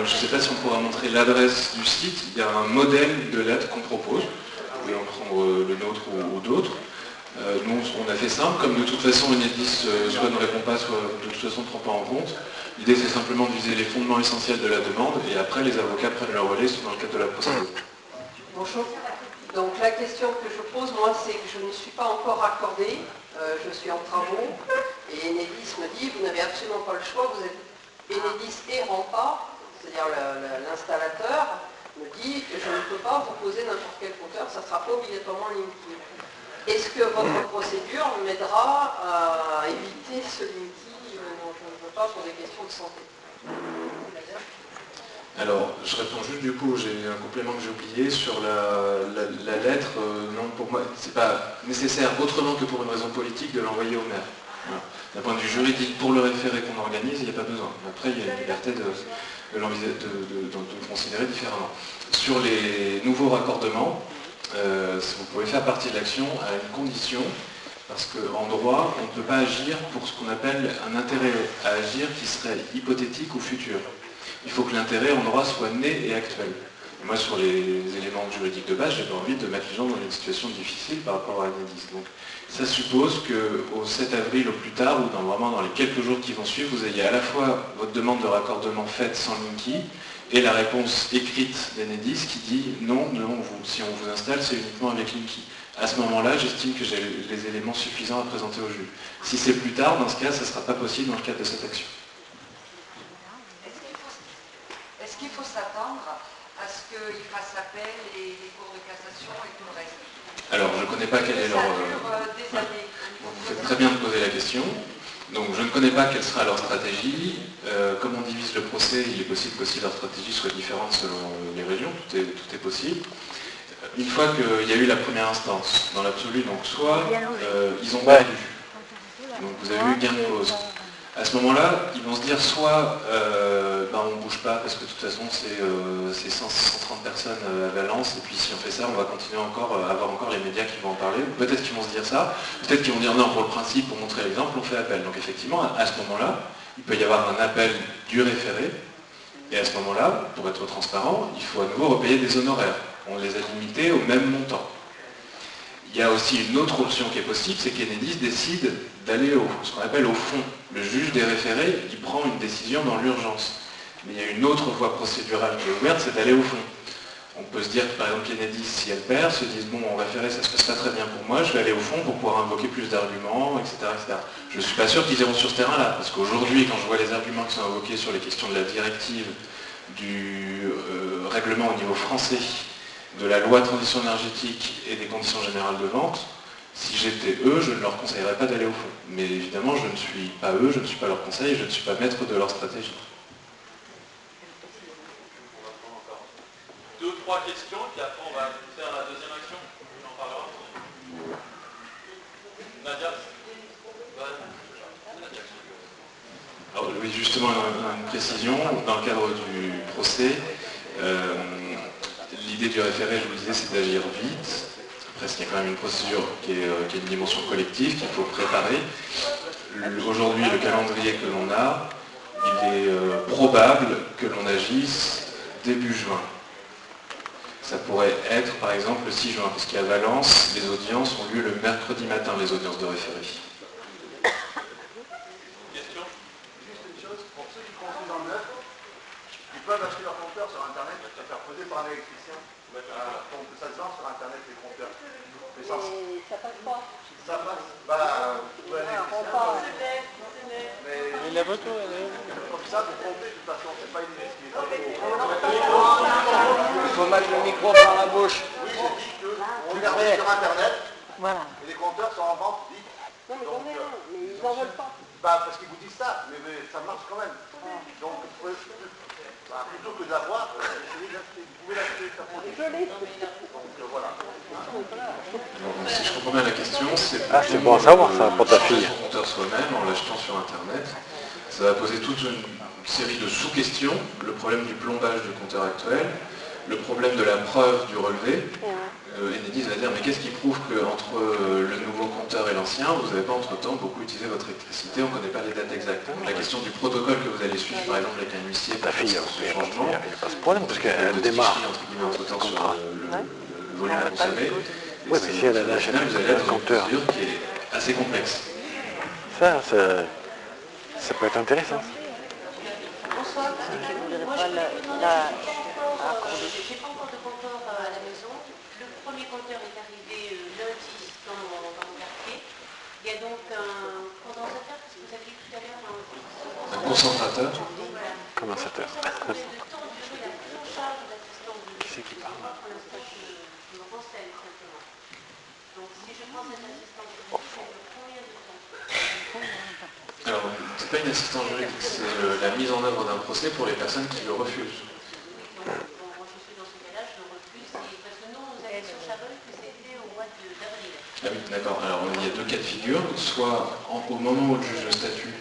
ne sais pas si on pourra montrer l'adresse du site, il y a un modèle de lettre qu'on propose. Vous pouvez en prendre le nôtre ou d'autres. Nous, on a fait simple, comme de toute façon Enedis soit ne répond pas, soit de toute façon ne prend pas en compte. L'idée c'est simplement de viser les fondements essentiels de la demande et après les avocats prennent leur relais dans le cadre de la procédure. Bonjour. Donc la question que je pose, moi, c'est que je ne suis pas encore accordée, je suis en travaux, et Enedis me dit, vous n'avez absolument pas le choix, vous êtes Enedis et Rampa, c'est-à-dire l'installateur, me dit, je ne peux pas vous poser n'importe quel compteur, ça sera obligatoirement Linky. Est-ce que votre procédure m'aidera à éviter ce Linky dont je ne veux pas pour des questions de santé? Alors, je réponds juste du coup, j'ai un complément que j'ai oublié sur la lettre. Non, pour moi, c'est pas nécessaire, autrement que pour une raison politique, de l'envoyer au maire. Voilà. D'un point de vue juridique, pour le référé qu'on organise, il n'y a pas besoin. Après, il y a une liberté de le considérer différemment. Sur les nouveaux raccordements, vous pouvez faire partie de l'action à une condition, parce qu'en droit, on ne peut pas agir pour ce qu'on appelle un intérêt à agir qui serait hypothétique ou futur. Il faut que l'intérêt en droit soit né et actuel. Et moi, sur les éléments juridiques de base, j'ai pas envie de mettre les gens dans une situation difficile par rapport à Enedis. Donc, ça suppose qu'au 7 avril au plus tard, ou vraiment dans les quelques jours qui vont suivre, vous ayez à la fois votre demande de raccordement faite sans Linky, et la réponse écrite d'Enedis qui dit non, si on vous installe, c'est uniquement avec Linky. À ce moment-là, j'estime que j'ai les éléments suffisants à présenter au juge. Si c'est plus tard, dans ce cas, ça ne sera pas possible dans le cadre de cette action. Est-ce qu'il faut s'attendre à ce qu'ils fassent appel et les cours de cassation et tout le reste? Alors, je ne connais pas quelle est leur... Vous faites très bien de poser la question. Donc, je ne connais pas quelle sera leur stratégie. Comme on divise le procès, il est possible qu'aussi leur stratégie soit différente selon les régions. Tout est possible. Une fois qu'il y a eu la première instance, dans l'absolu, donc soit ils ont perdu, donc vous avez eu gain de cause. À ce moment-là, ils vont se dire soit on ne bouge pas parce que de toute façon c'est 130 personnes à Valence et puis si on fait ça on va continuer encore à avoir encore les médias qui vont en parler. Peut-être qu'ils vont se dire ça, peut-être qu'ils vont dire non pour le principe, pour montrer l'exemple, on fait appel. Donc effectivement à ce moment-là, il peut y avoir un appel du référé et à ce moment-là, pour être transparent, il faut à nouveau repayer des honoraires. On les a limités au même montant. Il y a aussi une autre option qui est possible, c'est qu'Enedis décide d'aller ce qu'on appelle au fond. Le juge des référés, il prend une décision dans l'urgence. Mais il y a une autre voie procédurale qui est ouverte, c'est d'aller au fond. On peut se dire que par exemple Enedis, si elle perd, se disent bon, en référé, ça se passe pas très bien pour moi, je vais aller au fond pour pouvoir invoquer plus d'arguments, etc., etc. Je ne suis pas sûr qu'ils iront sur ce terrain-là, parce qu'aujourd'hui, quand je vois les arguments qui sont invoqués sur les questions de la directive, du règlement au niveau français, de la loi de transition énergétique et des conditions générales de vente, si j'étais eux, je ne leur conseillerais pas d'aller au fond. Mais évidemment, je ne suis pas eux, je ne suis pas leur conseil, je ne suis pas maître de leur stratégie. 2 ou 3 questions, puis après on va faire la deuxième action. On en parlera. Nadia. Alors, oui, justement, une précision. Dans le cadre du procès, l'idée du référé, je vous le disais, c'est d'agir vite. Après, il y a quand même une procédure qui est une dimension collective qu'il faut préparer. Aujourd'hui, le calendrier que l'on a, il est probable que l'on agisse début juin. Ça pourrait être, par exemple, le 6 juin, parce qu'à Valence, les audiences ont lieu le mercredi matin, les audiences de référé. Question ? Juste une chose, pour ceux qui construisent en neuf, ils peuvent acheter leur compteur sur Internet et faire poser par un électricien. Donc ça se vend sur Internet, les compteurs. Mais ça passe pas. Ça passe. Vous pouvez aller mais la photo, comme ça, vous comptez, de toute façon, c'est pas une liste. Il faut mettre le micro par la bouche. Oui, j'ai dit qu'on regarde sur Internet. Voilà. Et les compteurs sont en vente vite. Non, mais donc, mais ils n'en veulent pas. Parce qu'ils vous disent ça, mais ça marche quand même. Donc, plutôt que de l'avoir, vous pouvez l'acheter. Donc, voilà. Donc, si je comprends bien la question, c'est bon à savoir ça pour ta fille. Son compteur soi-même en l'achetant sur Internet. Ça va poser toute une série de sous-questions. Le problème du plombage du compteur actuel, le problème de la preuve du relevé. Enedis va dire mais qu'est-ce qui prouve qu'entre le nouveau compteur et l'ancien, vous n'avez pas entre-temps beaucoup utilisé votre électricité, on ne connaît pas les dates exactes. Donc, la question du protocole que vous allez suivre, par exemple avec un huissier, Ta fille, ce changement, il n'y a pas ce problème parce qu'elle démarre. entre-temps sur le volume consommé. Oui, mais si elle a final, vous allez être dans une procédure qui est assez complexe. Ça peut être intéressant. Bonsoir. Moi, je n'ai pas encore de compteur à la maison. Le premier compteur est arrivé lundi dans mon quartier. Il y a donc un condensateur, qu'est-ce que vous avez dit tout à l'heure, Un concentrateur. Condensateur. Le temps de durer la prise en charge de l'assistant de Qui c'est qui parle? pour l'instant, je me renseigne simplement. Donc, si je prends cet assistant juridique, ça dure combien de temps? Alors, c'est pas une assistance juridique, c'est la mise en œuvre d'un procès pour les personnes qui le refusent. Moi, je suis dans ce cas-là, je le refuse, parce que nous, on nous avait sur Charonne que c'était au mois d'avril. Ah oui, d'accord. Alors, il y a 2 cas de figure. Soit au moment où le juge statue,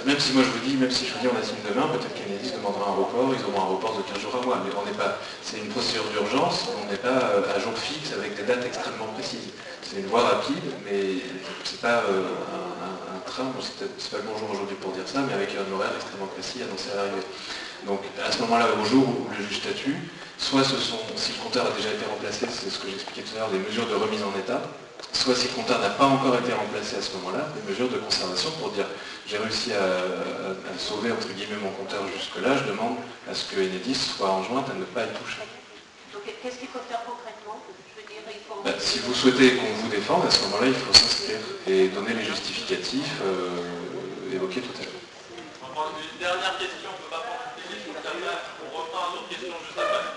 même si moi je vous dis, même si je vous dis on assigne demain, peut-être qu'Enedis demandera un report, ils auront un report de 15 jours à mois, mais on n'est pas, c'est une procédure d'urgence, on n'est pas à jour fixe avec des dates extrêmement précises. C'est une voie rapide, mais c'est pas un train, c'est pas le bon jour aujourd'hui pour dire ça, mais avec un horaire extrêmement précis annoncé à l'arrivée. Donc à ce moment-là, au jour où le juge statue, soit si le compteur a déjà été remplacé, c'est ce que j'expliquais tout à l'heure, des mesures de remise en état, soit si le compteur n'a pas encore été remplacé à ce moment-là, des mesures de conservation pour dire j'ai réussi à sauver entre guillemets mon compteur jusque-là, je demande à ce que Enedis soit enjointe à ne pas y toucher. Donc qu'est-ce qu'il faut faire concrètement? Je veux dire, il faut... Si vous souhaitez qu'on vous défende, à ce moment-là, il faut s'inscrire et donner les justificatifs évoqués tout à l'heure. On va prendre une dernière question, on ne peut pas prendre toutes les questions, on reprend une autre question juste après.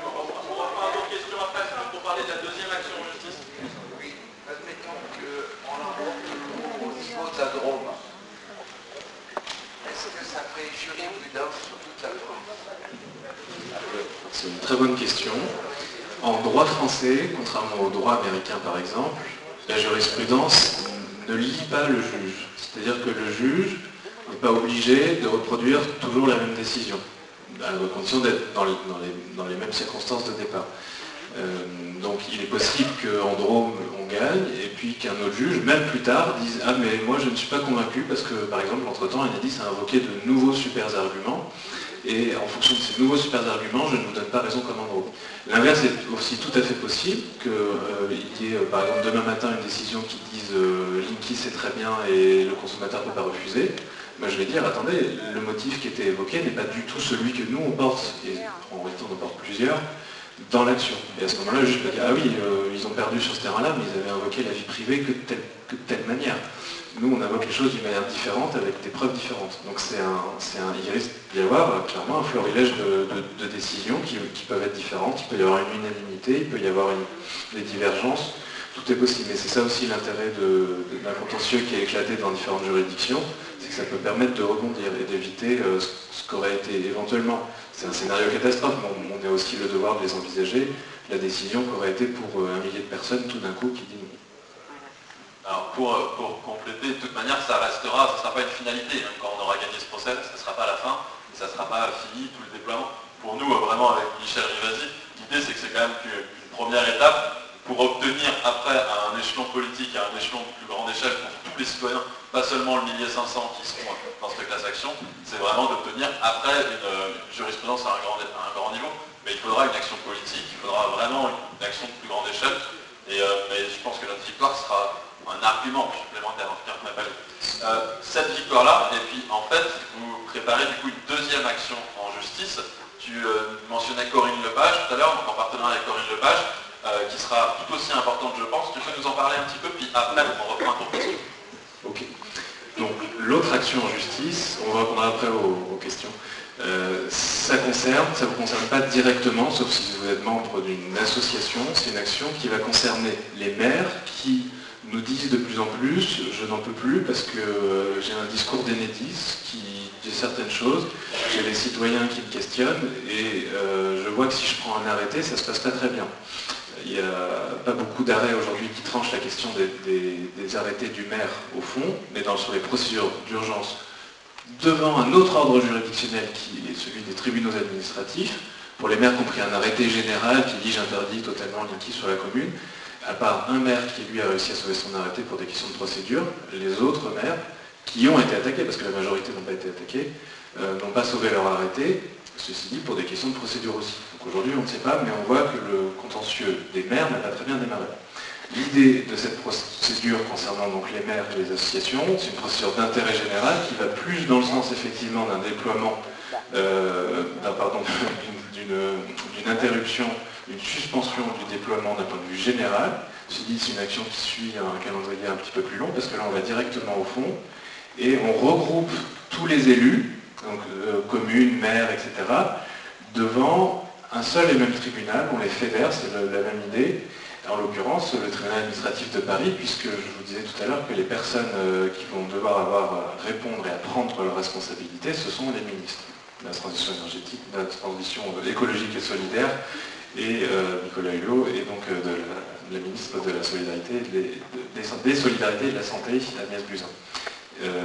On reprend une autre question après, pour parler de la deuxième action en justice. Oui, admettons qu'on l'emporte au niveau de la Drôme. Est-ce que ça ferait jurisprudence sur toute la France? C'est une très bonne question. En droit français, contrairement au droit américain par exemple, la jurisprudence ne lit pas le juge. C'est-à-dire que le juge n'est pas obligé de reproduire toujours la même décision, à la condition d'être dans les mêmes circonstances de départ. Donc il est possible qu'en Drôme on gagne, et puis qu'un autre juge, même plus tard, dise « Ah mais moi je ne suis pas convaincu parce que par exemple entre-temps Enedis a invoqué de nouveaux super arguments, et en fonction de ces nouveaux super arguments, je ne vous donne pas raison comme en Drôme. » L'inverse est aussi tout à fait possible, qu'il y ait par exemple demain matin une décision qui dise Linky c'est très bien et le consommateur ne peut pas refuser. Ben, je vais dire, attendez, le motif qui était évoqué n'est pas du tout celui que nous on porte, et en réalité on en porte plusieurs, dans l'action. Et à ce moment-là, le juge peut dire, ah oui, ils ont perdu sur ce terrain-là, mais ils avaient invoqué la vie privée que de telle manière. Nous, on invoque les choses d'une manière différente, avec des preuves différentes. Donc il risque d'y avoir clairement un florilège de décisions qui peuvent être différentes, il peut y avoir une unanimité, il peut y avoir des divergences, tout est possible. Mais c'est ça aussi l'intérêt d'un contentieux qui est éclaté dans différentes juridictions, c'est que ça peut permettre de rebondir et d'éviter ce qu'aurait été éventuellement. C'est un scénario catastrophe, mais on a aussi le devoir de les envisager, la décision qu'aurait été pour 1 millier de personnes tout d'un coup qui dit non. Alors pour compléter, de toute manière, ça ne sera pas une finalité. Même quand on aura gagné ce procès, ça ne sera pas la fin, et ça ne sera pas fini tout le déploiement. Pour nous, vraiment avec Michel Rivasi, l'idée c'est que c'est quand même qu'une première étape pour obtenir après à un échelon politique, à un échelon de plus grande échelle pour tous les citoyens, pas seulement le 1 500 qui seront dans cette classe action, c'est vraiment d'obtenir après une jurisprudence à un grand niveau, mais il faudra une action politique, il faudra vraiment une action de plus grande échelle, mais je pense que notre victoire sera un argument supplémentaire, en tout cas, qu'on appelle. Cette victoire-là, et puis en fait, vous préparez du coup une deuxième action en justice. Tu mentionnais Corinne Lepage tout à l'heure, donc en partenariat avec Corinne Lepage, qui sera tout aussi importante, je pense. Tu peux nous en parler un petit peu, puis après, on reprend ton question. Ok. Donc l'autre action en justice, on va répondre après aux questions. Ça vous concerne pas directement, sauf si vous êtes membre d'une association. C'est une action qui va concerner les maires qui nous disent de plus en plus, je n'en peux plus parce que j'ai un discours d'Enedis qui dit certaines choses, j'ai des citoyens qui me questionnent et je vois que si je prends un arrêté, ça se passe pas très bien. Il n'y a pas beaucoup d'arrêts aujourd'hui qui tranchent la question des arrêtés du maire au fond, mais sur les procédures d'urgence devant un autre ordre juridictionnel qui est celui des tribunaux administratifs, pour les maires qui ont pris un arrêté général qui dit j'interdis totalement Linky sur la commune, à part un maire qui lui a réussi à sauver son arrêté pour des questions de procédure, les autres maires qui ont été attaqués, parce que la majorité n'ont pas été attaqués, n'ont pas sauvé leur arrêté, ceci dit pour des questions de procédure aussi. Donc aujourd'hui on ne sait pas, mais on voit que le contentieux des maires n'a pas très bien démarré. L'idée de cette procédure concernant donc les maires et les associations, c'est une procédure d'intérêt général qui va plus dans le sens effectivement d'un déploiement, d'une interruption, d'une suspension du déploiement d'un point de vue général. Ceci dit, c'est une action qui suit un calendrier un petit peu plus long, parce que là on va directement au fond, et on regroupe tous les élus, donc communes, maires, etc., devant un seul et même tribunal, on les fédère, c'est la même idée. En l'occurrence, le tribunal administratif de Paris, puisque je vous disais tout à l'heure que les personnes qui vont devoir avoir à répondre et à prendre leurs responsabilités, ce sont les ministres de la transition énergétique, de la transition écologique et solidaire, et Nicolas Hulot, et donc la ministre de la Solidarité, des Solidarités et de la Santé, Agnès Buzyn.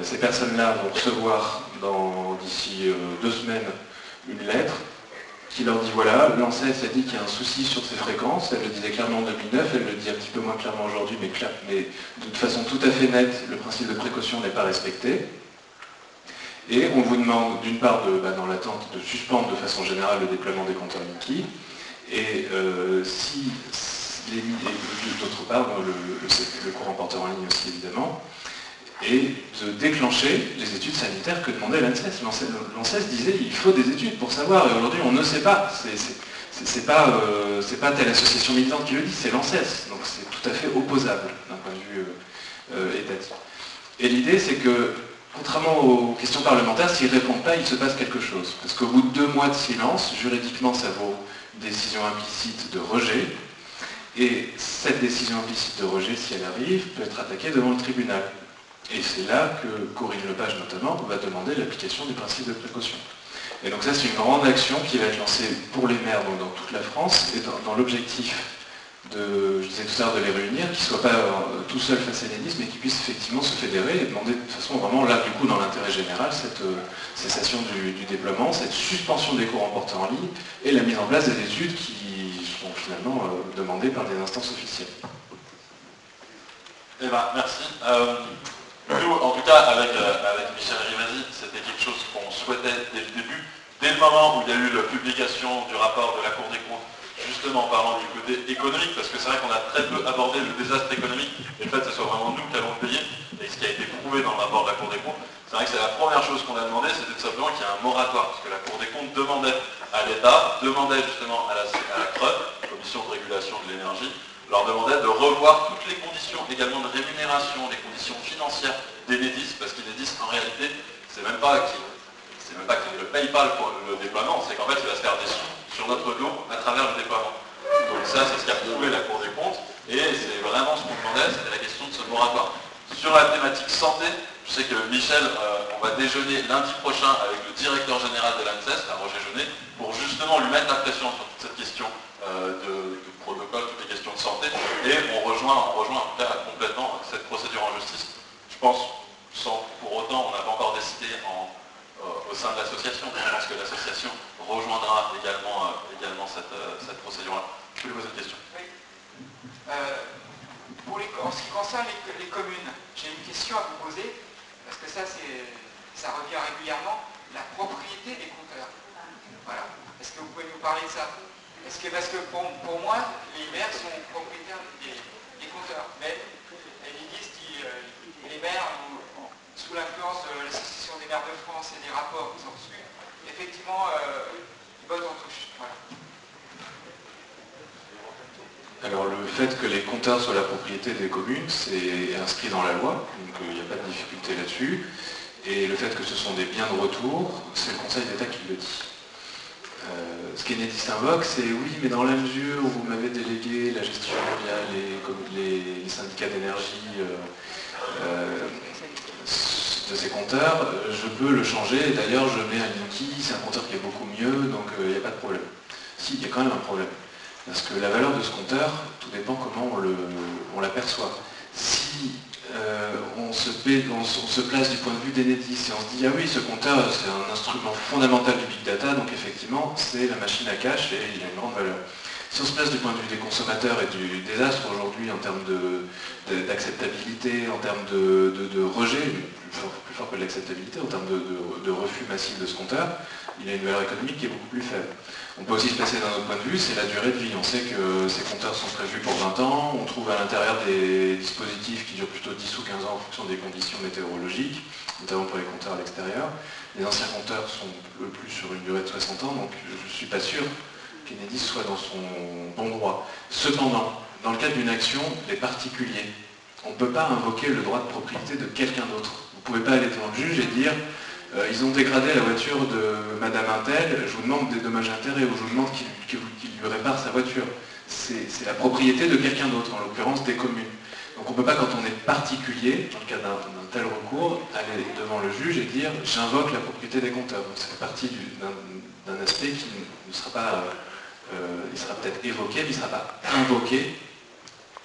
Ces personnes-là vont recevoir d'ici 2 semaines une lettre qui leur dit voilà, l'ANSES a dit qu'il y a un souci sur ces fréquences, elle le disait clairement en 2009, elle le dit un petit peu moins clairement aujourd'hui, mais de façon tout à fait nette, le principe de précaution n'est pas respecté. Et on vous demande d'une part, dans l'attente, de suspendre de façon générale le déploiement des compteurs Linky, et d'autre part, le courant porteur en ligne aussi évidemment, et de déclencher les études sanitaires que demandait l'ANSES. L'ANSES disait il faut des études pour savoir, et aujourd'hui on ne sait pas. C'est pas telle association militante qui le dit, c'est l'ANSES. Donc c'est tout à fait opposable d'un point de vue étatique. Et l'idée c'est que, contrairement aux questions parlementaires, s'ils ne répondent pas, il se passe quelque chose. Parce qu'au bout de 2 mois de silence, juridiquement ça vaut décision implicite de rejet, et cette décision implicite de rejet, si elle arrive, peut être attaquée devant le tribunal. Et c'est là que Corinne Lepage notamment va demander l'application du principe de précaution. Et donc ça c'est une grande action qui va être lancée pour les maires donc dans toute la France, et dans l'objectif je disais tout à l'heure, de les réunir, qu'ils ne soient pas tout seuls face à Enedis, mais qu'ils puissent effectivement se fédérer et demander de façon vraiment, là, du coup, dans l'intérêt général, cette cessation du déploiement, cette suspension des cours emportés en ligne et la mise en place des études qui sont finalement demandées par des instances officielles. Eh ben, merci. Nous, en tout cas, avec Michel Rivasi, c'était quelque chose qu'on souhaitait dès le début. Dès le moment où il y a eu la publication du rapport de la Cour des comptes, justement en parlant du côté économique, parce que c'est vrai qu'on a très peu abordé le désastre économique, et le fait que ce soit vraiment nous qui allons le payer, et ce qui a été prouvé dans le rapport de la Cour des comptes, c'est vrai que c'est la première chose qu'on a demandé, c'était tout simplement qu'il y ait un moratoire, parce que la Cour des comptes demandait à l'État, demandait justement à la CRE, Commission de régulation de l'énergie, leur demandait de revoir toutes les conditions également de rémunération, les conditions financières d'Enedis, parce qu'Enedis, en réalité, c'est même pas qu'il ne paye pas le déploiement, c'est qu'en fait, il va se faire des sous sur notre dos à travers le déploiement. Donc ça, c'est ce qu'a prouvé la Cour des comptes, et c'est vraiment ce qu'on demandait, c'était la question de ce moratoire. Sur la thématique santé, je sais que Michel, on va déjeuner lundi prochain avec le directeur général de l'ANSES, Roger Jeunet, pour justement lui mettre la pression sur toute cette question de protocole, toutes les questions de santé, et on rejoint en tout cas complètement cette procédure en justice. Je pense, sans pour autant, on n'a pas encore décidé au sein de l'association, je pense que l'association rejoindra également cette procédure-là. Je voulais poser une question. Oui. En ce qui concerne les communes, j'ai une question à vous poser, parce que ça revient régulièrement, la propriété des compteurs. Voilà. Est-ce que vous pouvez nous parler de ça? Parce que pour moi, les maires sont propriétaires des compteurs. Mais Enedis dit les maires, sous l'influence de l'Association des maires de France et des rapports qu'ils ont reçus, effectivement, ils votent en touche. Voilà. Alors le fait que les compteurs soient la propriété des communes, c'est inscrit dans la loi, donc il n'y a pas de difficulté là-dessus. Et le fait que ce sont des biens de retour, c'est le Conseil d'État qui le dit. Ce qu'Enedis invoque, c'est oui, mais dans la mesure où vous m'avez délégué la gestion via les syndicats d'énergie de ces compteurs, je peux le changer. Et d'ailleurs, je mets un Linky, c'est un compteur qui est beaucoup mieux, donc il n'y a pas de problème. Si, il y a quand même un problème. Parce que la valeur de ce compteur, tout dépend comment on l'aperçoit. Si on se place du point de vue d'Enedis et on se dit ah oui, ce compteur c'est un instrument fondamental du big data, donc effectivement c'est la machine à cash et il a une grande valeur. Si on se place du point de vue des consommateurs et du désastre aujourd'hui en termes d'acceptabilité, en termes de rejet, plus fort que de l'acceptabilité, en termes de refus massif de ce compteur, il a une valeur économique qui est beaucoup plus faible. On peut aussi se placer d'un autre point de vue, c'est la durée de vie. On sait que ces compteurs sont prévus pour 20 ans, on trouve à l'intérieur des dispositifs qui durent plutôt 10 ou 15 ans en fonction des conditions météorologiques, notamment pour les compteurs à l'extérieur. Les anciens compteurs sont le plus sur une durée de 60 ans, donc je ne suis pas sûr qu'Enedis soit dans son bon droit. Cependant, dans le cadre d'une action, les particuliers, on ne peut pas invoquer le droit de propriété de quelqu'un d'autre. Vous ne pouvez pas aller devant le juge et dire ils ont dégradé la voiture de Madame Intel, je vous demande des dommages-intérêts ou je vous demande qu'il lui répare sa voiture. C'est la propriété de quelqu'un d'autre, en l'occurrence des communes. Donc on ne peut pas, quand on est particulier, dans le cas d'un tel recours, aller devant le juge et dire j'invoque la propriété des compteurs. Donc ça fait partie d'un aspect qui ne sera pas, il sera peut-être évoqué, mais il ne sera pas invoqué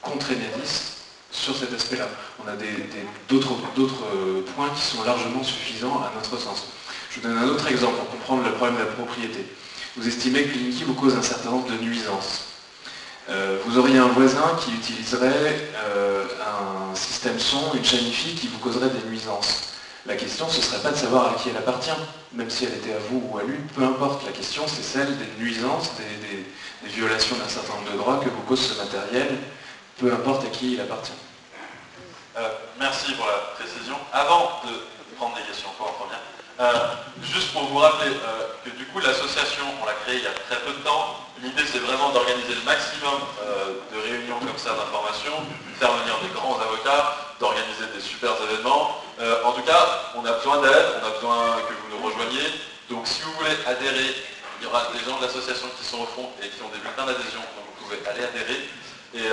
contre Enedis sur cet aspect-là. On a d'autres points qui sont largement suffisants à notre sens. Je vous donne un autre exemple pour comprendre le problème de la propriété. Vous estimez que Linky vous cause un certain nombre de nuisances. Vous auriez un voisin qui utiliserait un système son, une chaîne hi-fi qui vous causerait des nuisances. La question, ce ne serait pas de savoir à qui elle appartient, même si elle était à vous ou à lui, peu importe. La question, c'est celle des nuisances, des violations d'un certain nombre de droits que vous cause ce matériel, peu importe à qui il appartient. Merci pour la précision. Avant de prendre des questions pour en première, juste pour vous rappeler que du coup l'association, on l'a créée il y a très peu de temps. L'idée c'est vraiment d'organiser le maximum de réunions comme ça d'information, faire venir des grands avocats, d'organiser des super événements. En tout cas, on a besoin d'aide, on a besoin que vous nous rejoigniez. Donc si vous voulez adhérer, il y aura des gens de l'association qui sont au fond et qui ont des bulletins d'adhésion, donc vous pouvez aller adhérer. Et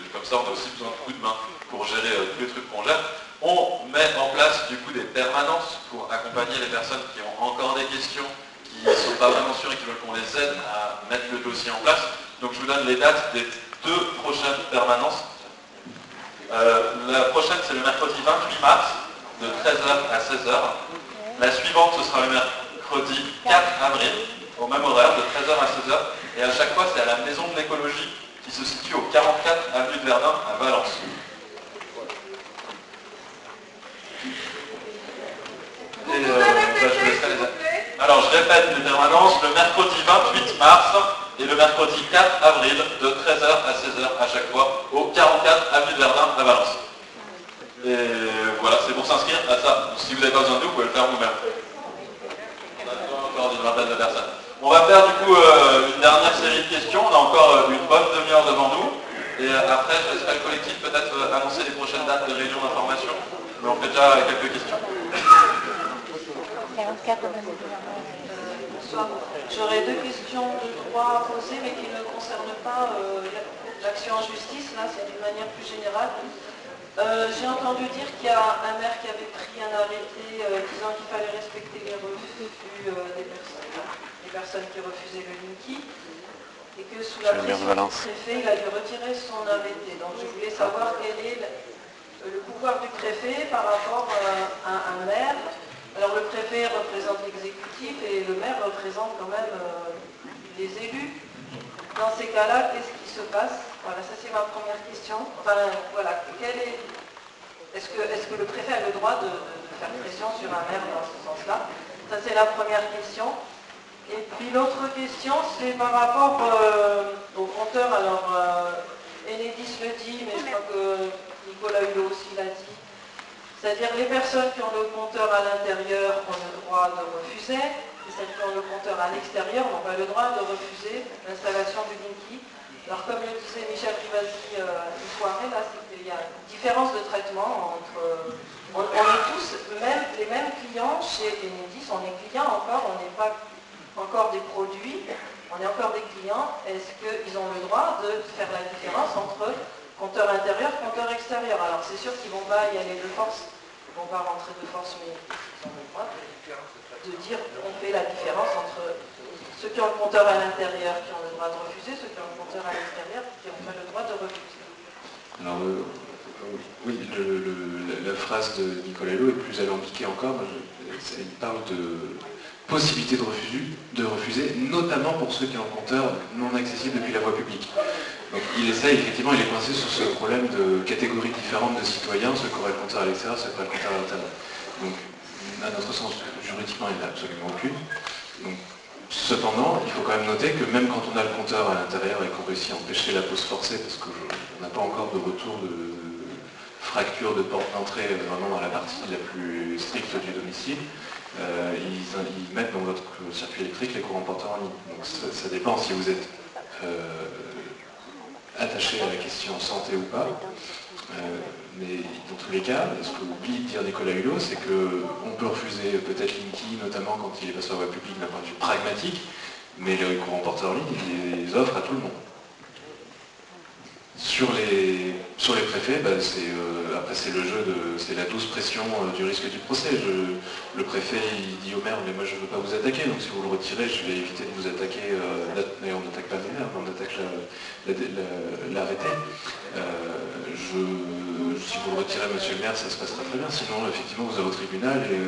comme ça, on a aussi besoin de coups de main pour gérer tous les trucs qu'on gère. On met en place du coup des permanences pour accompagner les personnes qui ont encore des questions, qui ne sont pas vraiment sûres et qui veulent qu'on les aide à mettre le dossier en place. Donc je vous donne les dates des 2 prochaines permanences. La prochaine, c'est le mercredi 28 mars, de 13h à 16h. La suivante, ce sera le mercredi 4 avril, au même horaire, de 13h à 16h. Et à chaque fois, c'est à la Maison de l'écologie, qui se situe au 44 avenue de Verdun, à Valence. Alors, je répète les permanences, le mercredi 28 mars et le mercredi 4 avril, de 13h à 16h à chaque fois, au 44 avenue de Verdun, à Valence. Et voilà, c'est pour s'inscrire à ça. Si vous n'avez pas besoin de nous, vous pouvez le faire vous-même. On a besoin encore d'une vingtaine de personnes. On va faire du coup une dernière série de questions. On a encore une bonne demi-heure devant nous. Et après, je laisserai le collectif peut-être annoncer les prochaines dates de réunion d'information. Mais on fait déjà quelques questions. Bonsoir. J'aurais 2 questions de droit à poser, mais qui ne concernent pas l'action en justice. Là, c'est d'une manière plus générale. J'ai entendu dire qu'il y a un maire qui avait pris un arrêté disant qu'il fallait respecter les refus des personnes qui refusaient le Linky, et que sous la pression du préfet, il a dû retirer son arrêté. Donc je voulais savoir quel est le pouvoir du préfet par rapport à un maire. Alors le préfet représente l'exécutif et le maire représente quand même les élus. Dans ces cas-là, qu'est-ce qui se passe? Voilà, ça c'est ma première question. Enfin, voilà, est-ce que le préfet a le droit de faire pression sur un maire dans ce sens-là? Ça c'est la première question. Et puis l'autre question, c'est par rapport au compteur. Alors, Enedis le dit, mais je crois que Nicolas Hulot aussi l'a dit. C'est-à-dire les personnes qui ont le compteur à l'intérieur ont le droit de refuser, et celles qui ont le compteur à l'extérieur n'ont pas le droit de refuser l'installation du Linky. Alors comme le disait Michel Rivasi une soirée, là, c'est qu'il y a une différence de traitement entre... On est tous les mêmes clients chez Enedis, on est clients encore, on n'est pas encore des produits, on est encore des clients. Est-ce qu'ils ont le droit de faire la différence entre compteur intérieur, compteur extérieur? Alors c'est sûr qu'ils ne vont pas y aller de force, ils ne vont pas rentrer de force, mais ils ont le droit de dire qu'on fait la différence entre ceux qui ont le compteur à l'intérieur, qui ont le droit de refuser, ceux qui ont le compteur à l'extérieur, qui n'ont pas le droit de refuser. Alors oui, la phrase de Nicolas Hulot est plus alambiquée encore. Il parle de possibilité de refuser, notamment pour ceux qui ont un compteur non accessible depuis la voie publique. Donc il essaie, effectivement, il est coincé sur ce problème de catégories différentes de citoyens, ceux qui auraient le compteur à l'extérieur, ceux qui auraient le compteur à l'intérieur. Donc, à notre sens, juridiquement, il n'y en a absolument aucune. Donc, cependant, il faut quand même noter que même quand on a le compteur à l'intérieur et qu'on réussit à empêcher la pause forcée, parce qu'on n'a pas encore de retour de fracture de porte d'entrée vraiment dans la partie la plus stricte du domicile, ils mettent dans votre circuit électrique les courants porteurs en ligne. Donc ça dépend si vous êtes attaché à la question santé ou pas. Mais dans tous les cas, ce que oublie de dire Nicolas Hulot, c'est qu'on peut refuser peut-être Linky, notamment quand il est pas sur la voie publique d'un point de vue pragmatique, mais les courants porteurs en ligne, il les offre à tout le monde. Sur les préfets, après c'est le jeu c'est la douce pression du risque du procès. Le préfet il dit au maire, mais moi je ne veux pas vous attaquer, donc si vous le retirez, je vais éviter de vous attaquer. D'ailleurs on n'attaque pas le maire, on attaque l'arrêté. Si vous le retirez, monsieur le maire, ça se passera très bien. Sinon, effectivement, vous allez au tribunal et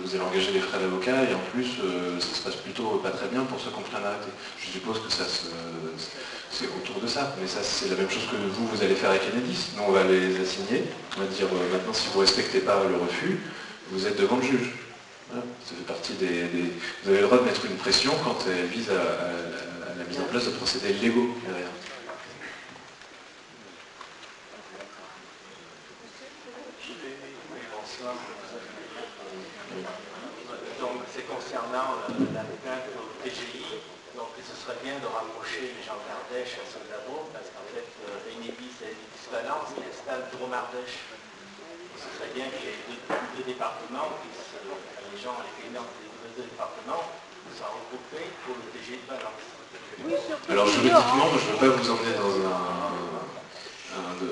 vous allez engager des frais d'avocat et en plus, ça se passe plutôt pas très bien pour ceux qui ont pris un arrêté. Je suppose que c'est autour de ça. Mais ça, c'est la même chose que vous allez faire avec Enedis. Nous, on va les assigner. On va dire, maintenant, si vous ne respectez pas le refus, vous êtes devant le juge. Voilà. Ça fait partie Vous avez le droit de mettre une pression quand elle vise à la mise en place de procédés légaux derrière. Donc c'est concernant la plainte au TGI, donc ce serait bien de rapprocher les gens d'Ardèche à ceux d'Avaux, parce qu'en fait Enedis et Enedis Valence qui installent Drôme-Ardèche. Ce serait bien que les deux départements, les gens, les clients des deux départements, soient regroupés pour le TGI de Valence. Alors juridiquement, je ne veux pas vous emmener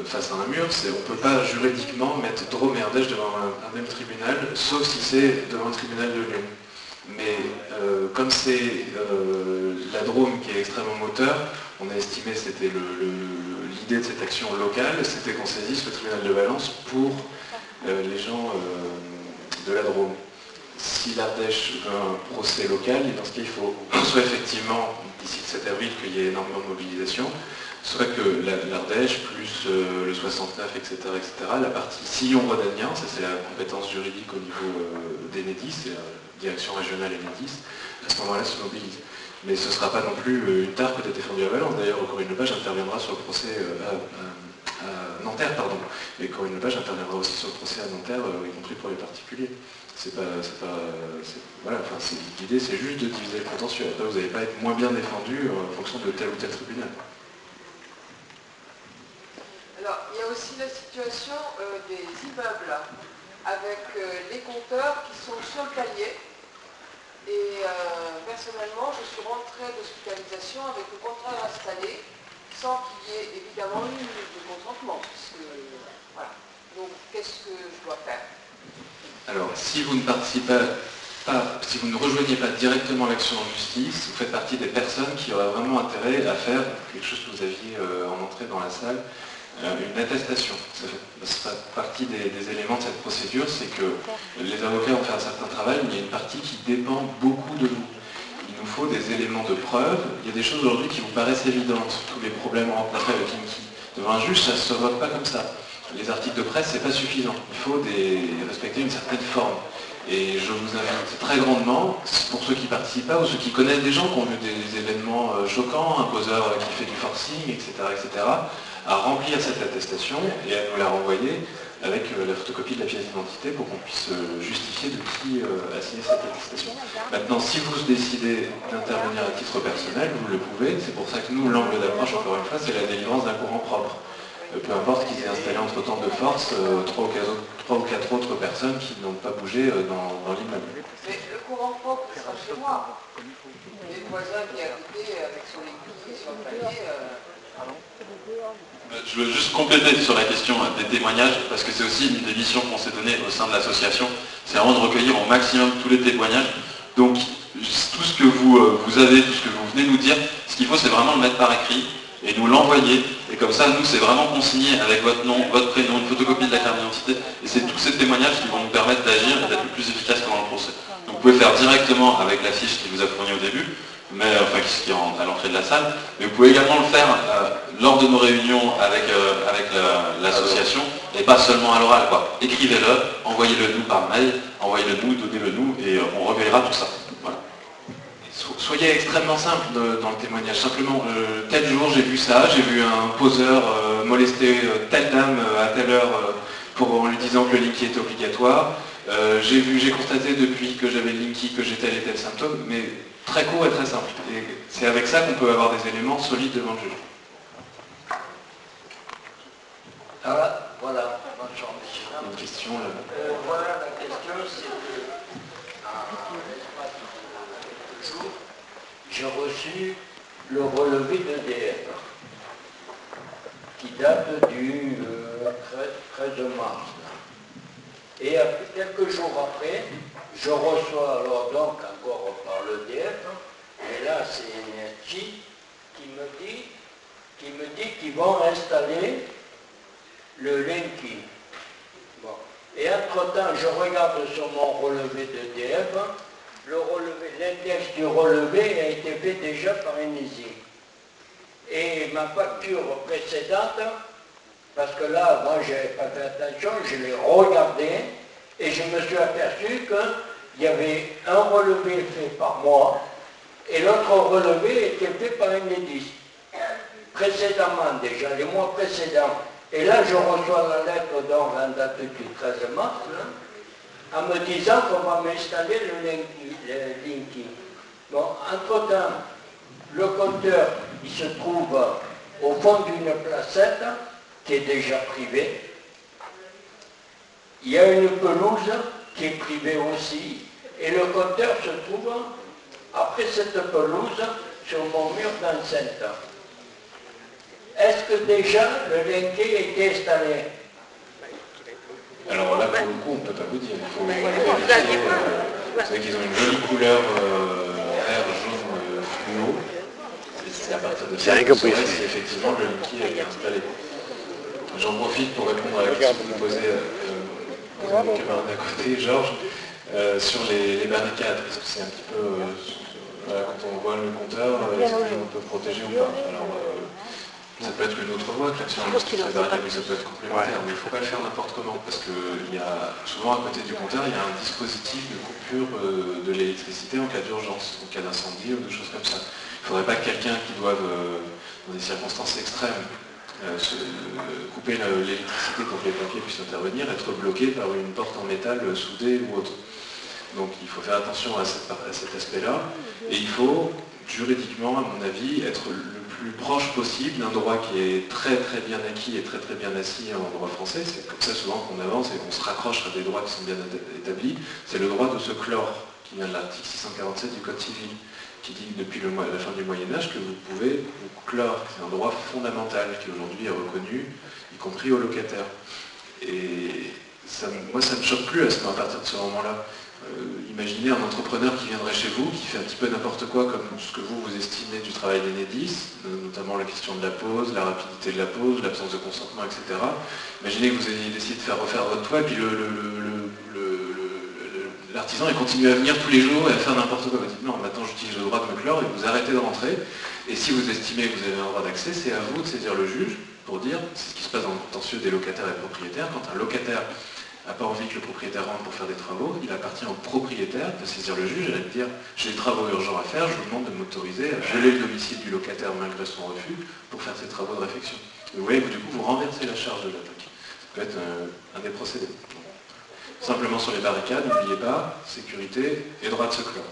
face à un mur, on ne peut pas juridiquement mettre Drôme et Ardèche devant un même tribunal, sauf si c'est devant un tribunal de Lyon. Mais comme c'est la Drôme qui est extrêmement moteur, on a estimé, c'était l'idée de cette action locale, c'était qu'on saisisse le tribunal de Valence pour les gens de la Drôme. Si l'Ardèche veut un procès local, dans ce cas, il faut soit effectivement, d'ici le 7 avril, qu'il y ait énormément de mobilisation, soit que l'Ardèche, plus le 69, etc., la partie Sillon-Rhodanien, ça c'est la compétence juridique au niveau d'Enedis, c'est la direction régionale Enedis, à ce moment-là se mobilise. Mais ce ne sera pas non plus une tare peut-être défendue à Valence. D'ailleurs, Corinne Lepage interviendra sur le procès à Nanterre, pardon. Mais Corinne Lepage interviendra aussi sur le procès à Nanterre, y compris pour les particuliers. Voilà, enfin, l'idée c'est juste de diviser le contentieux. Après, vous n'allez pas être moins bien défendu en fonction de tel ou tel tribunal. Alors, il y a aussi la situation des immeubles, avec les compteurs qui sont sur le palier. Et personnellement, je suis rentrée d'hospitalisation avec le compteur installé, sans qu'il y ait évidemment eu de consentement. Voilà. Donc, qu'est-ce que je dois faire? Alors, si vous ne participez pas, si vous ne rejoignez pas directement l'action en justice, vous faites partie des personnes qui auraient vraiment intérêt à faire quelque chose que vous aviez en entrée dans la salle, une attestation. Ça fait partie des éléments de cette procédure, c'est que les avocats ont fait un certain travail, mais il y a une partie qui dépend beaucoup de vous. Il nous faut des éléments de preuve. Il y a des choses aujourd'hui qui vous paraissent évidentes, tous les problèmes rencontrés avec Linky. Devant un juge, ça ne se vote pas comme ça. Les articles de presse, c'est pas suffisant. Il faut respecter une certaine forme. Et je vous invite très grandement, pour ceux qui ne participent pas ou ceux qui connaissent des gens qui ont vu des événements choquants, un poseur qui fait du forcing, etc., à remplir cette attestation et à nous la renvoyer avec la photocopie de la pièce d'identité pour qu'on puisse justifier de qui a signé cette attestation. Maintenant, si vous décidez d'intervenir à titre personnel, vous le pouvez. C'est pour ça que nous, l'angle d'approche, encore une fois, c'est la délivrance d'un courant propre. Peu importe qu'ils aient installé entre-temps de force 3 ou 4 autres personnes qui n'ont pas bougé dans l'immeuble. Mais le courant propre sera chez moi. Les voisins qui habitaient avec son équipe sur le palier... Je veux juste compléter sur la question des témoignages, parce que c'est aussi une des missions qu'on s'est donnée au sein de l'association, c'est vraiment de recueillir au maximum tous les témoignages. Donc tout ce que vous avez, tout ce que vous venez nous dire, ce qu'il faut c'est vraiment le mettre par écrit et nous l'envoyer. Et comme ça, nous, c'est vraiment consigné avec votre nom, votre prénom, une photocopie de la carte d'identité. Et c'est tous ces témoignages qui vont nous permettre d'agir et d'être le plus efficace pendant le procès. Donc vous pouvez faire directement avec la fiche qui vous a fournie au début, mais, enfin qui est à l'entrée de la salle. Mais vous pouvez également le faire lors de nos réunions avec l'association, et pas seulement à l'oral, quoi. Écrivez-le, envoyez-le nous par mail, envoyez-le nous, donnez-le nous, et on recueillera tout ça. Voilà. Soyez extrêmement simple dans le témoignage. Simplement, tel jour j'ai vu ça, j'ai vu un poseur molester telle dame à telle heure en lui disant que le Linky était obligatoire. J'ai constaté depuis que j'avais le Linky que j'ai tel et tel symptôme, mais très court et très simple. Et c'est avec ça qu'on peut avoir des éléments solides devant le juge. Voilà, bonjour monsieur. Une question là. Voilà, la question c'est que j'ai reçu le relevé d'EDF qui date du 13 mars. Et quelques jours après, je reçois alors donc encore par l'EDF, et là c'est Energy qui me dit qu'ils vont installer le Linky. Bon. Et entre-temps, je regarde sur mon relevé d'EDF, l'index du relevé a été fait déjà par Enedis. Et ma facture précédente, parce que là, moi, je n'avais pas fait attention, je l'ai regardé et je me suis aperçu qu'il y avait un relevé fait par moi et l'autre relevé était fait par Enedis. Précédemment déjà, les mois précédents. Et là, je reçois la lettre donc en date du 13 mars, en me disant qu'on va m'installer le Linky. Bon, entre-temps, le compteur, il se trouve au fond d'une placette qui est déjà privée. Il y a une pelouse qui est privée aussi. Et le compteur se trouve, après cette pelouse, sur mon mur d'enceinte. Est-ce que déjà le Linky a été installé? Alors là, pour le coup, on ne peut pas vous dire. Il faut vérifier. Vous savez qu'ils ont une jolie couleur haut. Et c'est à partir de J'ai ça rien que compris. si effectivement le Linky a été installé. J'en profite pour répondre à la question que vous posez aux camarades d'à côté, Georges, sur les barricades. Est-ce que c'est un petit peu, voilà, quand on voit le compteur, est-ce qu'on peut protéger ou pas? Alors, ça peut être une autre voie, l'action sur les barricades, mais ça peut être complémentaire. Mais il ne faut pas le faire n'importe comment, parce que souvent à côté du compteur, il y a un dispositif de coupure de l'électricité en cas d'urgence, en cas d'incendie ou de choses comme ça. Il ne faudrait pas que quelqu'un qui doive, dans des circonstances extrêmes, couper l'électricité pour que les pompiers puissent intervenir, être bloqué par une porte en métal soudée ou autre. Donc il faut faire attention à cet aspect-là, et il faut, juridiquement, à mon avis, être le plus proche possible d'un droit qui est très très bien acquis et très très bien assis en droit français. C'est comme ça souvent qu'on avance et qu'on se raccroche à des droits qui sont bien établis. C'est le droit de se clore, qui vient de l'article 647 du Code civil, qui dit depuis la fin du Moyen-Âge que vous pouvez vous clore. C'est un droit fondamental qui aujourd'hui est reconnu, y compris aux locataires. Et moi ça ne me choque plus à partir de ce moment-là. Imaginez un entrepreneur qui viendrait chez vous, qui fait un petit peu n'importe quoi comme ce que vous estimez du travail d'Enedis, notamment la question de la pause, la rapidité de la pause, l'absence de consentement, etc. Imaginez que vous ayez décidé de faire refaire votre toit, et puis l'artisan continue à venir tous les jours et à faire n'importe quoi. Vous dites non, maintenant j'utilise le droit de me clore et vous arrêtez de rentrer. Et si vous estimez que vous avez un droit d'accès, c'est à vous de saisir le juge pour dire, c'est ce qui se passe dans le contentieux des locataires et propriétaires, quand un locataire n'a pas envie que le propriétaire rentre pour faire des travaux, il appartient au propriétaire de saisir le juge et de dire j'ai des travaux urgents à faire, je vous demande de m'autoriser à violer le domicile du locataire malgré son refus pour faire ces travaux de réfection. Et vous voyez, du coup, vous renversez la charge de l'attaque. Ça peut être un des procédés. Simplement sur les barricades, n'oubliez pas, sécurité et droit de se clore.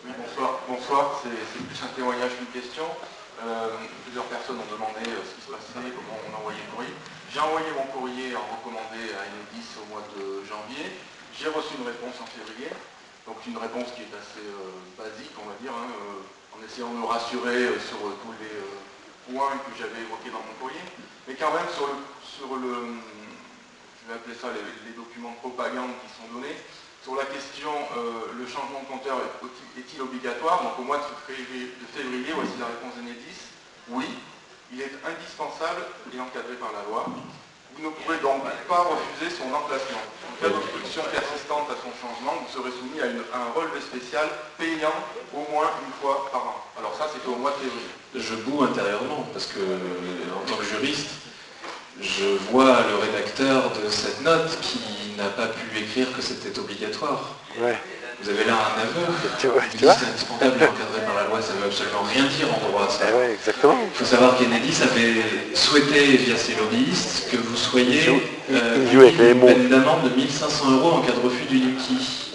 Oui, bonsoir, c'est plus un témoignage qu'une question. Plusieurs personnes ont demandé ce qui se passait, comment on envoyait le courrier. J'ai envoyé mon courrier en recommandé à Enedis au mois de janvier. J'ai reçu une réponse en février, donc une réponse qui est assez basique, on va dire, en essayant de me rassurer sur tous les points que j'avais évoqués dans mon courrier. Mais quand même, sur le je vais appeler ça les documents de propagande qui sont donnés, sur la question, le changement de compteur est-il obligatoire? Donc au mois de février, voici la réponse d'Enedis. Oui, il est indispensable et encadré par la loi. Vous ne pourrez donc pas refuser son emplacement. En cas d'obstruction persistante à son changement, vous serez soumis à un relevé spécial payant au moins une fois par an. Alors ça, c'était au mois de février. Je boue intérieurement, parce que en tant que juriste, je vois le rédacteur de cette note qui n'a pas pu écrire que c'était obligatoire. Ouais. Vous avez là un aveu. Tu vois C'est indispensable et encadré par la loi, ça ne veut absolument rien dire en droit. Ça. Ouais, exactement. Il faut savoir qu'Enedis avait souhaité, via ses lobbyistes, que vous soyez une peine d'amende de 1 500 € en cas de refus du Linky.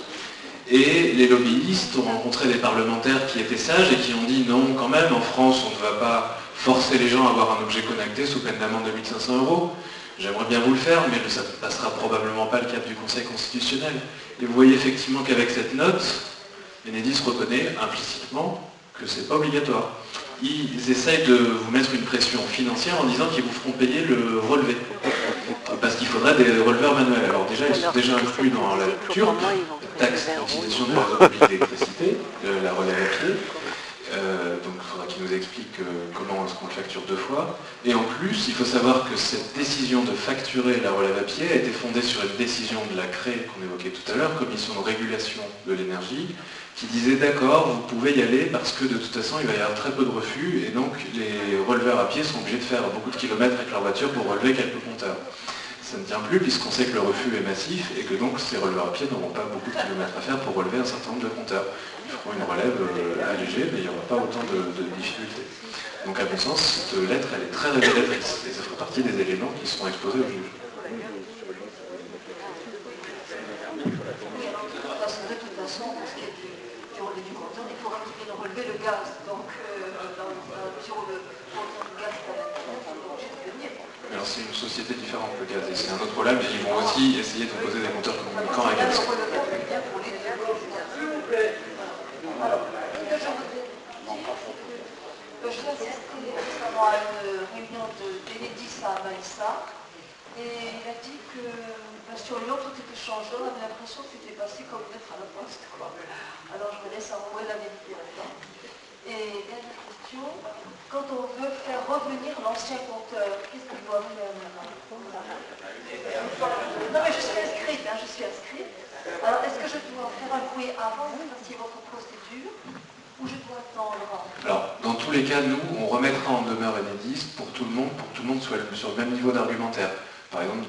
Et les lobbyistes ont rencontré des parlementaires qui étaient sages et qui ont dit non, quand même, en France, on ne va pas forcer les gens à avoir un objet connecté sous peine d'amende de 1 500 €. J'aimerais bien vous le faire, mais ça ne passera probablement pas le cap du Conseil constitutionnel. Et vous voyez effectivement qu'avec cette note, Enedis reconnaît implicitement que ce n'est pas obligatoire. Ils essayent de vous mettre une pression financière en disant qu'ils vous feront payer le relevé. Parce qu'il faudrait des releveurs manuels. Alors déjà, ils sont déjà inclus dans la TURP, la taxe d'utilisation du réseau public d'électricité, la relève à pied. Donc il faudra qu'il nous explique comment est-ce qu'on le facture 2 fois. Et en plus, il faut savoir que cette décision de facturer la relève à pied a été fondée sur une décision de la CRE qu'on évoquait tout à l'heure, Commission de régulation de l'énergie, qui disait d'accord, vous pouvez y aller parce que de toute façon il va y avoir très peu de refus et donc les releveurs à pied sont obligés de faire beaucoup de kilomètres avec leur voiture pour relever quelques compteurs. Ça ne tient plus puisqu'on sait que le refus est massif et que donc ces releveurs à pied n'auront pas beaucoup de kilomètres à faire pour relever un certain nombre de compteurs. Ils feront une relève allégée, mais il n'y aura pas autant de difficultés. Donc à mon sens, cette lettre, elle est très révélatrice et ça fera partie des éléments qui seront exposés au juge. De toute façon, pour ce qui est du relevé du compteur, il faudra qu'il vienne relever le gaz. Donc sur le compteur de gaz, donc je vais venir. Alors c'est une société différente le gaz et c'est un autre problème et ils vont aussi essayer de poser des compteurs communicants à gaz. J'ai assisté récemment à une réunion d'Enedis à Malissa Et il a dit que sur Lyon, tout était changé. On avait l'impression que c'était passé comme une lettre à la poste, quoi. Alors je me laisse avouer la vérité là-dedans. Et dernière question, quand on veut faire revenir l'ancien compteur, qu'est-ce que je dois faire maintenant? Non mais je suis inscrite, hein, je suis inscrite. Alors est-ce que je dois faire un courrier avant parce qu'il y a votre procédure ou je dois attendre? Alors, dans tous les cas, nous, on remettra en demeure Enedis pour que tout le monde soit sur le même niveau d'argumentaire. Par exemple,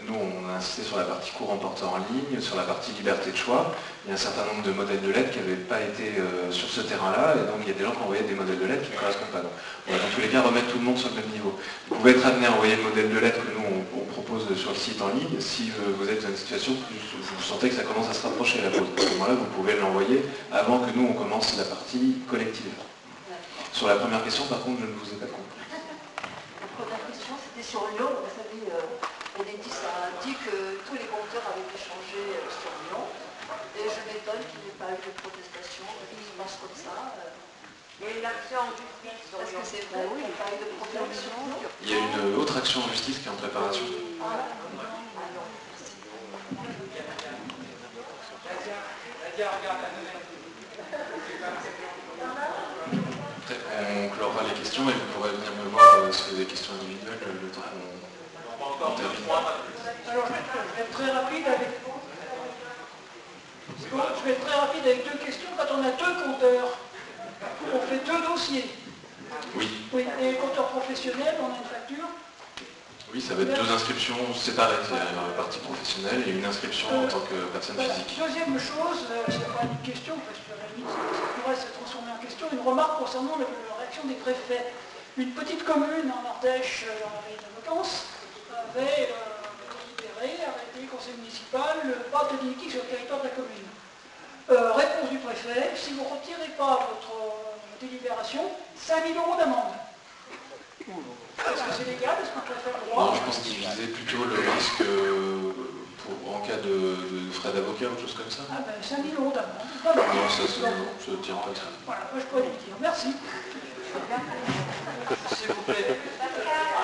nous, on a insisté sur la partie courant porteur en ligne, sur la partie liberté de choix. Il y a un certain nombre de modèles de lettres qui n'avaient pas été sur ce terrain-là, et donc il y a des gens qui envoyaient des modèles de lettres qui ne correspondent pas. Donc, on va dans tous les cas remettre tout le monde sur le même niveau. Vous pouvez être amené à envoyer le modèle de lettres que nous, on propose sur le site en ligne, si vous êtes dans une situation où vous sentez que ça commence à se rapprocher à la pause. À ce moment-là, vous pouvez l'envoyer avant que nous, on commence la partie collective. Sur la première question, par contre, je ne vous ai pas compris. La première question, c'était sur Lyon. Vous savez, Enedis a dit que tous les compteurs avaient été changés sur Lyon. Et je m'étonne qu'il n'y ait pas eu de protestation, qu'il se passe comme ça. Il y a une action en justice. Est-ce que c'est vrai? Oui, il n'y a pas eu de protestation. Il y a une autre action en justice qui est en préparation. Peut-être qu'on clora les questions et vous pourrez venir me voir si vous avez des questions individuelles le temps qu'on termine. Alors je vais être très rapide avec deux questions. Quand on a deux compteurs, on fait deux dossiers. Oui. Oui, et compteur professionnel, on a une facture. Oui, ça va être deux inscriptions séparées. C'est la partie professionnelle et une inscription en tant que personne physique. Deuxième chose, c'est pas une question, parce que à la limite, ça pourrait se transformer en question, une remarque concernant la réaction des préfets. Une petite commune en Ardèche, dans la région de vacances, avait délibéré, arrêté le conseil municipal, le parc définitif sur le territoire de la commune. Réponse du préfet, si vous ne retirez pas votre délibération, 5 000 € d'amende. Est-ce que c'est légal? Est-ce qu'on peut faire le droit? Non, je pense qu'il visait plutôt le risque en cas de frais d'avocat ou chose comme ça. Ah ben 5 000 € d'amende. Non, ça ne tient pas très. Voilà, moi je pourrais lui dire. Merci. S'il vous plaît.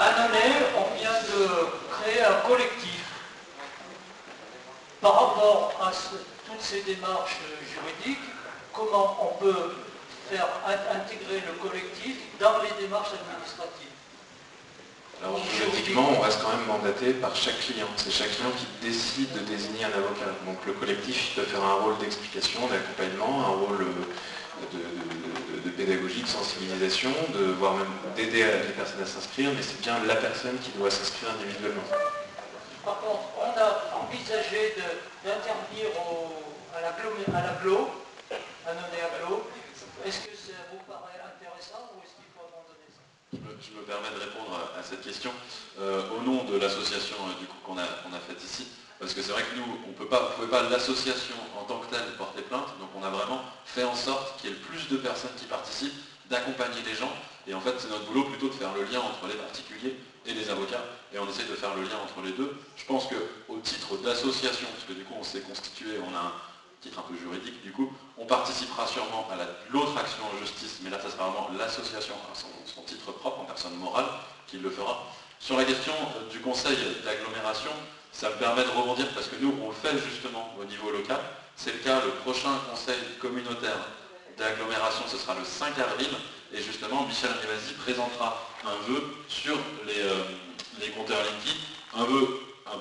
À Nonay, on vient de créer un collectif. Par rapport à toutes ces démarches juridiques, comment on peut faire intégrer le collectif dans les démarches administratives? Alors juridiquement, on reste quand même mandaté par chaque client. C'est chaque client qui décide de désigner un avocat. Donc le collectif, il peut faire un rôle d'explication, d'accompagnement, un rôle de pédagogie, de sensibilisation, voire même d'aider les personnes à s'inscrire, mais c'est bien la personne qui doit s'inscrire individuellement. Par contre, on a envisagé d'interdire à l'agglo, à Nonay-Agglo. Est-ce que ça vous paraît intéressant ou est-ce qu'il faut abandonner ça? Je me permets de répondre à cette question au nom de l'association qu'on a faite ici, parce que c'est vrai que nous, on ne pouvait pas l'association en tant que telle porter plainte, donc on a vraiment fait en sorte qu'il y ait le plus de personnes qui participent, d'accompagner les gens, et en fait c'est notre boulot plutôt de faire le lien entre les particuliers et les avocats, et on essaie de faire le lien entre les deux. Je pense qu'au titre d'association, parce que du coup on s'est constitué, on a un titre un peu juridique, du coup, on participera sûrement à l'autre action en justice, mais là, ça sera vraiment l'association à son titre propre, en personne morale, qui le fera. Sur la question du conseil d'agglomération, ça me permet de rebondir, parce que nous, on le fait justement au niveau local. C'est le cas, le prochain conseil communautaire d'agglomération, ce sera le 5 avril, et justement, Michel Rivasi présentera un vœu sur les compteurs Linky, un vœu un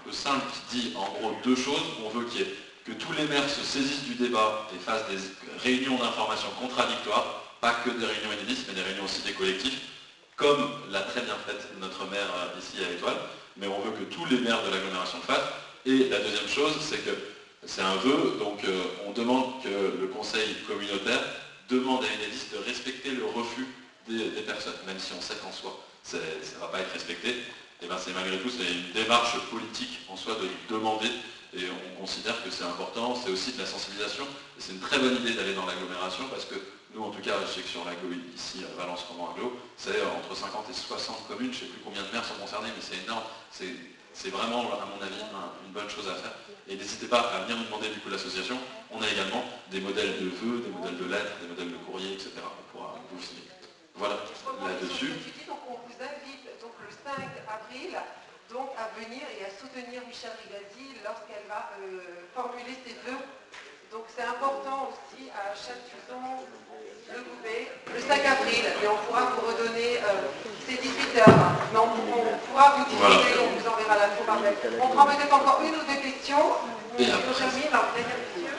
peu simple qui dit en gros deux choses. On veut que tous les maires se saisissent du débat et fassent des réunions d'information contradictoires, pas que des réunions Enedis, mais des réunions aussi des collectifs, comme l'a très bien fait notre maire ici à Étoile, mais on veut que tous les maires de l'agglomération le fassent. Et la deuxième chose, c'est que c'est un vœu, donc on demande que le conseil communautaire demande à Enedis de respecter le refus des personnes, même si on sait qu'en soi, ça ne va pas être respecté. Et bien c'est malgré tout, c'est une démarche politique en soi de demander. Et on considère que c'est important, c'est aussi de la sensibilisation. Et c'est une très bonne idée d'aller dans l'agglomération parce que nous, en tout cas, je sais que sur l'agglo ici, à Valence-Romand-Agglo, c'est entre 50 et 60 communes, je ne sais plus combien de maires sont concernés, mais c'est énorme. C'est vraiment, à mon avis, une bonne chose à faire. Et n'hésitez pas à venir nous demander du coup l'association. On a également des modèles de vœux, des modèles de lettres, des modèles de courrier, etc. On pourra vous signer. Voilà, là-dessus. Donc on vous invite donc le 5 avril donc à venir et à soutenir Michèle Rivasi lorsqu'elle va formuler ses vœux. Donc c'est important aussi à Chaltuzon, le Gouvet, le 5 avril, et on pourra vous redonner, c'est 18h, mais on pourra vous diffuser, on vous enverra l'info par mail. On prend peut-être encore une ou deux questions. Et on termine, alors dernier monsieur.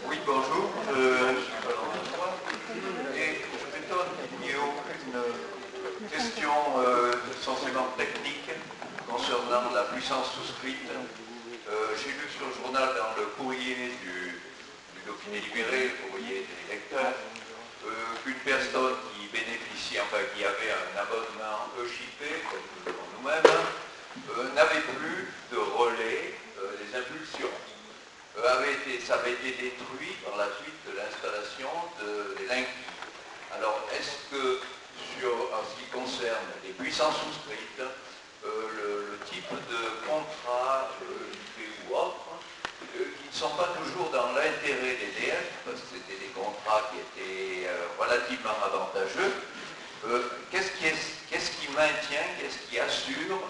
Oui, bonjour, je suis Valentin et je m'étonne qu'il n'y ait aucune question censément technique concernant la puissance souscrite. J'ai lu sur le journal, dans le courrier du Dauphiné libéré, le courrier des lecteurs, qu'une personne qui bénéficie, enfin qui avait un abonnement EJP, comme nous-mêmes, n'avait plus de relais des impulsions. Ça avait été détruit par la suite de l'installation des Linky. Alors, est-ce que, en ce qui concerne les puissances souscrites, le type de contrat ou autres, qui ne sont pas toujours dans l'intérêt d'EDF, parce que c'était des contrats qui étaient relativement avantageux, qu'est-ce qui maintient, qu'est-ce qui assure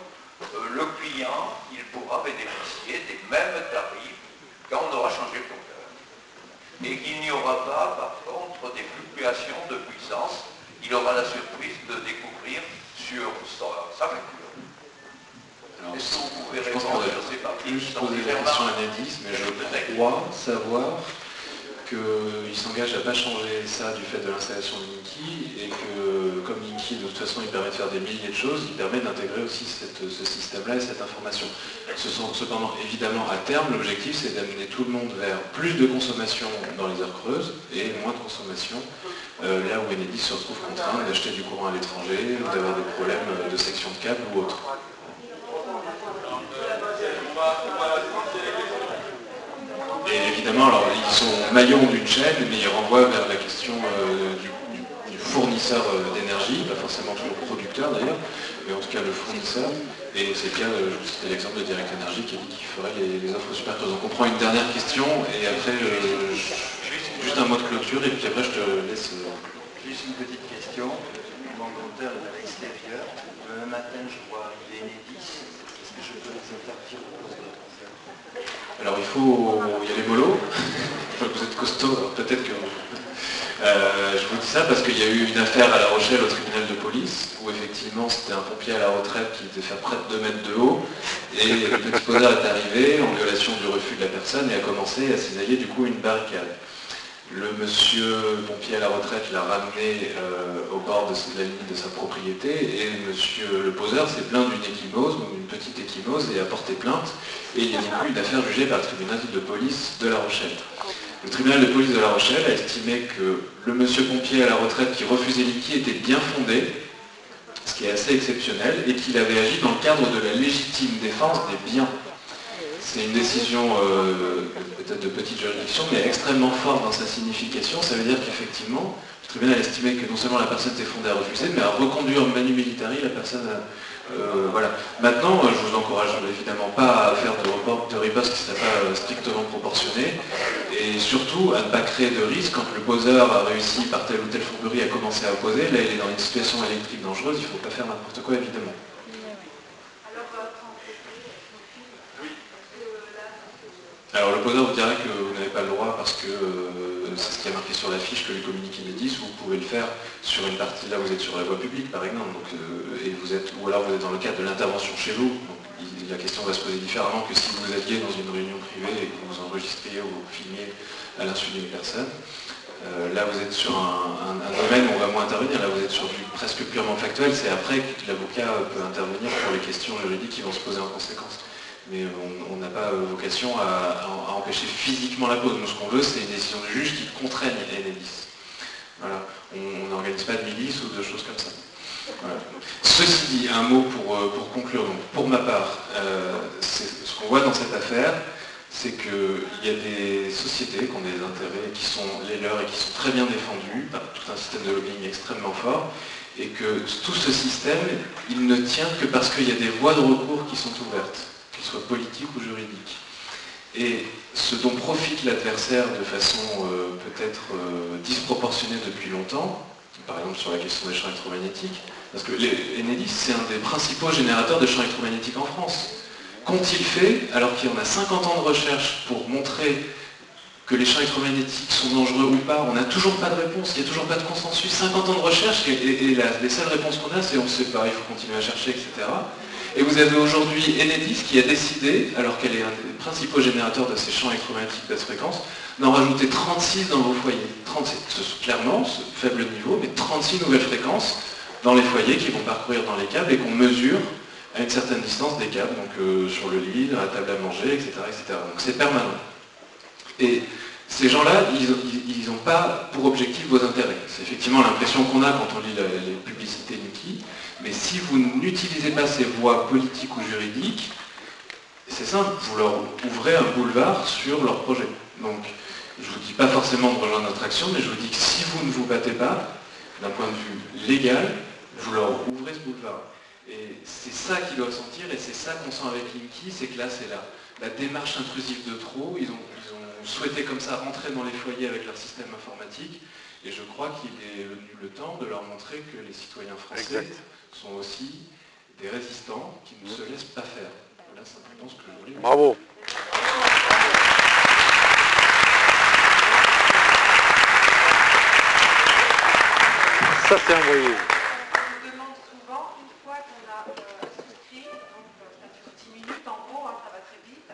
le client qu'il pourra bénéficier des mêmes tarifs quand on aura changé le compteur, et qu'il n'y aura pas, par contre, des fluctuations de puissance, il aura la surprise de découvrir sur sa facture. Est-ce que vous pouvez répondre sur ces parties? Je posais la question à Enedis, mais je crois savoir qu'il s'engage à ne pas changer ça du fait de l'installation de Linky, et que comme Linky de toute façon il permet de faire des milliers de choses, il permet d'intégrer aussi ce système-là et cette information. Cependant, évidemment, à terme, l'objectif c'est d'amener tout le monde vers plus de consommation dans les heures creuses et moins de consommation là où Enedis se retrouve contraint d'acheter du courant à l'étranger ou d'avoir des problèmes de section de câble ou autre. Et évidemment, alors, ils sont maillons d'une chaîne, mais ils renvoient vers la question du fournisseur d'énergie, pas forcément toujours producteur d'ailleurs, mais en tout cas le fournisseur. Et c'est le cas, c'était l'exemple de Direct Énergie qui a dit qu'il ferait les offres super creuses. Donc on prend une dernière question, et après, juste un mot de clôture, et puis après je te laisse... Juste une petite question. Mon compteur est à l'extérieur. Le matin, je vois arriver Enedis. Est-ce que je peux les interdire de poser le compteur? Alors il faut y aller mollo. Vous êtes costaud, alors peut-être que... je vous dis ça parce qu'il y a eu une affaire à La Rochelle au tribunal de police où effectivement c'était un pompier à la retraite qui devait faire près de 2 mètres de haut et le petit poseur est arrivé en violation du refus de la personne et a commencé à cisailler du coup une barricade. Le monsieur pompier à la retraite l'a ramené au bord de la limite de sa propriété et monsieur le poseur s'est plaint d'une échymose, donc une petite échymose, et a porté plainte. Et il y a donc eu une affaire jugée par le tribunal de police de La Rochelle. Le tribunal de police de La Rochelle a estimé que le monsieur pompier à la retraite qui refusait Linky était bien fondé, ce qui est assez exceptionnel, et qu'il avait agi dans le cadre de la légitime défense des biens. C'est une décision peut-être de petite juridiction, mais extrêmement forte dans sa signification. Ça veut dire qu'effectivement, le tribunal a estimé que non seulement la personne était fondée à refuser, mais à reconduire manu militari la personne à... voilà. Maintenant, je vous encourage évidemment pas à faire de riposte qui ne serait pas strictement proportionnée, et surtout à ne pas créer de risque quand le poseur a réussi par telle ou telle fourberie à commencer à opposer. Là, il est dans une situation électrique dangereuse, il ne faut pas faire n'importe quoi, évidemment. Alors le poseur vous dirait que vous n'avez pas le droit parce que c'est ce qui est marqué sur la fiche que les communiqués Enedis, vous pouvez le faire sur une partie, là vous êtes sur la voie publique par exemple, donc, ou alors vous êtes dans le cadre de l'intervention chez vous, donc la question va se poser différemment que si vous aviez dans une réunion privée et que vous enregistriez ou vous filmiez à l'insu d'une personne. Là vous êtes sur un domaine où on va moins intervenir, là vous êtes sur du presque purement factuel, c'est après que l'avocat peut intervenir pour les questions juridiques qui vont se poser en conséquence. Mais on n'a pas vocation à empêcher physiquement la cause. Nous, ce qu'on veut, c'est une décision du juge qui contraigne Enedis. Voilà. On n'organise pas de milice ou de choses comme ça. Voilà. Ceci dit, un mot pour conclure. Donc, pour ma part, ce qu'on voit dans cette affaire, c'est qu'il y a des sociétés qui ont des intérêts qui sont les leurs et qui sont très bien défendus par tout un système de lobbying extrêmement fort, et que tout ce système, il ne tient que parce qu'il y a des voies de recours qui sont ouvertes, qu'ils soient politiques ou juridiques. Et ce dont profite l'adversaire de façon peut-être disproportionnée depuis longtemps, par exemple sur la question des champs électromagnétiques, parce que Enedis, c'est un des principaux générateurs de champs électromagnétiques en France. Qu'ont-ils fait alors qu'il y en a 50 ans de recherche pour montrer que les champs électromagnétiques sont dangereux ou pas? On n'a toujours pas de réponse, il n'y a toujours pas de consensus. 50 ans de recherche et les seules réponses qu'on a, c'est on ne sait pas, il faut continuer à chercher, etc. Et vous avez aujourd'hui Enedis qui a décidé, alors qu'elle est un des principaux générateurs de ces champs électromagnétiques basse fréquence, d'en rajouter 36 dans vos foyers. 36, clairement, ce faible niveau, mais 36 nouvelles fréquences dans les foyers qui vont parcourir dans les câbles et qu'on mesure à une certaine distance des câbles, donc sur le lit, dans la table à manger, etc. etc. Donc c'est permanent. Et ces gens-là, ils n'ont pas pour objectif vos intérêts. C'est effectivement l'impression qu'on a quand on lit les publicités Niki, mais si vous n'utilisez pas ces voies politiques ou juridiques, c'est simple, vous leur ouvrez un boulevard sur leur projet. Donc, je ne vous dis pas forcément de rejoindre notre action, mais je vous dis que si vous ne vous battez pas, d'un point de vue légal, vous leur ouvrez ce boulevard. Et c'est ça qu'ils doivent sentir, et c'est ça qu'on sent avec Linky, c'est que là, c'est la démarche intrusive de trop. Ils ont souhaité comme ça rentrer dans les foyers avec leur système informatique, et je crois qu'il est venu le temps de leur montrer que les citoyens français sont aussi des résistants qui ne se laissent pas faire. Voilà simplement ce que je voulais. Bravo. Ça c'est envoyé. On demande souvent, une fois qu'on a souscrit, donc ça dure 10 minutes en gros, ça va très vite,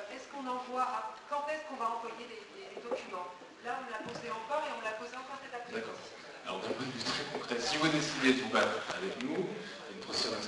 est-ce qu'on envoie, quand est-ce qu'on va envoyer les documents? Là on me l'a posé encore et on me l'a posé encore cet après-midi. D'accord. Alors d'un point de vue très concret, si vous décidez de vous battre avec nous, il y a une procédure